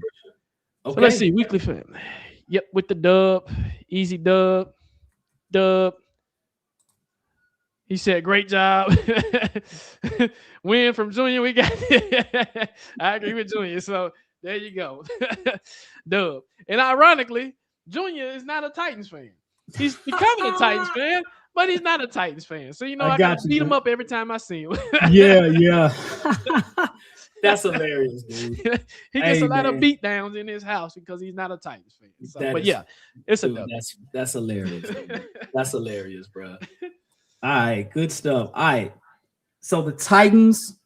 Okay. So let's see, weekly family. Yep, with the dub, easy dub. He said, great job. Win from Junior. We got it. I agree with Junior. So there you go. Dub. And ironically, Junior is not a Titans fan. He's becoming a Titans fan, but he's not a Titans fan. So, I got to beat him up every time I see him. Yeah. That's hilarious, dude. He gets a lot of beat downs in his house because he's not a Titans fan. So, it's a dub. That's hilarious. That's hilarious, bro. All right, good stuff. All right. So the Titans,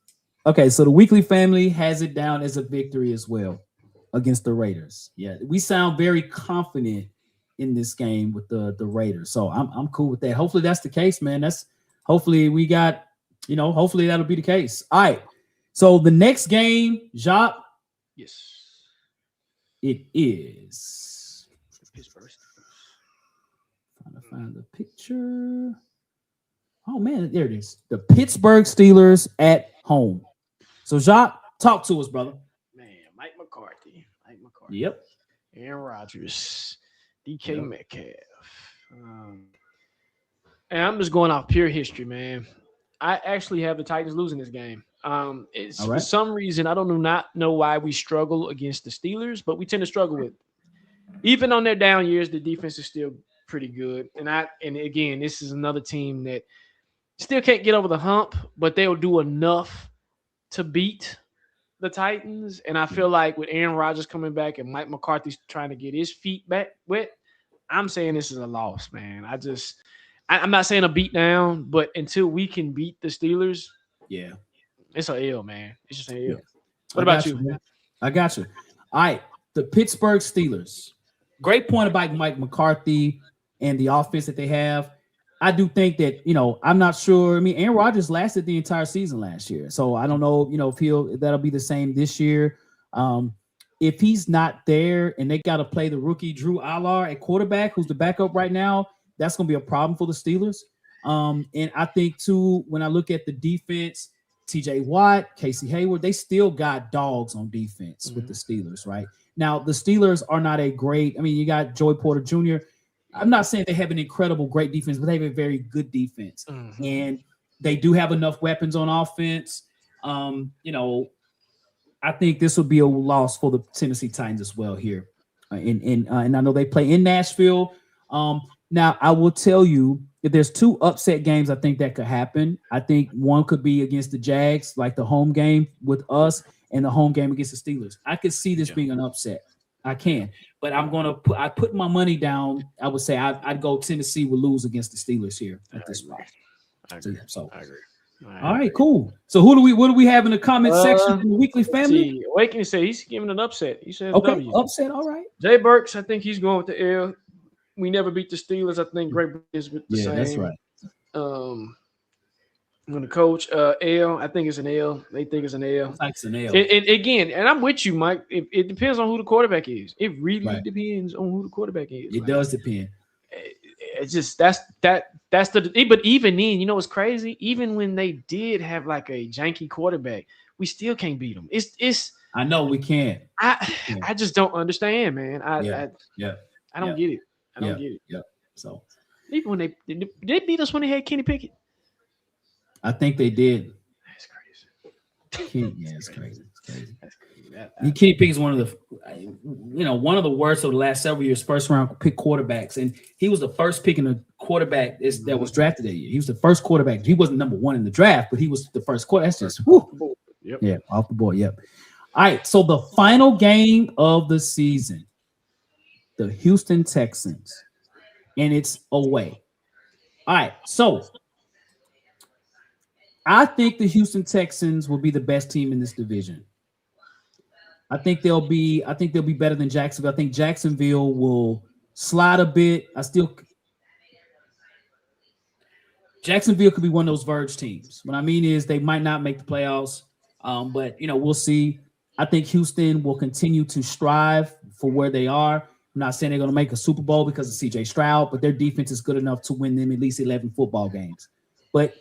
so the weekly family has it down as a victory as well against the Raiders. Yeah, we sound very confident in this game with the Raiders. So I'm cool with that. Hopefully that's the case, man. Hopefully we got, hopefully that'll be the case. All right. So the next game, Jacques. Yes. It is. His first. Trying to find the picture. Oh, man, there it is. The Pittsburgh Steelers at home. So, Jacques, talk to us, brother. Man, Mike McCarthy. Yep. Aaron Rodgers. DK Metcalf. And I'm just going off pure history, man. I actually have the Titans losing this game. For some reason, I don't know why we struggle against the Steelers, but we tend to struggle with. Even on their down years, the defense is still pretty good. And again, this is another team that still can't get over the hump, but they'll do enough to beat the Titans. And I feel like with Aaron Rodgers coming back and Mike McCarthy's trying to get his feet back wet, I'm saying this is a loss, man. I'm not saying a beat down, but until we can beat the Steelers, it's an L, man. It's just an L. Yeah. What about you? I got you. All right, the Pittsburgh Steelers. Great point about Mike McCarthy and the offense that they have. I do think that, I'm not sure. I mean, Aaron Rodgers lasted the entire season last year. So I don't know, if that'll be the same this year. if he's not there and they got to play the rookie Drew Allar at quarterback, who's the backup right now, that's going to be a problem for the Steelers. And I think too, when I look at the defense, TJ Watt, Casey Hayward, they still got dogs on defense with the Steelers, right? Now, the Steelers are not a great, I mean, you got Joey Porter Jr. I'm not saying they have an incredible, great defense, but they have a very good defense. And they do have enough weapons on offense. You know, I think this will be a loss for the Tennessee Titans as well here. And I know they play in Nashville. Now, I will tell you, if there's two upset games, I think that could happen. I think one could be against the Jags, like the home game with us, and the home game against the Steelers. I could see this being an upset. I can. But I put my money down. I would say I'd go Tennessee will lose against the Steelers here at this spot. I agree. So I agree. All right, cool. So what do we have in the comment section from the Weekly Family? Awakening said he's giving an upset. He said okay, W. upset. All right. Jay Burks, I think he's going with the L. We never beat the Steelers. I think Great Britain is with the same. Yeah, that's right. I'm going to coach L. I think it's an L. They think it's an L. It's an L. And again, and I'm with you, Mike. It depends on who the quarterback is. It really depends on who the quarterback is. It does depend. It's just that's the. But even then, you know what's crazy? Even when they did have like a janky quarterback, we still can't beat them. It's. I know we can't. I just don't understand, man. I don't get it. I don't get it. Yeah. So even when they beat us when they had Kenny Pickett. I think they did. That's crazy. It's crazy. It's crazy. That's crazy. Kenny Pickett is one of the worst of the last several years, first round pick quarterbacks, and he was the first pick in the quarterback that was drafted that year. He was the first quarterback. He wasn't number one in the draft, but he was the first quarterback. That's just off the board. Yep. All right. So the final game of the season, the Houston Texans, and it's away. All right. So I think the Houston Texans will be the best team in this division. I think they'll be better than Jacksonville. I think Jacksonville will slide a bit. Jacksonville could be one of those verge teams. What I mean is they might not make the playoffs, but we'll see. I think Houston will continue to strive for where they are. I'm not saying they're going to make a Super Bowl because of C.J. Stroud, but their defense is good enough to win them at least 11 football games. But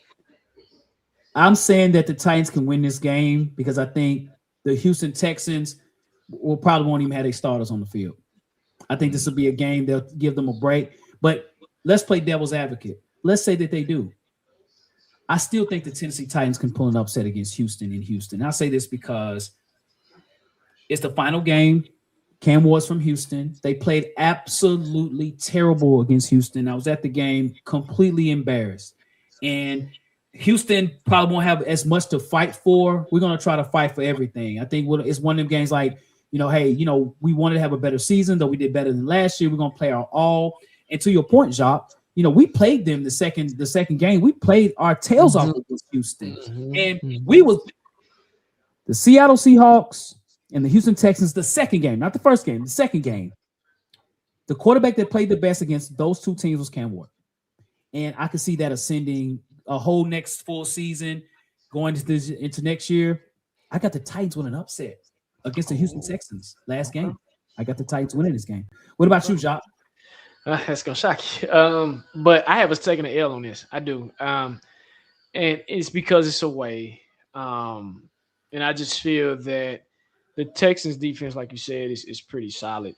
I'm saying that the Titans can win this game because I think the Houston Texans will probably won't even have their starters on the field. I think this will be a game they'll give them a break. But let's play devil's advocate. Let's say that they do. I still think the Tennessee Titans can pull an upset against Houston in Houston. I say this because it's the final game. Cam Ward's from Houston. They played absolutely terrible against Houston. I was at the game, completely embarrassed. And Houston probably won't have as much to fight for. We're going to try to fight for everything. I think it's one of them games like, hey, we wanted to have a better season, though we did better than last year. We're going to play our all. And to your point, Jacques, we played them the second game. We played our tails off against Houston. And we was the Seattle Seahawks and the Houston Texans, the second game, not the first game, the second game. The quarterback that played the best against those two teams was Cam Ward. And I could see that ascending a whole next full season going into next year. I got the Titans winning an upset against the Houston Texans last game. I got the Titans winning this game. What about you, Jacques? That's going to shock you. But I have us taking an L on this. I do. And it's because it's away. And I just feel that the Texans defense, like you said, is pretty solid.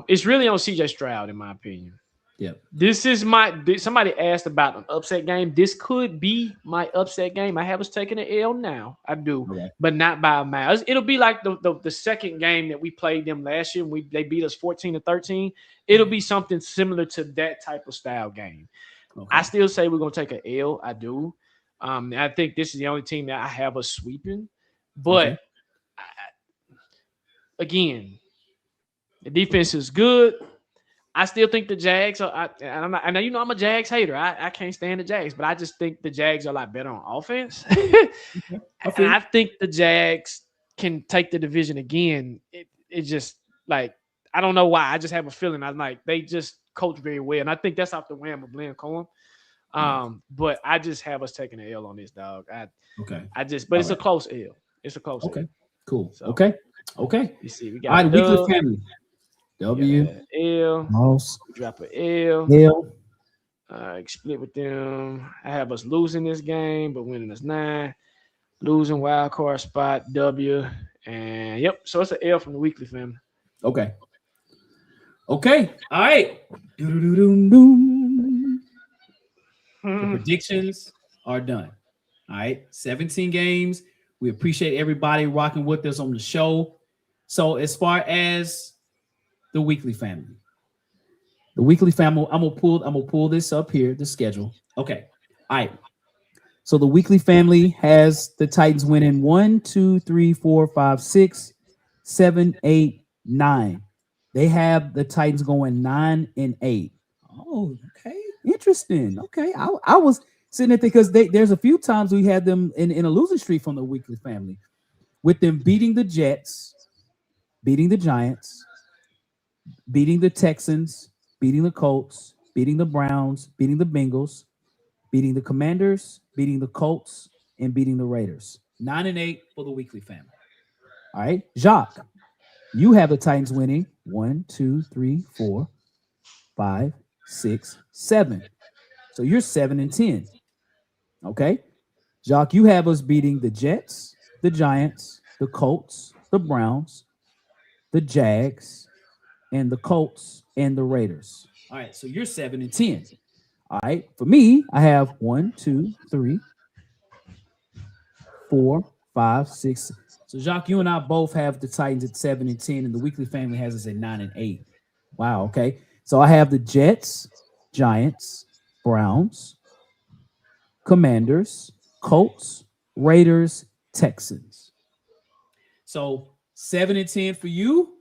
It's really on C.J. Stroud, in my opinion. Yeah. This is somebody asked about an upset game. This could be my upset game. I have us taking an L now. I do, but not by a mile. It'll be like the second game that we played them last year. They beat us 14-13. It'll be something similar to that type of style game. Okay. I still say we're going to take an L. I do. I think this is the only team that I have us sweeping. But again, the defense is good. I still think the Jags are. I know I'm a Jags hater. I can't stand the Jags, but I just think the Jags are a lot better on offense. And I think the Jags can take the division again. It just like I don't know why. I just have a feeling. I'm like they just coach very well, and I think that's off the whim of Glenn Cohen. But I just have us taking an L on this, dog. But it's a close L. It's a close L. Cool. So. Okay. Okay. You see, we All right, got weekly Dub, family. W. L. Mouse. We drop a L. L. Split with them. I have us losing this game, but winning us 9. Losing wild card spot W. And yep, so it's an L from the weekly family. Okay. Okay. All right. The predictions are done. All right. 17 games. We appreciate everybody rocking with us on the show. So as far as the weekly family, I'm gonna pull this up here, the schedule. Okay. All right. So the weekly family has the Titans winning 1, 2, 3, 4, 5, 6, 7, 8, 9. They have the Titans going 9-8. Oh, okay. Interesting. Okay. I was sitting there because there's a few times we had them in a losing streak from the weekly family, with them beating the Jets, beating the Giants, beating the Texans, beating the Colts, beating the Browns, beating the Bengals, beating the Commanders, beating the Colts, and beating the Raiders. 9-8 for the weekly family. All right. Jacques, you have the Titans winning 1, 2, 3, 4, 5, 6, 7. So you're 7-10. Okay. Jacques, you have us beating the Jets, the Giants, the Colts, the Browns, the Jags, and the Colts and the Raiders. All right. So you're 7-10. All right. For me, I have 1, 2, 3, 4, 5, 6. So Jacques, you and I both have the Titans at 7-10, and the weekly family has us at 9-8. Wow. Okay. So I have the Jets, Giants, Browns, Commanders, Colts, Raiders, Texans. So 7-10 for you,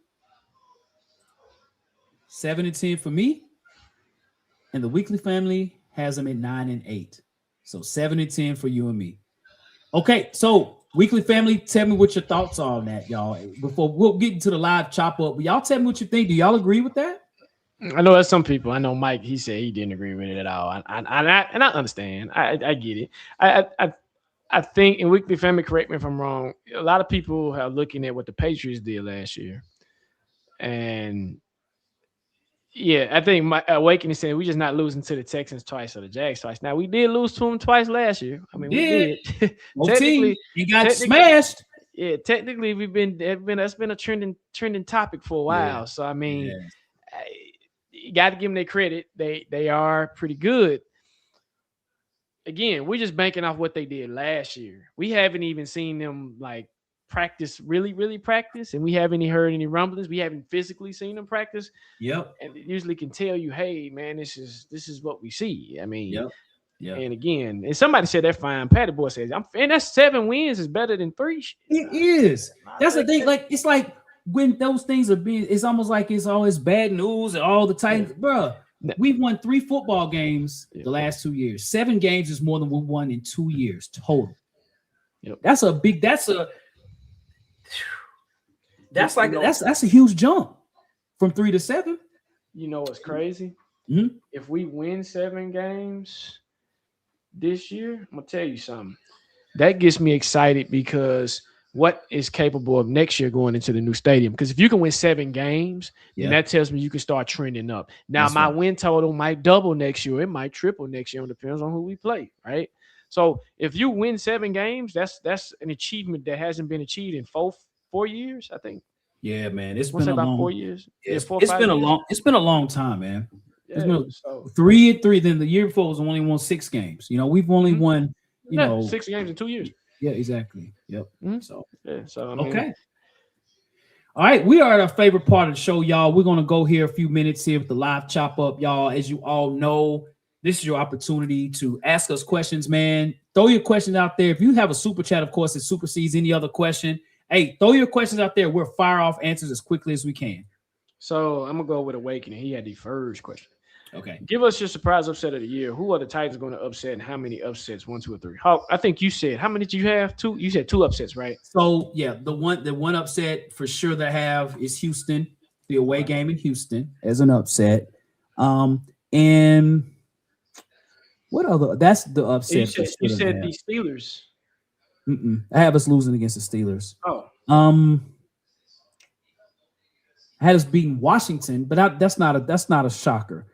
7-10 for me, and the weekly family has them at 9-8. So 7-10 for you and me. Okay, so weekly family, tell me what your thoughts are on that, y'all. Before we'll get into the live chop up, y'all tell me what you think. Do y'all agree with that? I know there's some people. I know Mike. He said he didn't agree with it at all, and I understand. I get it. I think in weekly family, correct me if I'm wrong, a lot of people are looking at what the Patriots did last year, and yeah, I think my Awakening said we just not losing to the Texans twice or the Jags twice. Now we did lose to them twice last year. I mean, we did. Technically, you got smashed. Yeah, technically that's been a trending topic for a while. Yeah. So I mean, you got to give them their credit. They are pretty good. Again, we're just banking off what they did last year. We haven't even seen them like practice, really practice, and we haven't heard any rumblings. We haven't physically seen them practice. Yep. And it usually can tell you, hey man, this is what we see. I mean, yep. And again, and somebody said they're fine. Patty Boy says, and that's 7 wins is better than 3. It is. That's the thing. Like it's like when those things are being, it's almost like it's always bad news and all the time, bro. We've won 3 football games the last 2 years. 7 games is more than we won in 2 years total. Yep. That's a huge jump from 3 to 7. You know what's crazy? Mm-hmm. If we win 7 games this year, I'm gonna tell you something. That gets me excited because what is capable of next year going into the new stadium? Because if you can win 7 games, then that tells me you can start trending up. Now, my win total might double next year. It might triple next year. It depends on who we play, right? So if you win 7 games, that's an achievement that hasn't been achieved in 4 years, I think. Yeah, man. It's been about 4 years. It's been a long time, man. Yeah, it's been 3-3. Then the year before was only won 6 games. You know, we've only won 6 games in 2 years. Yeah, exactly. Yep. Mm-hmm. So I mean, okay. All right, we are at our favorite part of the show, y'all. We're gonna go here a few minutes here with the live chop up, y'all. As you all know, this is your opportunity to ask us questions, man. Throw your questions out there. If you have a super chat, of course, it supersedes any other question. Hey, throw your questions out there. We'll fire off answers as quickly as we can. So I'm gonna go with Awakening. He had the first question. Okay. Give us your surprise upset of the year. Who are the Titans going to upset, and how many upsets? 1, 2, or 3. I think you said. How many did you have? 2. You said 2 upsets, right? So yeah, the one upset for sure that I have is Houston, the away game in Houston as an upset. And what other? That's the upset. You said the Steelers. I have us losing against the Steelers. Oh. I had us beating Washington, but that's not a shocker.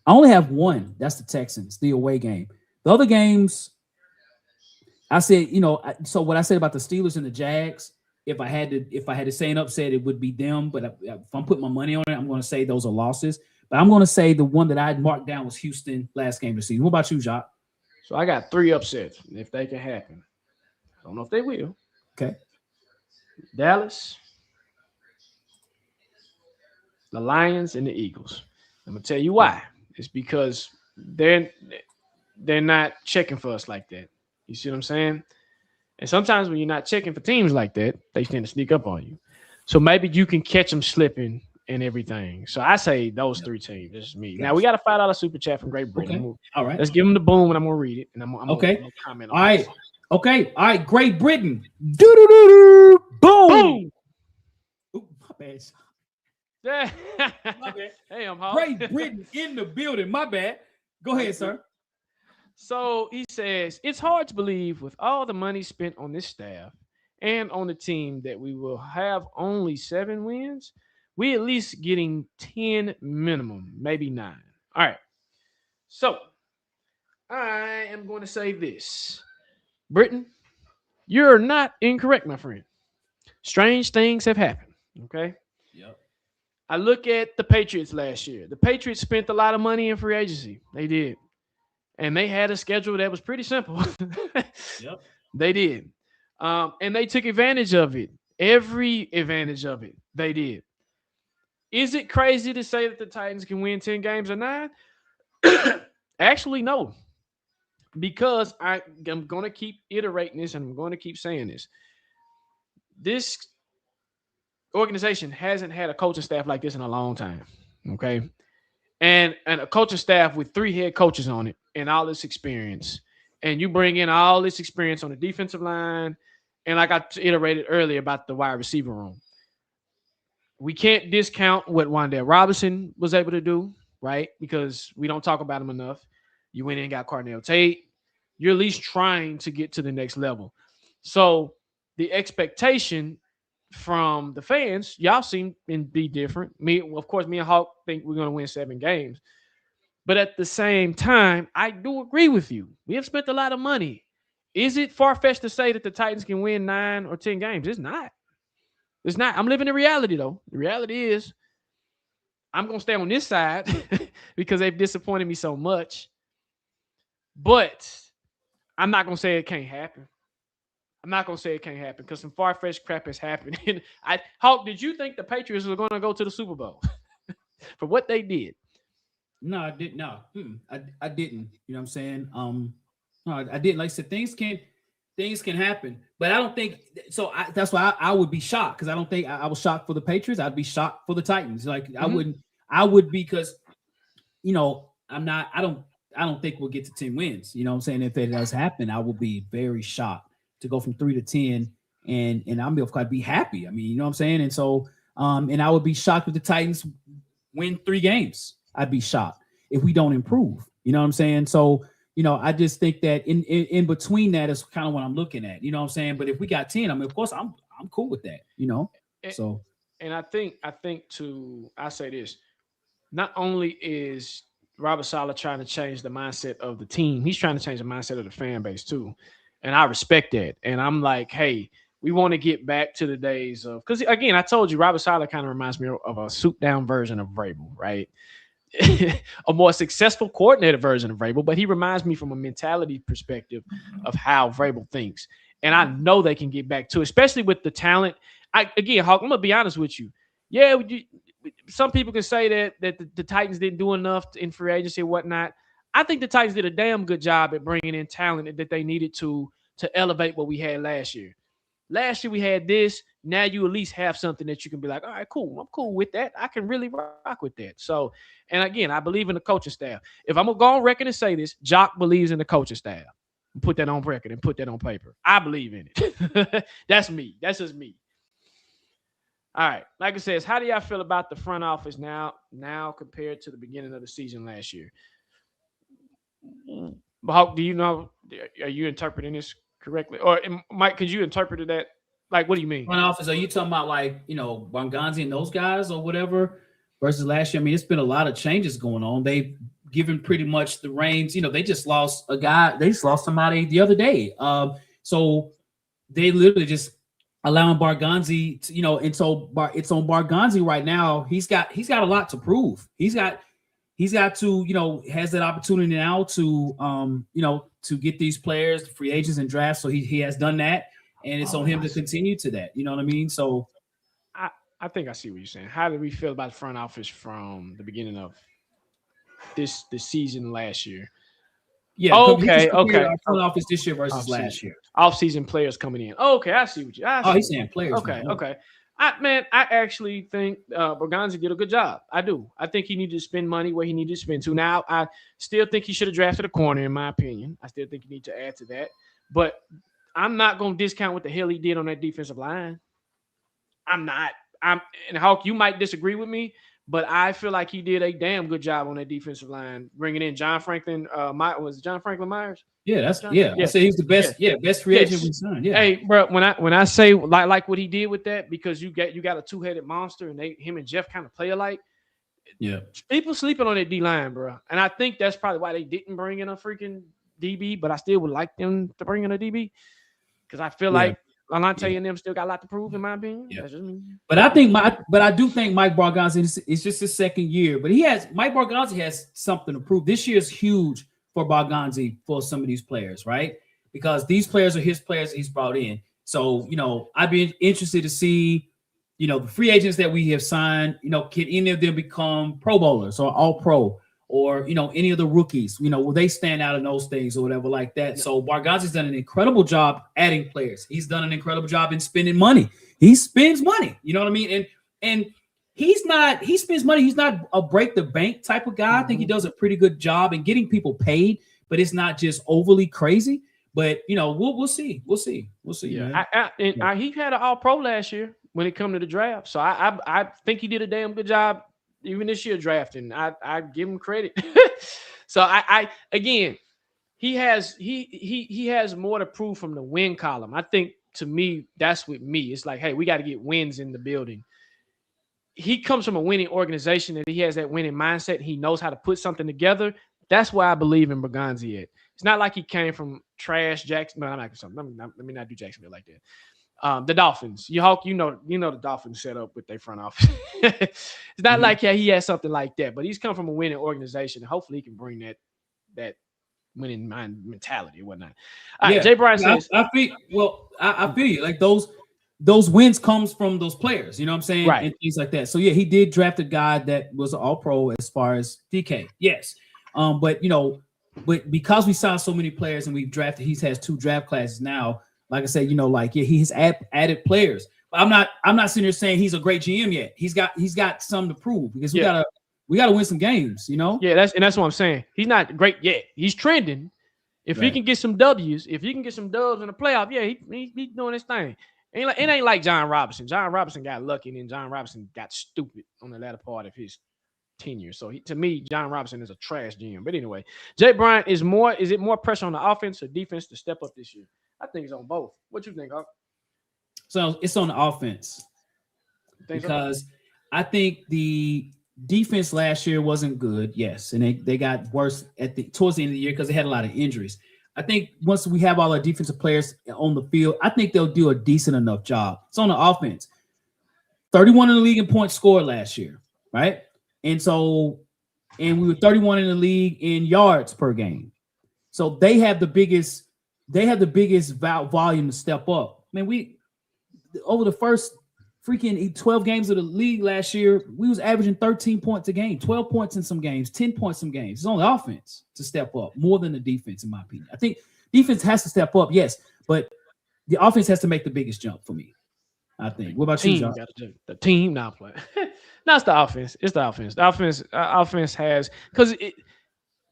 I only have one. That's the Texans, the away game. The other games, I said, so what I said about the Steelers and the Jags, if I had to say an upset, it would be them. But if I'm putting my money on it, I'm going to say those are losses. But I'm going to say the one that I had marked down was Houston last game of the season. What about you, Jacques? So I got 3 upsets, if they can happen. I don't know if they will. Okay. Dallas, the Lions, and the Eagles. I'm going to tell you why. It's because they're not checking for us like that. You see what I'm saying? And sometimes when you're not checking for teams like that, they tend to sneak up on you. So maybe you can catch them slipping and everything. So I say those 3 teams. This is me. Gotcha. Now we got a $5 super chat from Great Britain. Okay. All right. Let's give them the boom and I'm gonna read it. And I'm okay. Gonna comment on all right. this. Okay. All right. Great Britain. Boom. Boom. Ooh, my bad. Yeah. My bad. Hey, I'm hot. Great Britain in the building. My bad. Go ahead, sir. So he says, it's hard to believe with all the money spent on this staff and on the team that we will have only 7 wins. We at least getting 10 minimum, maybe 9. All right. So I am going to say this. Britain, you're not incorrect, my friend. Strange things have happened. Okay. Yep. I look at the Patriots last year. The Patriots spent a lot of money in free agency. They did. And they had a schedule that was pretty simple. Yep. They did. And they took advantage of it. Every advantage of it, they did. Is it crazy to say that the Titans can win 10 games or 9? Actually, no. Because I'm going to keep iterating this and I'm going to keep saying this. This organization hasn't had a coaching staff like this in a long time. Okay. And a coaching staff with 3 head coaches on it and all this experience. And you bring in all this experience on the defensive line. And like I iterated earlier about the wide receiver room. We can't discount what Wan'Dale Robinson was able to do, right? Because we don't talk about him enough. You went in and got Cardinal Tate. You're at least trying to get to the next level. So the expectation from the fans, y'all seem to be different. Of course, me and Hawk think we're going to win 7 games. But at the same time, I do agree with you. We have spent a lot of money. Is it far-fetched to say that the Titans can win 9 or 10 games? It's not. It's not. I'm living in reality, though. The reality is I'm going to stay on this side because they've disappointed me so much. But I'm not going to say it can't happen. I'm not going to say it can't happen because some far-fetched crap has happened. Hawk, did you think the Patriots were going to go to the Super Bowl for what they did? No, I didn't. No, I didn't. You know what I'm saying? No, I didn't. Like I said, things can happen, but I don't think so. That's why I would be shocked because I don't think I was shocked for the Patriots. I'd be shocked for the Titans. Like I wouldn't. I would because, I'm not. I don't think we'll get to 10 wins. You know what I'm saying? If it does happen, I will be very shocked to go from 3 to 10, and I'd be happy. I mean, you know what I'm saying? And so, and I would be shocked if the Titans win 3 games. I'd be shocked if we don't improve. You know what I'm saying? So, I just think that in between that is kind of what I'm looking at. You know what I'm saying? But if we got 10, I mean, of course, I'm cool with that. So. And I think I say this. Not only is Robert Saleh trying to change the mindset of the team, he's trying to change the mindset of the fan base too. And I respect that. And I'm like, hey, we want to get back to the days of, because again, I told you, Robert Saleh kind of reminds me of a souped down version of Vrabel, right? A more successful coordinator version of Vrabel, but he reminds me from a mentality perspective of how Vrabel thinks. And I know they can get back to, especially with the talent. Hawk, I'm going to be honest with you. Yeah, some people can say that the Titans didn't do enough in free agency and whatnot. I think the Titans did a damn good job at bringing in talent that they needed to elevate what we had last year. Last year we had this. Now you at least have something that you can be like, all right, cool. I'm cool with that. I can really rock with that. So, and again, I believe in the coaching staff. If I'm going to go on record and say this, Jock believes in the coaching staff. Put that on record and put that on paper. I believe in it. That's me. That's just me. All right. Like I says, how do y'all feel about the front office now compared to the beginning of the season last year? Hawk, do you know? Are you interpreting this correctly? Or Mike, could you interpret that Like, what do you mean? Front office? Are you talking about like Bonganzi and those guys or whatever versus last year? I mean, it's been a lot of changes going on. They've given pretty much the reins. They just lost a guy. They just lost somebody the other day. So they literally just allowing Barganzi to, and so it's on Barganzi right now. He's got a lot to prove. He's got to, has that opportunity now to, to get these players, the free agents and drafts. So he has done that, and it's on him to continue to that. You know what I mean? So I think I see what you're saying. How did we feel about the front office from the beginning of the season last year? Yeah. Okay. Front office this year versus last year. Off-season players coming in. Okay, I see what you. He's saying players. Okay. I actually think Borgonzi did a good job. I do. I think he needed to spend money where he needed to spend to. Now, I still think he should have drafted a corner, in my opinion. I still think you need to add to that. But I'm not going to discount what the hell he did on that defensive line. I'm not. And Hawk, you might disagree with me, but I feel like he did a damn good job on that defensive line, bringing in John Franklin. Was it John Franklin Myers? Yeah, I say he's the best. Yeah, best free agent we signed. Yeah. Hey, bro, when I say like what he did with that, because you got a two-headed monster, and him and Jeff kind of play alike. Yeah, people sleeping on that D line, bro, and I think that's probably why they didn't bring in a freaking DB. But I still would like them to bring in a DB because I feel like Alante and them still got a lot to prove, in my opinion. Yeah. That's just me. But I do think Mike Barganzi is just his second year, but Mike Barganzi has something to prove. This year is huge for Barganzi for some of these players, right? Because these players are his players he's brought in. So, I'd be interested to see, the free agents that we have signed, can any of them become Pro Bowlers or All Pro or, any of the rookies, will they stand out in those things or whatever like that? Yeah. So Barganzi's done an incredible job adding players. He's done an incredible job in spending money. He spends money, you know what I mean? And he spends money. He's not a break the bank type of guy. I think he does a pretty good job in getting people paid, but it's not just overly crazy. But we'll see. We'll see. Yeah, he had an All Pro last year when it come to the draft. So I think he did a damn good job even this year drafting. I give him credit. So I again, he has more to prove from the win column. I think to me, that's with me. It's like, hey, we got to get wins in the building. He comes from a winning organization and he has that winning mindset. He knows how to put something together. That's why I believe in Berganzi at. It's not like he came from trash Jacksonville. Let me not do Jacksonville like that. The Dolphins. You know the Dolphins set up with their front office. It's not like he has something like that, but he's come from a winning organization. And hopefully he can bring that winning mentality and whatnot. Jay Bryant says, I feel you. Like those wins comes from those players, you know what I'm saying? Right. And things like that. So yeah, he did draft a guy that was an All-Pro as far as DK. Yes. But because we signed so many players and we've drafted, he has 2 draft classes now. Like I said, he has added players. But I'm not sitting here saying he's a great GM yet. He's got something to prove because we gotta win some games, Yeah, that's what I'm saying. He's not great yet. He's trending. If he can get some W's, if he can get some dubs in the playoff, he's doing his thing. It ain't like John Robinson. John Robinson got lucky, and then John Robinson got stupid on the latter part of his tenure. So to me, John Robinson is a trash GM. But anyway, Jay Bryant is it more pressure on the offense or defense to step up this year? I think it's on both. What you think, Hawk? So it's on the offense because I think the defense last year wasn't good. Yes, and they got worse towards the end of the year because they had a lot of injuries. I think once we have all our defensive players on the field, I think they'll do a decent enough job. It's on the offense. 31 in the league in points scored last year, right? And we were 31 in the league in yards per game. So they have the biggest volume to step up. I mean, we over the first freaking 12 games of the league last year, we was averaging 13 points a game, 12 points in some games, 10 points in some games. It's on the offense to step up more than the defense, in my opinion. I think defense has to step up, yes, but the offense has to make the biggest jump for me, I think. What about you, John? The team now play. No, it's the offense. It's the offense. The offense has – because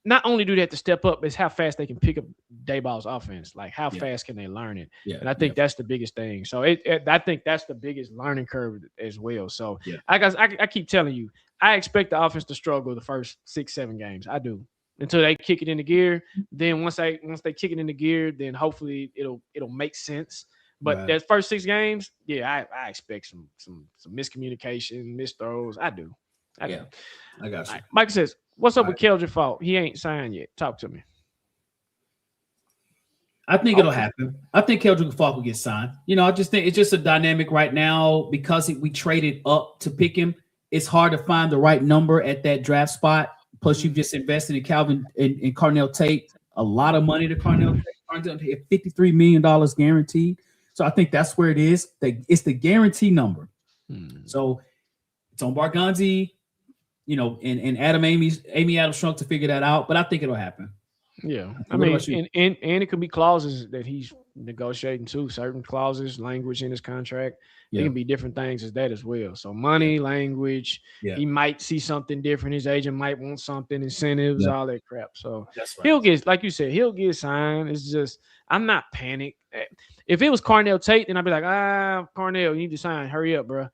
not only do they have to step up, it's how fast they can pick up Dayball's offense. Like, how fast can they learn it? Yeah, and I think that's the biggest thing. So I think that's the biggest learning curve as well. So I keep telling you, I expect the offense to struggle the first 6-7 games. I do. Until they kick it into gear. Then once they kick it into gear, then hopefully it'll make sense. But Right. that first 6 games, yeah, I expect some miscommunication, missed throws. I do. I got you. All right, Mike says, "What's up All with Keldrick Faulk? He ain't signed yet. Talk to me." I think it'll happen. I think Keldrick Faulk will get signed. I just think it's just a dynamic right now because we traded up to pick him. It's hard to find the right number at that draft spot. Plus, you've just invested in Calvin and Carnell Tate, a lot of money to Carnell Tate. Carnell Tate, $53 million guaranteed. So I think that's where it is. It's the guarantee number. So it's on Barganzi, and Amy Adams Strunk to figure that out. But I think it'll happen. Yeah, I mean, and it could be clauses that he's negotiating too. Certain clauses, language in his contract. It can be different things as that as well. So money, language. He might see something different. His agent might want something, incentives, all that crap. So he'll get, like you said, he'll get signed. It's just I'm not panicked. If it was Carnell Tate, then I'd be like, Carnell, you need to sign. Hurry up, bro.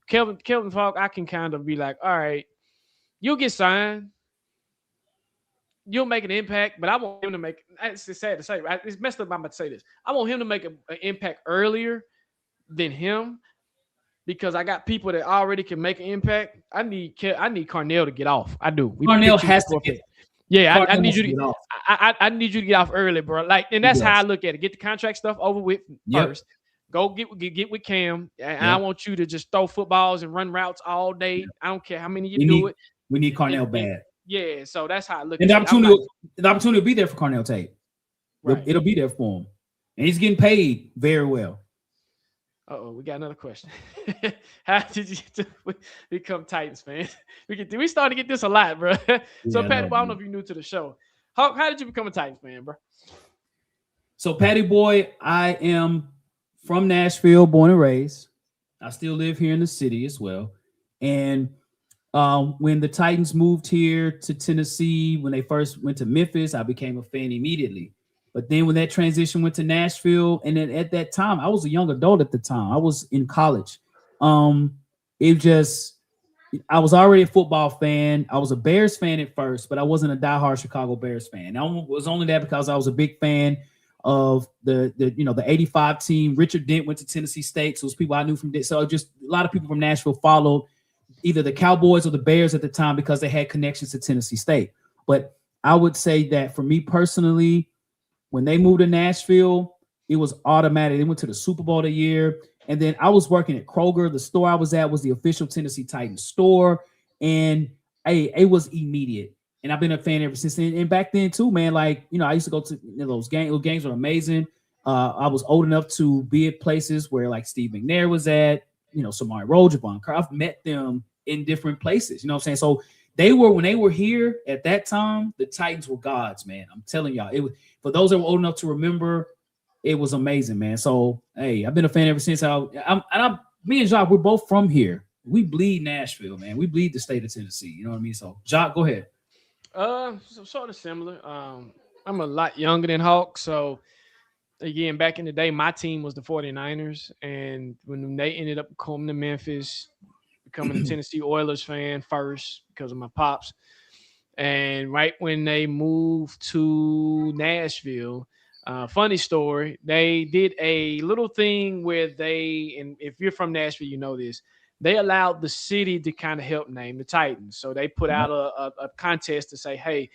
Kelvin Falk, I can kind of be like, all right, you'll get signed. You'll make an impact, but I want him to make. It's sad to say, right? It's messed up. I'm about to say this. I want him to make an impact earlier than him because I got people that already can make an impact. I need Carnell to get off. I do. Carnell has to get. Yeah, I need you to get off. I need you to get off early, bro. Like, and that's how I look at it. Get the contract stuff over with first. Go get with Cam, and I want you to just throw footballs and run routes all day. I don't care how many you do it. We need Carnell bad. Yeah, so that's how I look at it. The opportunity will be there for Carnell Tate. Right. It'll be there for him. And he's getting paid very well. We got another question. How did you become Titans fan? We started to get this a lot, bro. So, Patty, I don't know if you're new to the show. How did you become a Titans fan, bro? So, Patty Boy, I am from Nashville, born and raised. I still live here in the city as well. And when the Titans moved here to Tennessee, when they first went to Memphis, I became a fan immediately. But then when that transition went to Nashville, and then at that time, I was a young adult at the time. I was in college. I was already a football fan. I was a Bears fan at first, but I wasn't a diehard Chicago Bears fan. I was only that because I was a big fan of the 85 team. Richard Dent went to Tennessee State, so it was people I knew from Dent. So just a lot of people from Nashville followed either the Cowboys or the Bears at the time because they had connections to Tennessee State. But I would say that for me personally, when they moved to Nashville, it was automatic. They went to the Super Bowl that year. And then I was working at Kroger. The store I was at was the official Tennessee Titans store. And it was immediate. And I've been a fan ever since then. And back then too, man, I used to go to those games. Those games were amazing. I was old enough to be at places where Steve McNair was at, Samari Rowe, Javon Carr. I've met them in different places. You know what I'm saying? So when they were here at that time, the Titans were gods, man. I'm telling y'all. For those that were old enough to remember, it was amazing, man. So, hey, I've been a fan ever since. Me and Jacques, we're both from here. We bleed Nashville, man. We bleed the state of Tennessee. You know what I mean? So, Jacques, go ahead. So sort of similar. I'm a lot younger than Hawk. So, again, back in the day, my team was the 49ers. And when they ended up coming to Memphis, becoming a Tennessee Oilers fan first because of my pops. And right when they moved to Nashville, funny story, they did a little thing where and if you're from Nashville, you know this, they allowed the city to kind of help name the Titans. So they put out a contest to say, hey,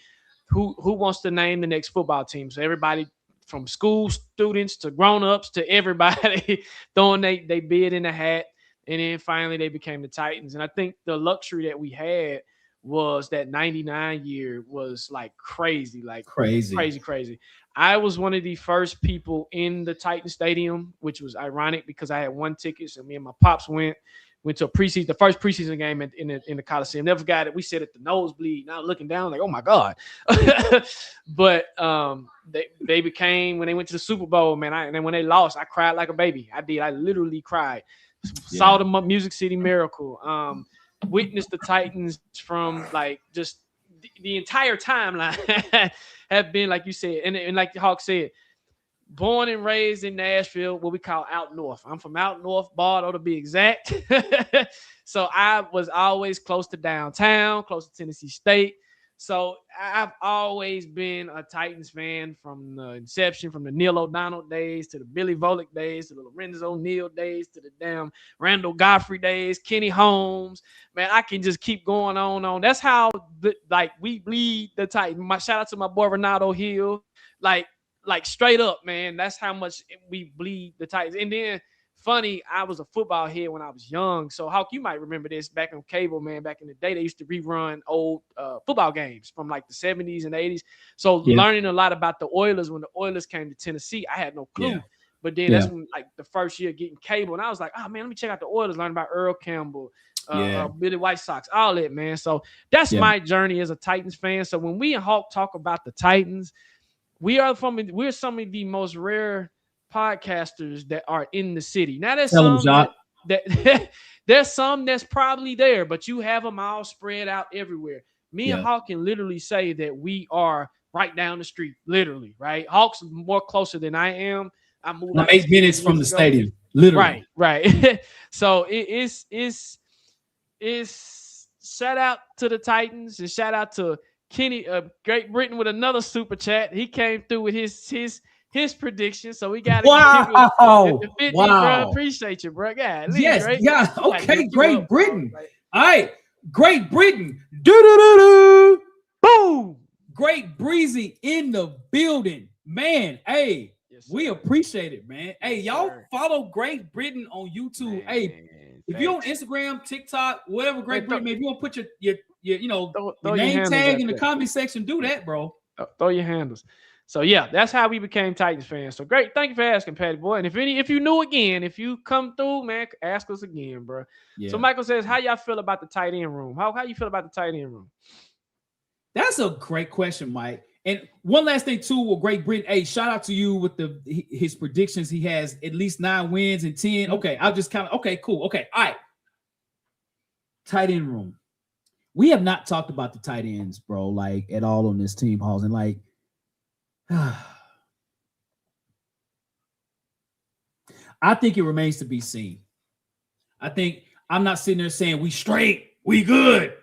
who wants to name the next football team? So everybody from school students to grown-ups to everybody throwing they bid in the hat. And then finally they became the Titans. And I think the luxury that we had was that 99 year was crazy. I was one of the first people in the Titan Stadium, which was ironic because I had one ticket. So me and my pops went to the first preseason game in the Coliseum. Never forgot it. We sat at the nosebleed. Now looking down oh my God. But they became, when they went to the Super Bowl, man, and then when they lost, I cried like a baby. I literally cried. Saw the Music City Miracle. Witnessed the Titans from just the entire timeline have been, like you said, and like the Hawk said, born and raised in Nashville, what we call out north. I'm from out north, Bardo to be exact. So I was always close to downtown, close to Tennessee State. So I've always been a Titans fan from the inception, from the Neil O'Donnell days to the Billy Volek days to the Lorenzo Neal days to the damn Randall Godfrey days, Kenny Holmes. Man, I can just keep going on. That's how we bleed the Titans. My shout out to my boy Ronaldo Hill. Like straight up, man. That's how much we bleed the Titans. And then funny, I was a football head when I was young. So, Hawk, you might remember this back on cable, man. Back in the day, they used to rerun old football games from like the 70s and 80s. So, learning a lot about the Oilers when the Oilers came to Tennessee, I had no clue. Yeah. But then that's when, like, the first year getting cable. And I was like, oh, man, let me check out the Oilers, learn about Earl Campbell, Billy White Sox, all that, man. So, that's my journey as a Titans fan. So, when we and Hawk talk about the Titans, we're some of the most rare podcasters that are in the city. Now there's some that there's some that's probably there, but you have them all spread out everywhere. Me and Hawk can literally say that we are right down the street, literally, right? Hawk's more closer than I am. I moved like 8 minutes from the stadium, literally. Right. So it's shout out to the Titans and shout out to Kenny, Great Britain with another super chat. He came through with his prediction, so we got the 50, bro. Appreciate you, bro. God, yes, right? yeah, okay, Great Britain. All right, Great Britain. Do. Boom. Great Breezy in the building, man. Hey, we appreciate it, man. Hey, y'all follow Great Britain on YouTube. Man, hey, if you're on Instagram, TikTok, whatever, Great Britain, maybe you want to put your name tag in the comment section, do that, bro. Throw your handles. So yeah, that's how we became Titans fans. So great, thank you for asking, Patty boy. And if you knew again, if you come through, man, ask us again, bro. Yeah. So Michael says, how y'all feel about the tight end room? How you feel about the tight end room? That's a great question, Mike. And one last thing too, with Great Britain. Hey, shout out to you with his predictions. He has at least 9 wins and 10. Okay, I'll just count. Okay, cool. Okay, all right. Tight end room. We have not talked about the tight ends, bro, like at all on this team, Halls, and like. I think it remains to be seen. I'm not sitting there saying we straight, we good.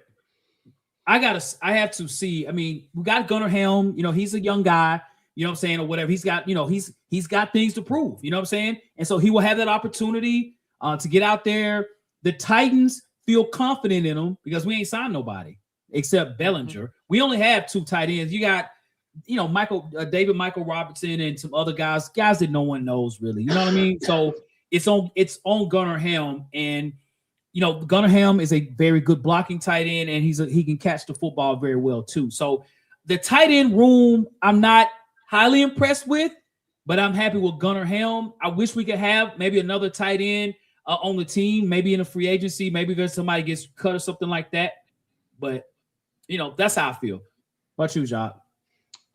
I have to see. I mean, we got Gunnar Helm, he's a young guy, you know what I'm saying, or whatever. He's got, he's got things to prove, you know what I'm saying? And so he will have that opportunity to get out there. The Titans feel confident in him because we ain't signed nobody except Bellinger. We only have 2 tight ends. You got David Michael Robertson and some other guys that no one knows really. You know what I mean? So it's on Gunnar Helm, and Gunnar Helm is a very good blocking tight end, and he can catch the football very well too. So the tight end room, I'm not highly impressed with, but I'm happy with Gunnar Helm. I wish we could have maybe another tight end on the team, maybe in a free agency, maybe because somebody gets cut or something like that. But that's how I feel. What about you, Jacques?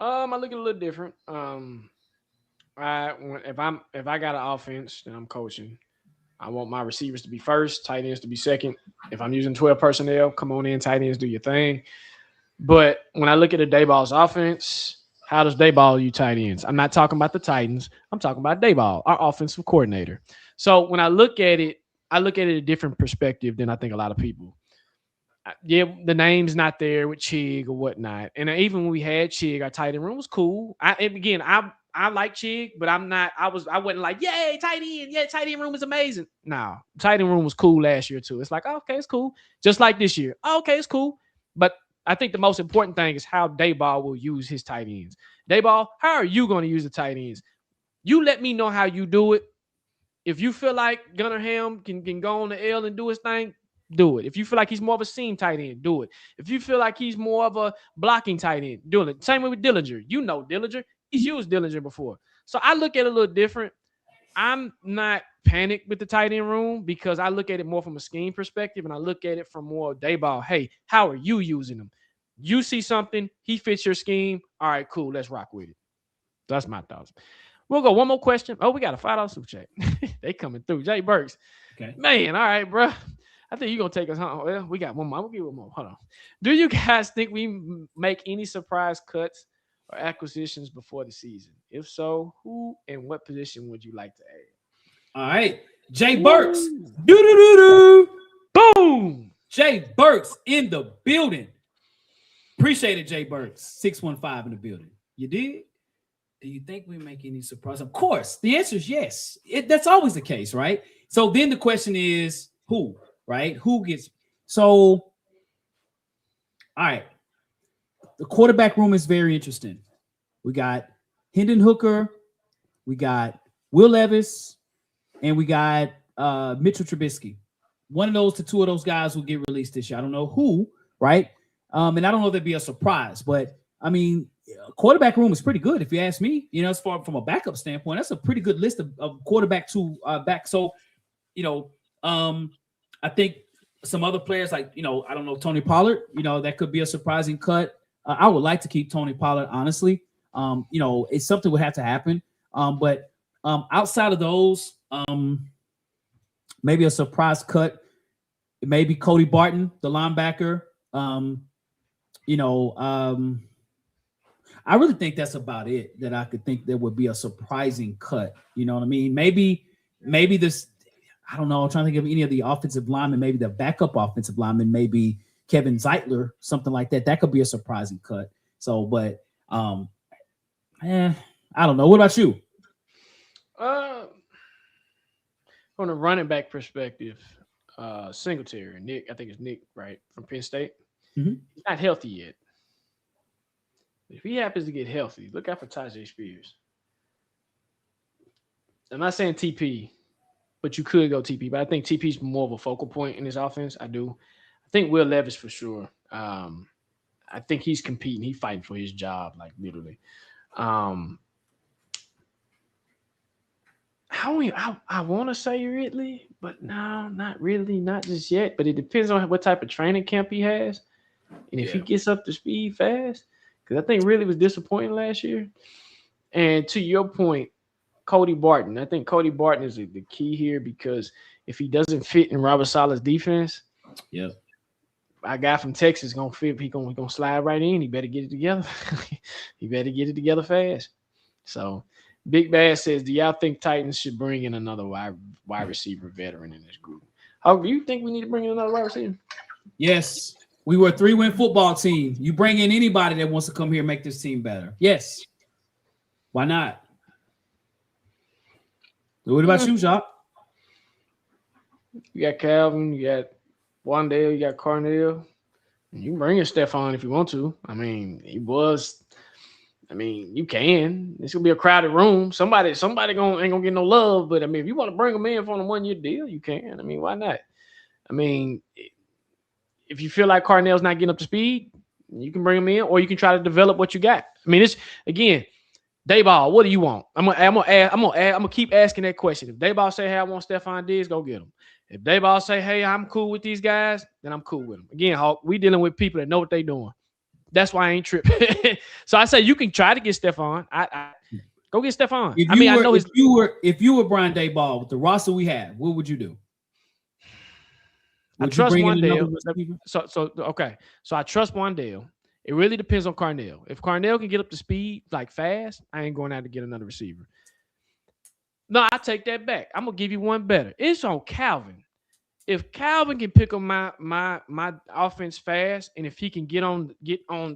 I look at it a little different. If I got an offense and I'm coaching, I want my receivers to be first, tight ends to be second. If I'm using 12 personnel, come on in, tight ends, do your thing. But when I look at a Dayball's offense, how does Dayball use tight ends? I'm not talking about the Titans. I'm talking about Dayball, our offensive coordinator. So when I look at it a different perspective than I think a lot of people. Yeah, the name's not there with Chig or whatnot. And even when we had Chig, our tight end room was cool. I like Chig, but I wasn't like, yay, tight end. Yeah, tight end room is amazing. No, tight end room was cool last year too. It's like, okay, it's cool. Just like this year. Okay, it's cool. But I think the most important thing is how Dayball will use his tight ends. Dayball, how are you going to use the tight ends? You let me know how you do it. If you feel like Gunnar Helm can go on the L and do his thing, do it. If you feel like he's more of a seam tight end, do it. If you feel like he's more of a blocking tight end, do it. Same way with Dillinger. Dillinger. He's used Dillinger before. So I look at it a little different. I'm not panicked with the tight end room because I look at it more from a scheme perspective, and I look at it from more Dayball. Hey, how are you using him? You see something, he fits your scheme. All right, cool. Let's rock with it. That's my thoughts. We'll go one more question. Oh, we got a $5 super chat. They coming through. Jay Burks. Okay. Man, all right, bro. I think you're going to take us home. Well, we got one more. I'm going to give one more. Hold on. Do you guys think we make any surprise cuts or acquisitions before the season? If so, who and what position would you like to add? All right. Jay Burks. Do-do-do-do. Boom. Jay Burks in the building. Appreciate it, Jay Burks. 615 in the building. You did? Do you think we make any surprise? Of course. The answer is yes. That's always the case, right? So then the question is who, right? Who gets so all right. The quarterback room is very interesting. We got Hendon Hooker, we got Will Levis, and we got Mitchell Trubisky. One of those to two of those guys will get released this year. I don't know who, right? And I don't know if that'd be a surprise, but I mean, quarterback room is pretty good if you ask me. You know, as far from a backup standpoint, that's a pretty good list of quarterback to back. So, you know, I think some other players like, you know, I don't know, Tony Pollard, you know, that could be a surprising cut. I would like to keep Tony Pollard, honestly. You know, it's something would have to happen. But outside of those, maybe a surprise cut, maybe Cody Barton, the linebacker. You know, I really think that's about it that I could think there would be a surprising cut. You know what I mean? Maybe this, I don't know. I'm trying to think of any of the offensive linemen, maybe the backup offensive lineman, maybe Kevin Zeitler, something like that. That could be a surprising cut. So, but I don't know. What about you? From a running back perspective, Singletary, Nick, I think it's Nick, right, from Penn State. Mm-hmm. He's not healthy yet. If he happens to get healthy, look out for Tajay Spears. I'm not saying TP, but you could go TP. But I think TP is more of a focal point in his offense. I do. I think Will Levis for sure. I think he's competing. He's fighting for his job, like literally. I want to say Ridley, but no, not really, not just yet. But it depends on what type of training camp he has. And if he gets up to speed fast, because I think Ridley was disappointing last year. And to your point, Cody Barton. I think Cody Barton is the key here because if he doesn't fit in Robert Sala's defense, our guy from Texas is gonna fit. He's gonna slide right in. He better get it together. He better get it together fast. So Big Bad says, do y'all think Titans should bring in another wide receiver veteran in this group? How do you think we need to bring in another wide receiver? Yes. We were a 3-win football team. You bring in anybody that wants to come here and make this team better. Yes. Why not? What about you, Jacques? You got Calvin, you got Wandale, you got Carnell. You can bring in Stephon if you want to. I mean, you can. It's gonna be a crowded room. Somebody ain't gonna get no love. But I mean, if you want to bring them in for a 1-year deal, you can. I mean, why not? I mean, if you feel like Carnell's not getting up to speed, you can bring him in, or you can try to develop what you got. I mean, it's again, Dayball. What do you want? I'm gonna keep asking that question. If Dayball say, "Hey, I want Stephon Diggs," go get him. If Dayball say, "Hey, I'm cool with these guys," then I'm cool with them. Again, Hawk, we dealing with people that know what they doing. That's why I ain't tripping. So I say you can try to get Stephon. I go get Stephon. If you were Brian Dayball with the roster we have, what would you do? I trust Wandale. So I trust Wandale. It really depends on Carnell. If Carnell can get up to speed like fast, I ain't going out to get another receiver. No, I take that back. I'm gonna give you one better. It's on Calvin. If Calvin can pick up my offense fast, and if he can get on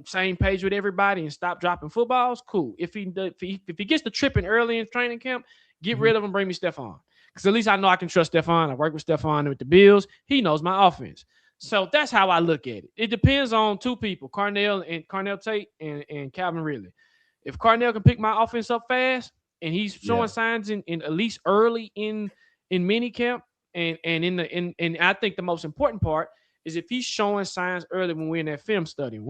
same page with everybody and stop dropping footballs, cool. If he gets the tripping early in training camp, get rid of him, bring me Stephon. Because at least I know I can trust Stephon. I work with Stephon with the Bills. He knows my offense. So that's how I look at it. It depends on two people, Carnell Tate and Calvin Ridley. If Carnell can pick my offense up fast and he's showing signs in at least early in mini camp, and I think the most important part is if he's showing signs early when we're in that film study. If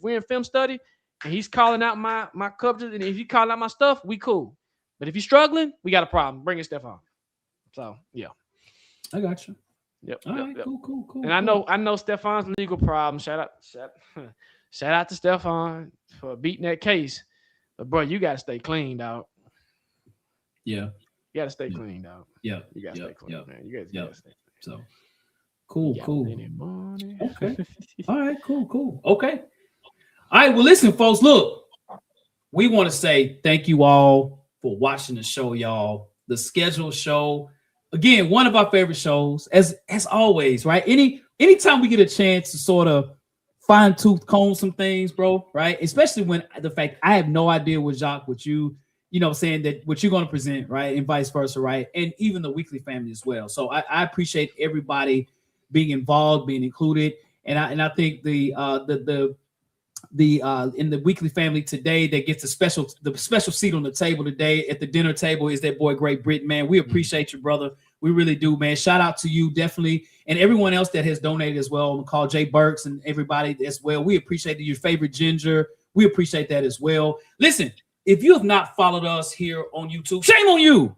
we're in film study and he's calling out my coverages, and if he's calling out my stuff, we cool. But if he's struggling, we got a problem. Bring in Stephon. So yeah, I got you. Yep. All right. Cool. And I know Stephon's legal problem. Shout out to Stephon for beating that case. But bro, you gotta stay clean, dog. Yeah. You gotta stay clean, dog. Yeah. You gotta stay clean, man. You gotta stay clean. So cool. Okay. All right, cool. Okay. All right. Well, listen, folks. Look, we want to say thank you all for watching the show, y'all. The scheduled show. Again, one of our favorite shows, as always, right? Anytime we get a chance to sort of fine tooth comb some things, bro. Right? Especially when the fact I have no idea what Jacques, what you know, saying that what you're going to present, right, and vice versa, right, and even the weekly family as well. So I appreciate everybody being involved, being included, and I think the in the weekly family today that gets the special seat on the table today at the dinner table is that boy Great Britain, man. We appreciate you, brother. We really do, man. Shout out to you, definitely, and everyone else that has donated as well. Call Jay Burks and everybody as well. We appreciate your favorite ginger. We appreciate that as well. Listen, if you have not followed us here on YouTube, shame on you.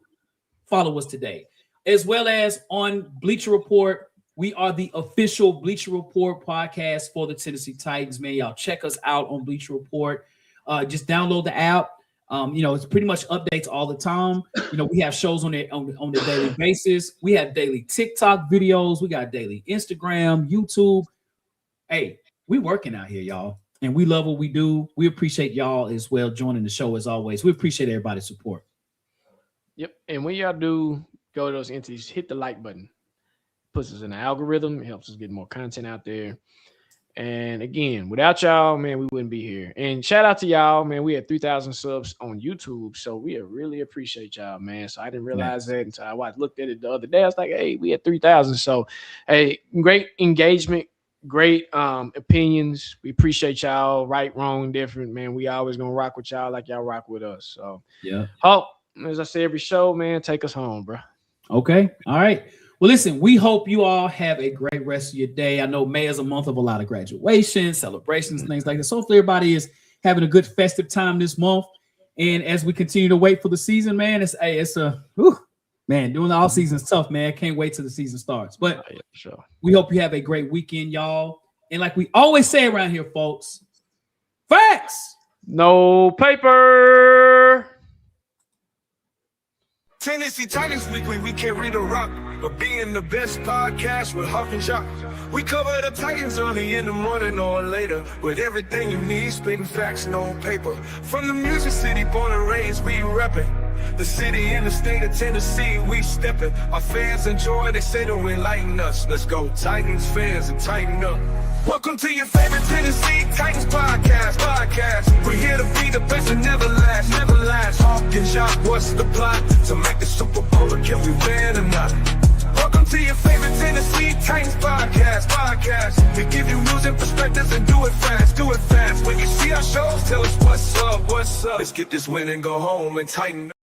Follow us today, as well as on Bleacher Report. We are the official Bleacher Report podcast for the Tennessee Titans, man. Y'all check us out on Bleacher Report. Just download the app. You know, it's pretty much updates all the time. You know, we have shows on it on a daily basis. We have daily TikTok videos. We got daily Instagram, YouTube. Hey, we working out here, y'all. And we love what we do. We appreciate y'all as well joining the show as always. We appreciate everybody's support. Yep. And when y'all do go to those entities, hit the like button. Puts us in the algorithm. It helps us get more content out there. And again, without y'all, man, we wouldn't be here. And shout out to y'all, man. We had 3,000 subs on YouTube. So we really appreciate y'all, man. So I didn't realize that until I looked at it the other day. I was like, hey, we had 3,000. So, hey, great engagement, great opinions. We appreciate y'all. Right, wrong, different, man. We always going to rock with y'all like y'all rock with us. So, yeah. Hope, as I say every show, man, take us home, bro. Okay. All right. Well, listen, we hope you all have a great rest of your day. I know May is a month of a lot of graduations, celebrations, things like that. So hopefully everybody is having a good festive time this month. And as we continue to wait for the season, man, man, doing the off season is tough, man. Can't wait till the season starts. But sure. We hope you have a great weekend, y'all. And like we always say around here, folks, facts, no paper. Tennessee Titans Weekly, we carry the rock, but being the best podcast with Huff and Jock. We cover the Titans early in the morning or later, with everything you need, spitting facts, no paper. From the Music City, born and raised, we reppin'. The city and the state of Tennessee, we steppin'. Our fans enjoy, they say they'll enlighten us. Let's go Titans fans and tighten up. Welcome to your favorite Tennessee Titans podcast. We're here to be the best and never last. Hawk and Jock, what's the plot? To make the Super Bowl, or can we win or not? Welcome to your favorite Tennessee Titans podcast. We give you news and perspectives and do it fast. When you see our shows, tell us what's up. Let's get this win and go home and tighten up.